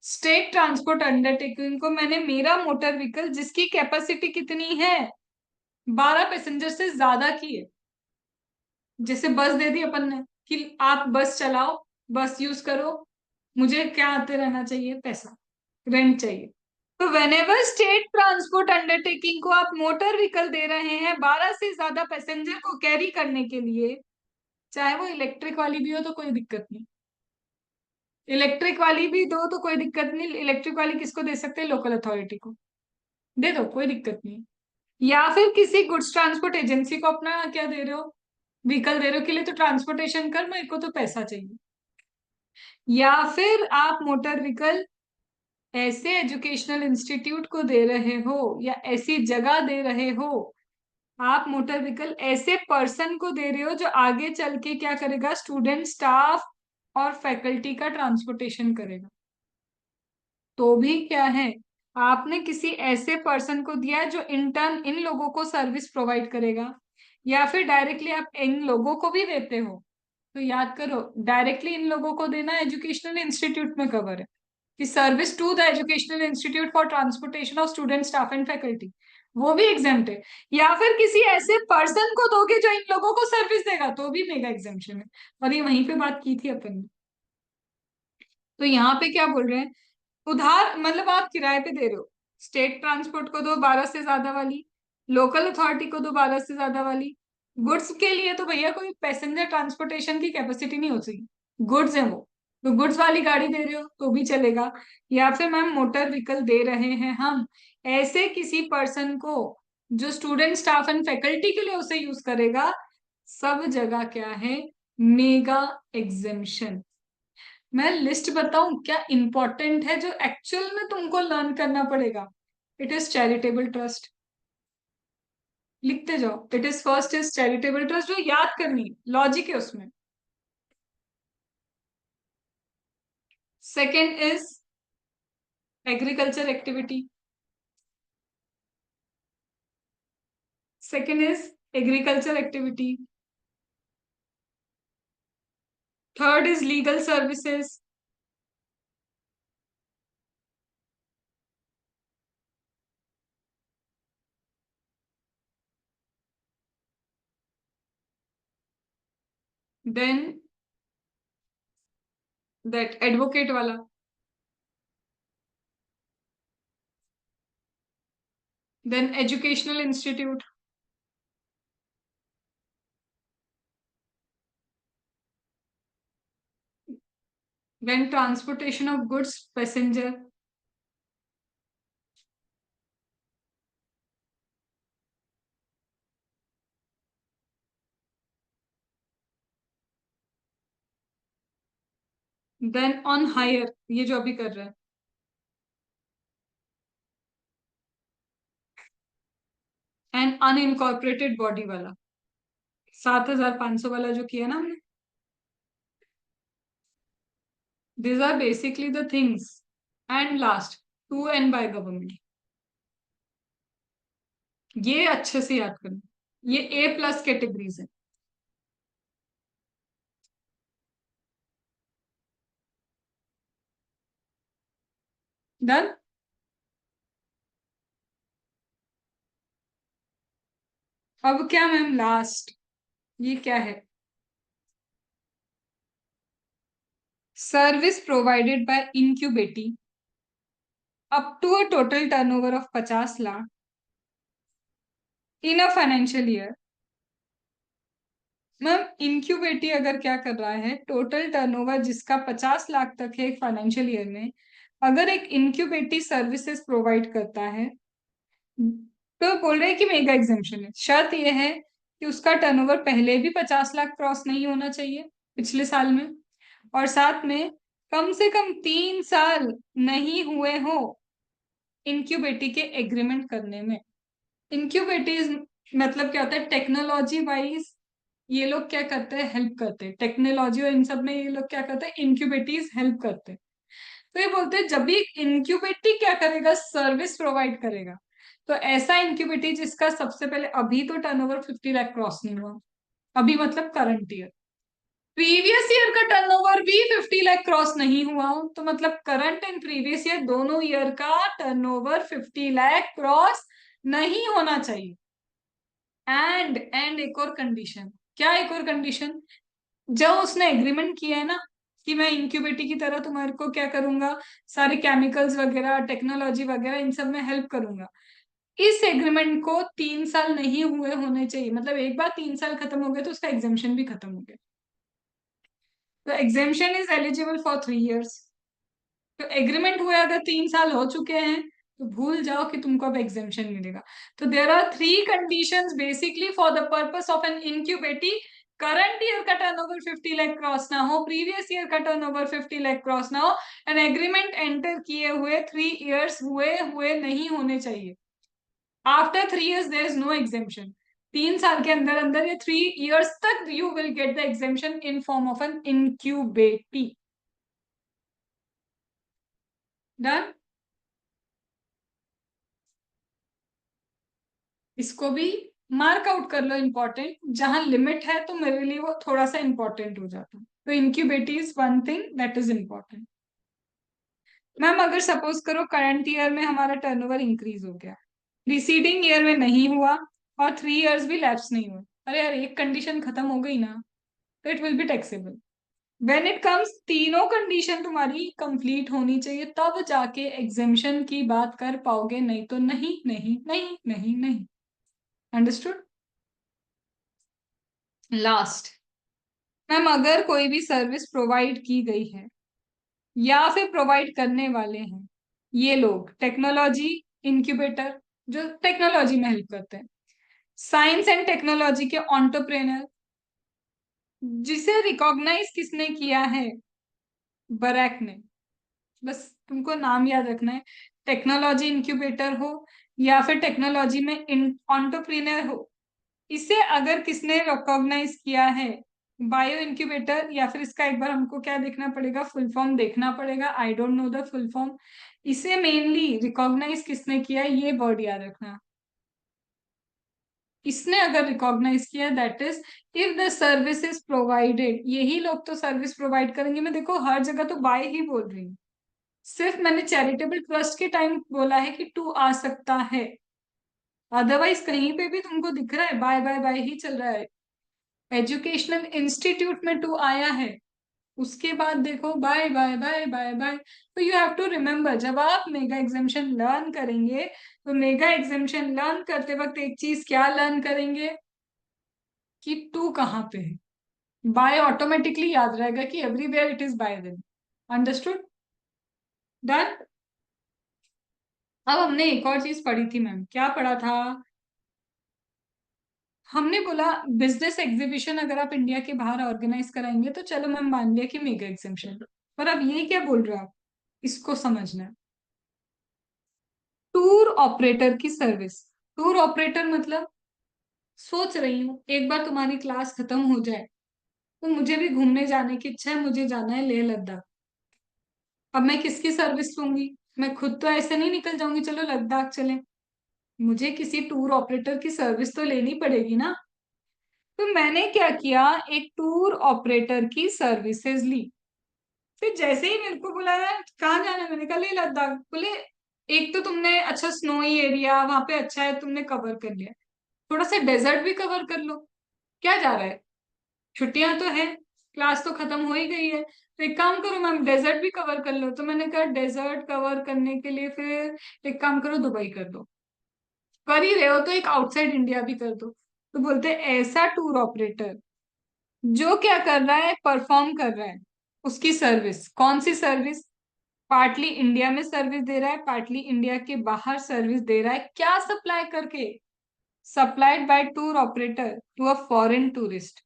स्टेट ट्रांसपोर्ट अंडरटेकिंग को मैंने मेरा मोटर व्हीकल जिसकी कैपेसिटी कितनी है, 12 पैसेंजर से ज्यादा की है, जैसे बस दे दी अपन ने कि आप बस चलाओ, बस यूज करो, मुझे क्या आते रहना चाहिए, पैसा, रेंट चाहिए। तो वेनेवर स्टेट ट्रांसपोर्ट अंडरटेकिंग को आप मोटर व्हीकल दे रहे हैं 12 से ज्यादा पैसेंजर को कैरी करने के लिए, चाहे वो इलेक्ट्रिक वाली भी हो तो कोई दिक्कत नहीं, इलेक्ट्रिक वाली भी दो तो कोई दिक्कत नहीं, इलेक्ट्रिक वाली किसको दे सकते हैं, लोकल अथॉरिटी को दे दो, कोई दिक्कत नहीं। या फिर किसी गुड्स ट्रांसपोर्ट एजेंसी को अपना क्या दे रहे हो, व्हीकल दे रहे हो, के लिए तो ट्रांसपोर्टेशन कर, मेरे को तो पैसा चाहिए। या फिर आप मोटर व्हीकल ऐसे एजुकेशनल इंस्टीट्यूट को दे रहे हो या ऐसी जगह दे रहे हो, आप मोटर व्हीकल ऐसे पर्सन को दे रहे हो जो आगे चल के क्या करेगा, स्टूडेंट, स्टाफ और फैकल्टी का ट्रांसपोर्टेशन करेगा, तो भी क्या है, आपने किसी ऐसे पर्सन को दिया है जो इंटर्न इन लोगों को सर्विस प्रोवाइड करेगा। या फिर डायरेक्टली आप इन लोगों को भी देते हो, तो याद करो, डायरेक्टली इन लोगों को देना एजुकेशनल इंस्टीट्यूट में कवर है कि service to the educational institute for transportation of student, staff and faculty, वो भी एग्जाम्प्ट है। या फिर किसी ऐसे पर्सन को दोगे जो इन लोगों को सर्विस देगा, तो भी मेगा एग्जाम्पशन है। और ये वहीं पे बात की थी अपन ने। तो यहाँ पे क्या बोल रहे हैं, उधार मतलब आप किराए पे दे रहे हो, स्टेट ट्रांसपोर्ट को दो 12 से ज्यादा वाली, लोकल अथॉरिटी को दो 12 से ज्यादा वाली, गुड्स के लिए तो भैया कोई पैसेंजर ट्रांसपोर्टेशन की कैपेसिटी नहीं हो सकती, गुड्स है वो, तो गुड्स वाली गाड़ी दे रहे हो तो भी चलेगा। या फिर मैम मोटर व्हीकल दे रहे हैं हम ऐसे किसी पर्सन को जो स्टूडेंट, स्टाफ एंड फैकल्टी के लिए उसे यूज करेगा, सब जगह क्या है, मेगा एग्जेम्पशन। मैं लिस्ट बताऊं क्या इंपॉर्टेंट है जो एक्चुअल में तुमको लर्न करना पड़ेगा, इट इज चैरिटेबल ट्रस्ट, लिखते जाओ, it is first is charitable trust, जो याद करनी, लॉजिक है उसमें। Second is agriculture activity, second is agriculture activity, third is legal services, then that advocate वाला, then educational institute, then transportation of goods passenger, then on hire, ये जो अभी कर रहा है, एंड अनइनकॉर्पोरेटेड बॉडी वाला 7,500 वाला जो किया ना हमने, these are basically the things. And last, to and by government. ये अच्छे से याद करना, ये A+ कैटेगरीज है। डन। अब क्या मैम, लास्ट, ये क्या है? Service provided by incubatee up to a total turnover of 50 lakh in a financial year. Ma'am incubatee अगर क्या कर रहा है, टोटल टर्नओवर जिसका 50 लाख तक है एक फाइनेंशियल ईयर में, अगर एक इनक्यूबेटी सर्विसेज प्रोवाइड करता है, तो बोल रहे हैं कि मेगा एग्जेम्पशन है। शर्त यह है कि उसका टर्नओवर पहले भी 50 लाख क्रॉस नहीं होना चाहिए पिछले साल में, और साथ में कम से कम 3 साल नहीं हुए हो इनक्यूबेटी के एग्रीमेंट करने में। इनक्यूबेटीज मतलब क्या होता है, टेक्नोलॉजी वाइज ये लोग क्या करते हैं, हेल्प करते हैं टेक्नोलॉजी, और इन सब में ये लोग क्या करते हैं, इनक्यूबेटीज हेल्प करते हैं। तो ये बोलते हैं जब भी इनक्यूबेटी क्या करेगा, सर्विस प्रोवाइड करेगा, तो ऐसा इंक्यूबेटी जिसका सबसे पहले अभी तो टर्नओवर 50 लाख क्रॉस नहीं हुआ, अभी मतलब करंट ईयर, प्रीवियस ईयर का टर्नओवर भी 50 लाख क्रॉस नहीं हुआ हो, तो मतलब करंट एंड प्रीवियस ईयर दोनों ईयर का टर्नओवर 50 लाख क्रॉस नहीं होना चाहिए। एंड एक और कंडीशन, क्या एक और कंडीशन, जब उसने एग्रीमेंट किया है ना कि मैं इंक्यूबेटी की तरह तुम्हारे को क्या करूंगा, सारे केमिकल्स वगैरह टेक्नोलॉजी वगैरह इन सब में हेल्प करूंगा, इस एग्रीमेंट को 3 साल नहीं हुए होने चाहिए। मतलब एक बार 3 साल खत्म हो गए तो उसका एग्जामेशन भी खत्म हो गया, तो एग्जामेशन इज एलिजिबल फॉर 3 इयर्स। तो एग्रीमेंट हुए अगर 3 साल हो चुके हैं तो भूल जाओ कि तुमको अब एग्जामेशन मिलेगा। तो there are 3 conditions basically for the purpose of an incubatee. Current year का टर्नओवर 50 लाख क्रॉस ना हो, प्रीवियस ईयर का टर्नओवर 50 लाख क्रॉस ना हो, एंड एग्रीमेंट एंटर किए हुए 3 इयर्स हुए हुए नहीं होने चाहिए। After 3 years there is no exemption. 3 साल के अंदर अंदर या 3 इयर्स तक you will get the exemption in form of an incubatee. Done. इसको भी मार्क आउट कर लो, इंपॉर्टेंट जहां लिमिट है तो मेरे लिए वो थोड़ा सा इंपॉर्टेंट हो जाता है। तो incubatee is one thing that is important. Ma'am अगर सपोज करो करंट ईयर में हमारा टर्नओवर इंक्रीज हो गया, प्रीसीडिंग ईयर में नहीं हुआ, और 3 इयर्स भी लैप्स नहीं हुए, अरे यार एक कंडीशन खत्म हो गई ना, तो it will be taxable. When it comes तीनों कंडीशन तुम्हारी कंप्लीट होनी चाहिए, तब जाके एग्जेम्पशन की बात कर पाओगे, नहीं तो नहीं नहीं नहीं नहीं नहीं। अंडरस्टूड। लास्ट, मैम अगर कोई भी सर्विस प्रोवाइड की गई है या फिर प्रोवाइड करने वाले हैं ये लोग, टेक्नोलॉजी इंक्यूबेटर जो टेक्नोलॉजी में हेल्प करते हैं, साइंस एंड टेक्नोलॉजी के एंटरप्रेन्योर, जिसे रिकॉग्नाइज किसने किया है, बरैक ने, बस तुमको नाम याद रखना है। टेक्नोलॉजी इंक्यूबेटर हो या फिर टेक्नोलॉजी में एंटरप्रेन्योर हो, इसे अगर किसने रिकॉग्नाइज किया है, बायो इंक्यूबेटर, या फिर इसका एक बार हमको क्या देखना पड़ेगा, फुल फॉर्म देखना पड़ेगा, I don't know the full form. इसे मेनली रिकॉग्नाइज किसने किया है, ये वर्ड याद रखना। इसने अगर रिकॉग्नाइज किया that is if the service is provided, यही लोग तो सर्विस प्रोवाइड करेंगे। मैं देखो हर जगह तो बाय ही बोल रही हूँ, सिर्फ मैंने चैरिटेबल ट्रस्ट के टाइम बोला है कि टू आ सकता है, अदरवाइज कहीं पे भी तुमको दिख रहा है बाय बाय बाय ही चल रहा है। एजुकेशनल इंस्टीट्यूट में टू आया है, उसके बाद देखो by by by by by. तो यू हैव टू रिमेम्बर, जब आप मेगा एग्जाम्शन लर्न करेंगे तो मेगा एग्जाम्शन लर्न करते वक्त एक चीज क्या लर्न करेंगे कि टू कहाँ पे है। बाय ऑटोमेटिकली याद रहेगा कि everywhere it is by then. Understood. Done. अब हमने एक और चीज पढ़ी थी मैम, क्या पढ़ा था, हमने बोला बिजनेस एग्जीबिशन अगर आप इंडिया के बाहर ऑर्गेनाइज कराएंगे तो चलो मैम मान लिया कि मेगा एग्जाम्शन, पर अब ये क्या बोल रहे हो आप, इसको समझना है। टूर ऑपरेटर की सर्विस। टूर ऑपरेटर मतलब, सोच रही हूँ एक बार तुम्हारी क्लास खत्म हो जाए तो मुझे भी घूमने जाने की इच्छा है, मुझे जाना है लेह लद्दाख। अब मैं किसकी सर्विस लूंगी? मैं खुद तो ऐसे नहीं निकल जाऊंगी चलो लद्दाख चले, मुझे किसी टूर ऑपरेटर की सर्विस तो लेनी पड़ेगी ना। तो मैंने क्या किया, एक टूर ऑपरेटर की सर्विसेज ली। फिर जैसे ही मेरे को बुलाया, कहाँ जाना है, मैंने कहा लेह लद्दाख। बोले एक तो तुमने अच्छा स्नोई एरिया वहां पे अच्छा है तुमने कवर कर लिया, थोड़ा सा डेजर्ट भी कवर कर लो। क्या जा रहा है, छुट्टियां तो है, क्लास तो खत्म हो ही गई है, तो एक काम करो मैम डेजर्ट भी कवर कर लो। तो मैंने कहा डेजर्ट कवर करने के लिए फिर एक काम करो दुबई कर दो, कर ही रहे हो तो एक आउटसाइड इंडिया भी कर दो। तो बोलते हैं, ऐसा टूर ऑपरेटर जो क्या कर रहा है, परफॉर्म कर रहा है, उसकी सर्विस। कौन सी सर्विस? पार्टली इंडिया में सर्विस दे रहा है, पार्टली इंडिया के बाहर सर्विस दे रहा है। क्या सप्लाई करके? supplied by tour operator to a foreign tourist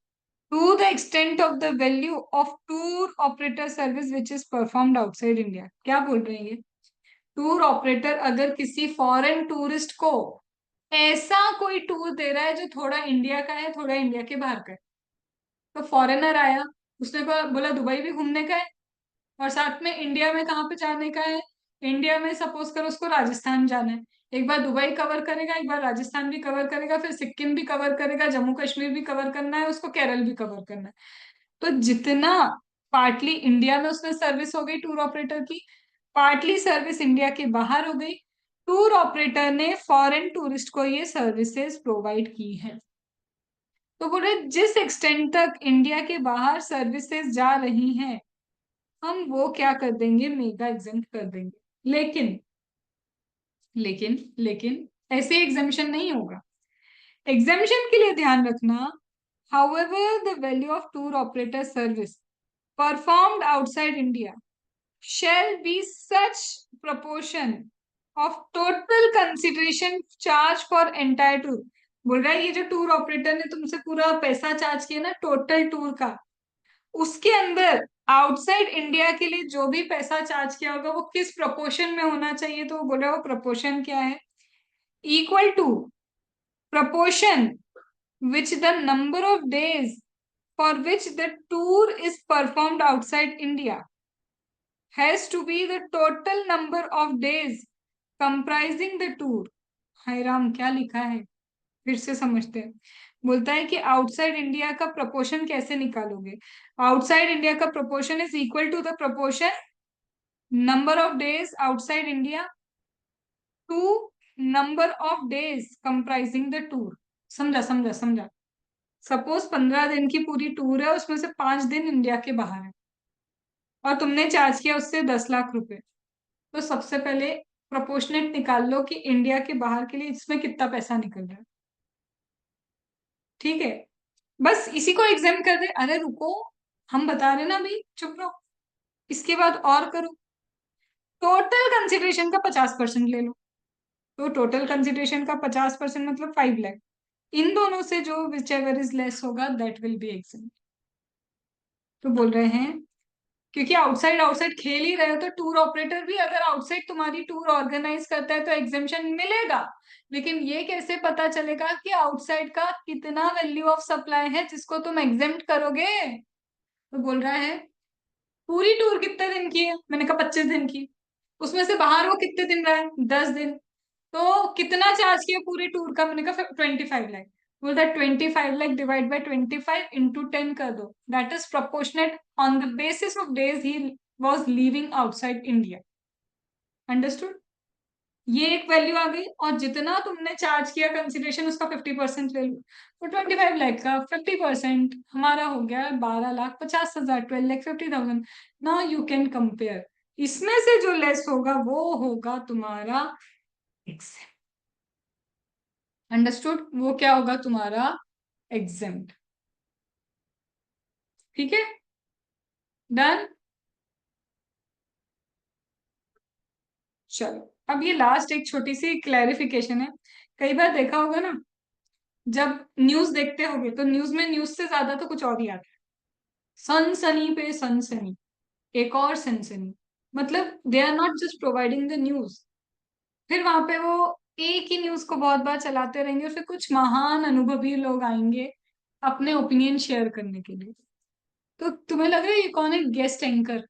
to the extent of the value of tour operator service which is performed outside India। क्या बोल रहे हैं ये? टूर ऑपरेटर अगर किसी फॉरेन टूरिस्ट को ऐसा कोई टूर दे रहा है जो थोड़ा इंडिया का है थोड़ा इंडिया के बाहर का है, तो फॉरेनर आया, उसने बोला दुबई भी घूमने का है और साथ में इंडिया में कहाँ पे जाने का है, इंडिया में सपोज करो उसको राजस्थान जाना है, एक बार दुबई कवर करेगा, एक बार राजस्थान भी कवर करेगा, फिर सिक्किम भी कवर करेगा, जम्मू कश्मीर भी कवर करना है उसको, केरल भी कवर करना है। तो जितना पार्टली इंडिया में उसमें सर्विस हो गई टूर ऑपरेटर की, पार्टली सर्विस इंडिया के बाहर हो गई, टूर ऑपरेटर ने फॉरेन टूरिस्ट को ये सर्विसेज प्रोवाइड की है। तो बोले जिस एक्सटेंट तक इंडिया के बाहर सर्विसेज जा रही हैं हम वो क्या कर देंगे, मेगा एग्जेम्प्ट कर देंगे। लेकिन लेकिन ऐसे एग्जामेशन नहीं होगा। एग्जामेशन के लिए ध्यान रखना, however the value of tour operator service performed outside India shall be such proportion of total consideration charge for entire tour। बोल रहा है ये जो टूर ऑपरेटर ने तुमसे पूरा पैसा चार्ज किया ना टोटल टूर का, उसके अंदर आउटसाइड इंडिया के लिए जो भी पैसा चार्ज किया होगा वो किस प्रपोर्शन में होना चाहिए। तो वो बोल रहा है वो प्रपोर्शन क्या है, equal to proportion which the number of days for which the tour is performed outside India has to be the total number of days comprising the tour. हाय राम क्या लिखा है, फिर से समझते हैं। बोलता है कि आउटसाइड इंडिया का प्रपोर्शन कैसे निकालोगे। आउटसाइड इंडिया का proportion is equal to the proportion number of days outside India to number of days comprising the tour. समझा समझा समझा। सपोज 15 दिन की पूरी टूर है, उसमें से 5 दिन इंडिया के बाहर है और तुमने चार्ज किया उससे 10 लाख रुपए। तो सबसे पहले प्रोपोर्शनेट निकाल लो कि इंडिया के बाहर के लिए इसमें कितना पैसा निकल रहा है। ठीक है, बस इसी को एग्जाम कर दे। अरे रुको, हम बता रहे ना अभी, चुप रहो, इसके बाद और करो। टोटल कंसिडरेशन का 50% ले लो। तो टोटल कंसिडरेशन का 50% मतलब 5 लाख। इन दोनों से जो विच एवर इज लेस होगा दैट विल बी एग्जाम। तो बोल रहे हैं क्योंकि आउटसाइड आउटसाइड खेल ही रहे हो तो टूर ऑपरेटर भी अगर आउटसाइड तुम्हारी टूर ऑर्गेनाइज करता है तो एग्जामेशन मिलेगा। लेकिन ये कैसे पता चलेगा कि आउटसाइड का कितना वैल्यू ऑफ सप्लाई है जिसको तुम एग्जेम्प्ट करोगे। तो बोल रहा है पूरी टूर कितने दिन की है, मैंने कहा 25 दिन की, उसमें से बाहर वो कितने दिन रहा है, 10 दिन। तो कितना चार्ज किया पूरी टूर का, मैंने कहा 25 लाख। बोलता है 25 लाख डिवाइड बाई 25 × 10 कर दो, that is proportionate on the basis of days he was living outside India. Understood? ये एक वैल्यू आ गई और जितना तुमने चार्ज किया कंसिडरेशन उसका 50% ले लो। तो 25 लाख का 50% हमारा हो गया 12,50,000, 12,50,000। नाउ यू कैन कंपेयर, इसमें से जो लेस होगा वो होगा तुम्हारा एग्जाम। अंडरस्टूड? वो क्या होगा तुम्हारा एग्जाम। ठीक है, डन। चलो अब ये लास्ट एक छोटी सी क्लैरिफिकेशन है। कई बार देखा होगा ना, जब न्यूज देखते होगे तो न्यूज में न्यूज से ज्यादा तो कुछ और ही आता है, सनसनी पे सनसनी। एक और सनसनी, मतलब they are not just providing the news, फिर वहां पे वो एक ही न्यूज को बहुत बार चलाते रहेंगे, और फिर कुछ महान अनुभवी लोग आएंगे अपने ओपिनियन शेयर करने के लिए। तो तुम्हें लग रहा है ये कौन है? गेस्ट एंकर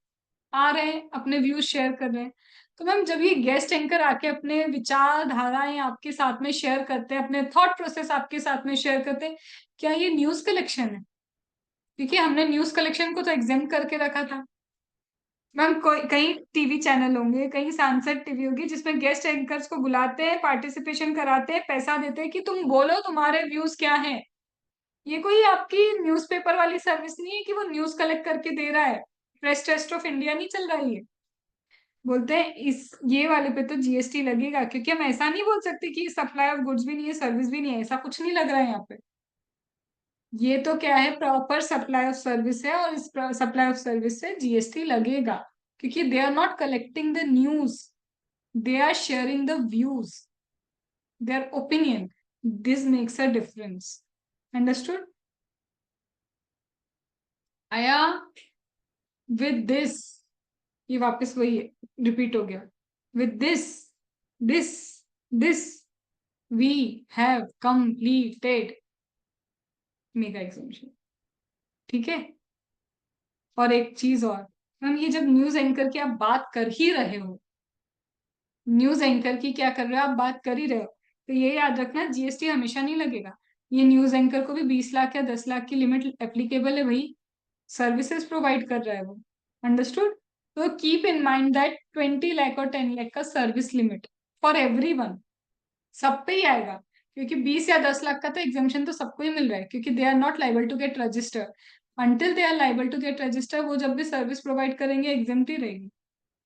आ रहे हैं, अपने व्यूज शेयर कर रहे हैं। तो मैम जब ये गेस्ट एंकर आके अपने विचारधाराएं आपके साथ में शेयर करते हैं, अपने थॉट प्रोसेस आपके साथ में शेयर करते हैं, क्या ये न्यूज कलेक्शन है? क्योंकि हमने न्यूज कलेक्शन को तो एग्जाम करके रखा था। मैम कोई कई टीवी चैनल होंगे, कहीं सांसद टीवी होगी जिसमें गेस्ट एंकर्स को बुलाते हैं, पार्टिसिपेशन कराते हैं, पैसा देते हैं कि तुम बोलो तुम्हारे व्यूज क्या हैं। ये कोई आपकी न्यूज़पेपर वाली सर्विस नहीं है कि वो न्यूज कलेक्ट करके दे रहा है। प्रेस ट्रस्ट ऑफ इंडिया नहीं चल रहा है ये। बोलते हैं इस ये वाले पे तो जीएसटी लगेगा, क्योंकि हम ऐसा नहीं बोल सकते कि सप्लाई ऑफ गुड्स भी नहीं है, सर्विस भी नहीं है, ऐसा कुछ नहीं लग रहा है यहाँ पे। ये तो क्या है, प्रॉपर सप्लाई ऑफ सर्विस है, और इस सप्लाई ऑफ सर्विस से जीएसटी लगेगा, क्योंकि they are not collecting the news, they are sharing the views, their opinion. This makes a difference. Understood? आया? With this, ये वापस वही रिपीट हो गया। With this we have completed mega examination. ठीक है? और एक चीज और, मैम ये जब न्यूज एंकर की आप बात कर ही रहे हो, न्यूज एंकर की क्या कर रहे हो, आप बात कर ही रहे हो, तो ये याद रखना जीएसटी हमेशा नहीं लगेगा। ये न्यूज एंकर को भी 20 लाख या 10 लाख की लिमिट एप्लीकेबल है भाई, सर्विसेज प्रोवाइड कर रहा है वो। अंडरस्टूड? तो keep in mind that 20 lakh और 10 लाख का सर्विस लिमिट फॉर एवरीवन, सब पे ही आएगा। क्योंकि 20 या 10 लाख का तो एग्जामेशन तो सबको ही मिल रहा है, क्योंकि they are not liable to get register. Until they are liable to get register, वो जब भी सर्विस प्रोवाइड करेंगे एग्जाम्प्ट ही रहेगी,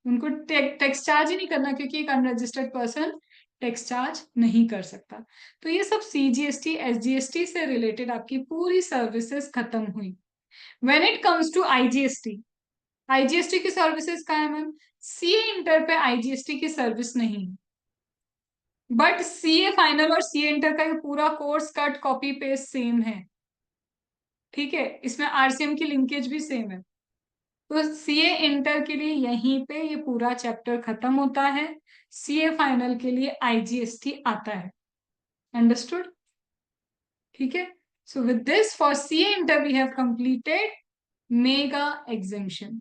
उनको टैक्स चार्ज ही नहीं करना, क्योंकि एक अनरजिस्टर्ड पर्सन टैक्स चार्ज नहीं कर सकता। तो ये सब सीजीएसटी एसजीएसटी से रिलेटेड आपकी पूरी सर्विसेज खत्म हुई। When it comes to IGST, IGST की सर्विसेज कहाँ है मैम? सीए इंटर पे आईजीएसटी की सर्विस नहीं, बट सीए फाइनल और सीए इंटर का ये पूरा course cut copy paste same है। ठीक है? इसमें आरसीएम की लिंकेज भी सेम है। तो सीए इंटर के लिए यहीं पे ये पूरा चैप्टर खत्म होता है, सीए फाइनल के लिए आईजीएसटी आता है। अंडरस्टूड? ठीक है? So with this for CA inter we have completed mega exemption.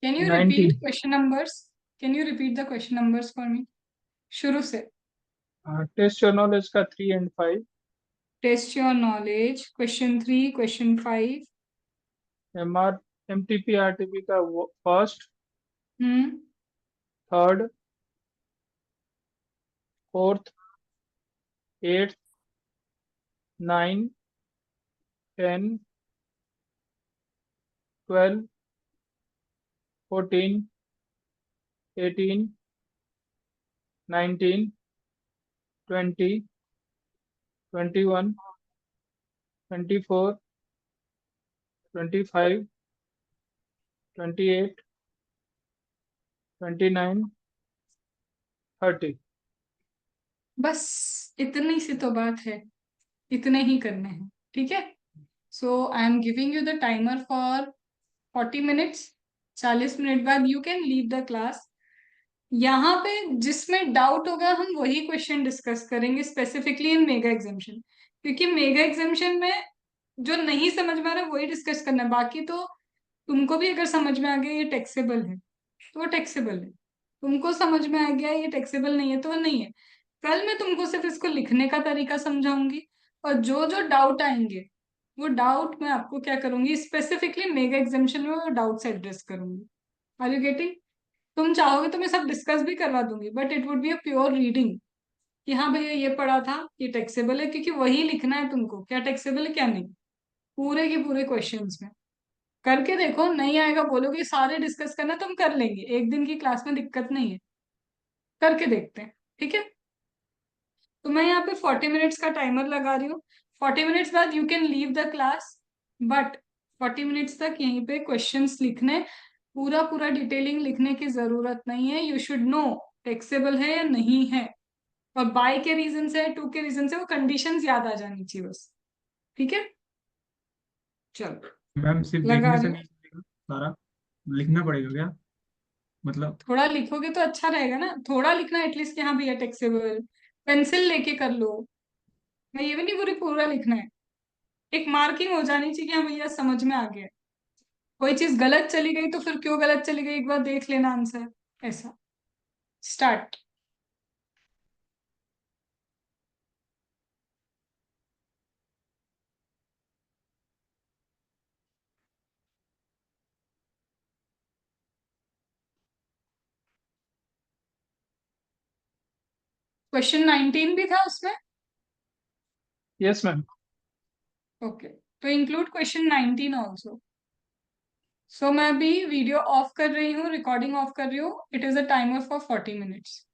Can you 90। Repeat question numbers? Can you repeat the question numbers for me शुरू से? टेस्ट योर नॉलेज का 3 and 5, test your knowledge question 3, question 5। MR MTP RTP का first, hmm. Third, fourth, eighth, 9, 10, 12, 14, 18, 19, 20, 21, 24, 25, 28, 29, 30। बस इतनी सी तो बात है, इतने ही करने हैं। ठीक है? So I am giving you the timer for 40 minutes. 40 minute बाद you can leave the class. यहाँ पे जिसमें डाउट होगा हम वही क्वेश्चन डिस्कस करेंगे स्पेसिफिकली इन मेगा एग्जामिशन, क्योंकि मेगा एग्जामिशन में जो नहीं समझ में आ रहा है वही डिस्कस करना है। बाकी तो तुमको भी अगर समझ में आ गया ये टैक्सेबल है तो वो टैक्सेबल है, तुमको समझ में आ गया ये टैक्सेबल नहीं है तो वो नहीं है। कल मैं तुमको सिर्फ इसको लिखने का तरीका समझाऊंगी, और जो जो डाउट आएंगे वो डाउट मैं आपको क्या करूंगी, स्पेसिफिकली मेगा एग्जामिशन में वो डाउट्स एड्रेस करूंगी। Are you getting? तुम चाहोगे तो मैं सब डिस्कस भी करवा दूंगी, but it would be a pure reading कि हाँ भैया ये पढ़ा था, ये टैक्सेबल है, क्योंकि वही लिखना है तुमको, क्या टैक्सेबल है क्या नहीं, पूरे के पूरे क्वेश्चंस में। करके देखो, नहीं आएगा बोलोगे सारे डिस्कस करना, तुम कर लेंगे एक दिन की क्लास में, दिक्कत नहीं है। करके देखते हैं। ठीक है? तो मैं यहाँ पे 40 मिनट्स का टाइमर लगा रही हूँ। 40 मिनट्स बाद you can leave the class, but 40 minutes तक यहीं पे क्वेश्चंस लिखने, पूरा पूरा डिटेलिंग लिखने की जरूरत नहीं है। यू शुड नो टैक्सेबल है या नहीं है, और बाय के रीजन से, टू के रीजन से वो कंडीशंस याद आ जानी चाहिए बस। ठीक है, चलो मैम सिर्फ लगा देखने से रही हूँ। नहीं चलेगा, सारा लिखना पड़ेगा क्या? मतलब थोड़ा लिखोगे तो अच्छा रहेगा ना, थोड़ा लिखना एटलीस्ट कि हाँ भैया टेक्सेबल, पेंसिल लेके कर लो। मैं ये भी नहीं पूरी पूरा लिखना है, एक मार्किंग हो जानी चाहिए कि हाँ भैया समझ में आ गया। कोई चीज गलत चली गई तो फिर क्यों गलत चली गई एक बार देख लेना आंसर, ऐसा। स्टार्ट। क्वेश्चन 19 भी था उसमें? Yes ma'am. ओके, तो इंक्लूड क्वेश्चन 19 ऑल्सो। सो मैं अभी वीडियो ऑफ कर रही हूँ, रिकॉर्डिंग ऑफ कर रही हूँ। It is a timer for 40 minutes.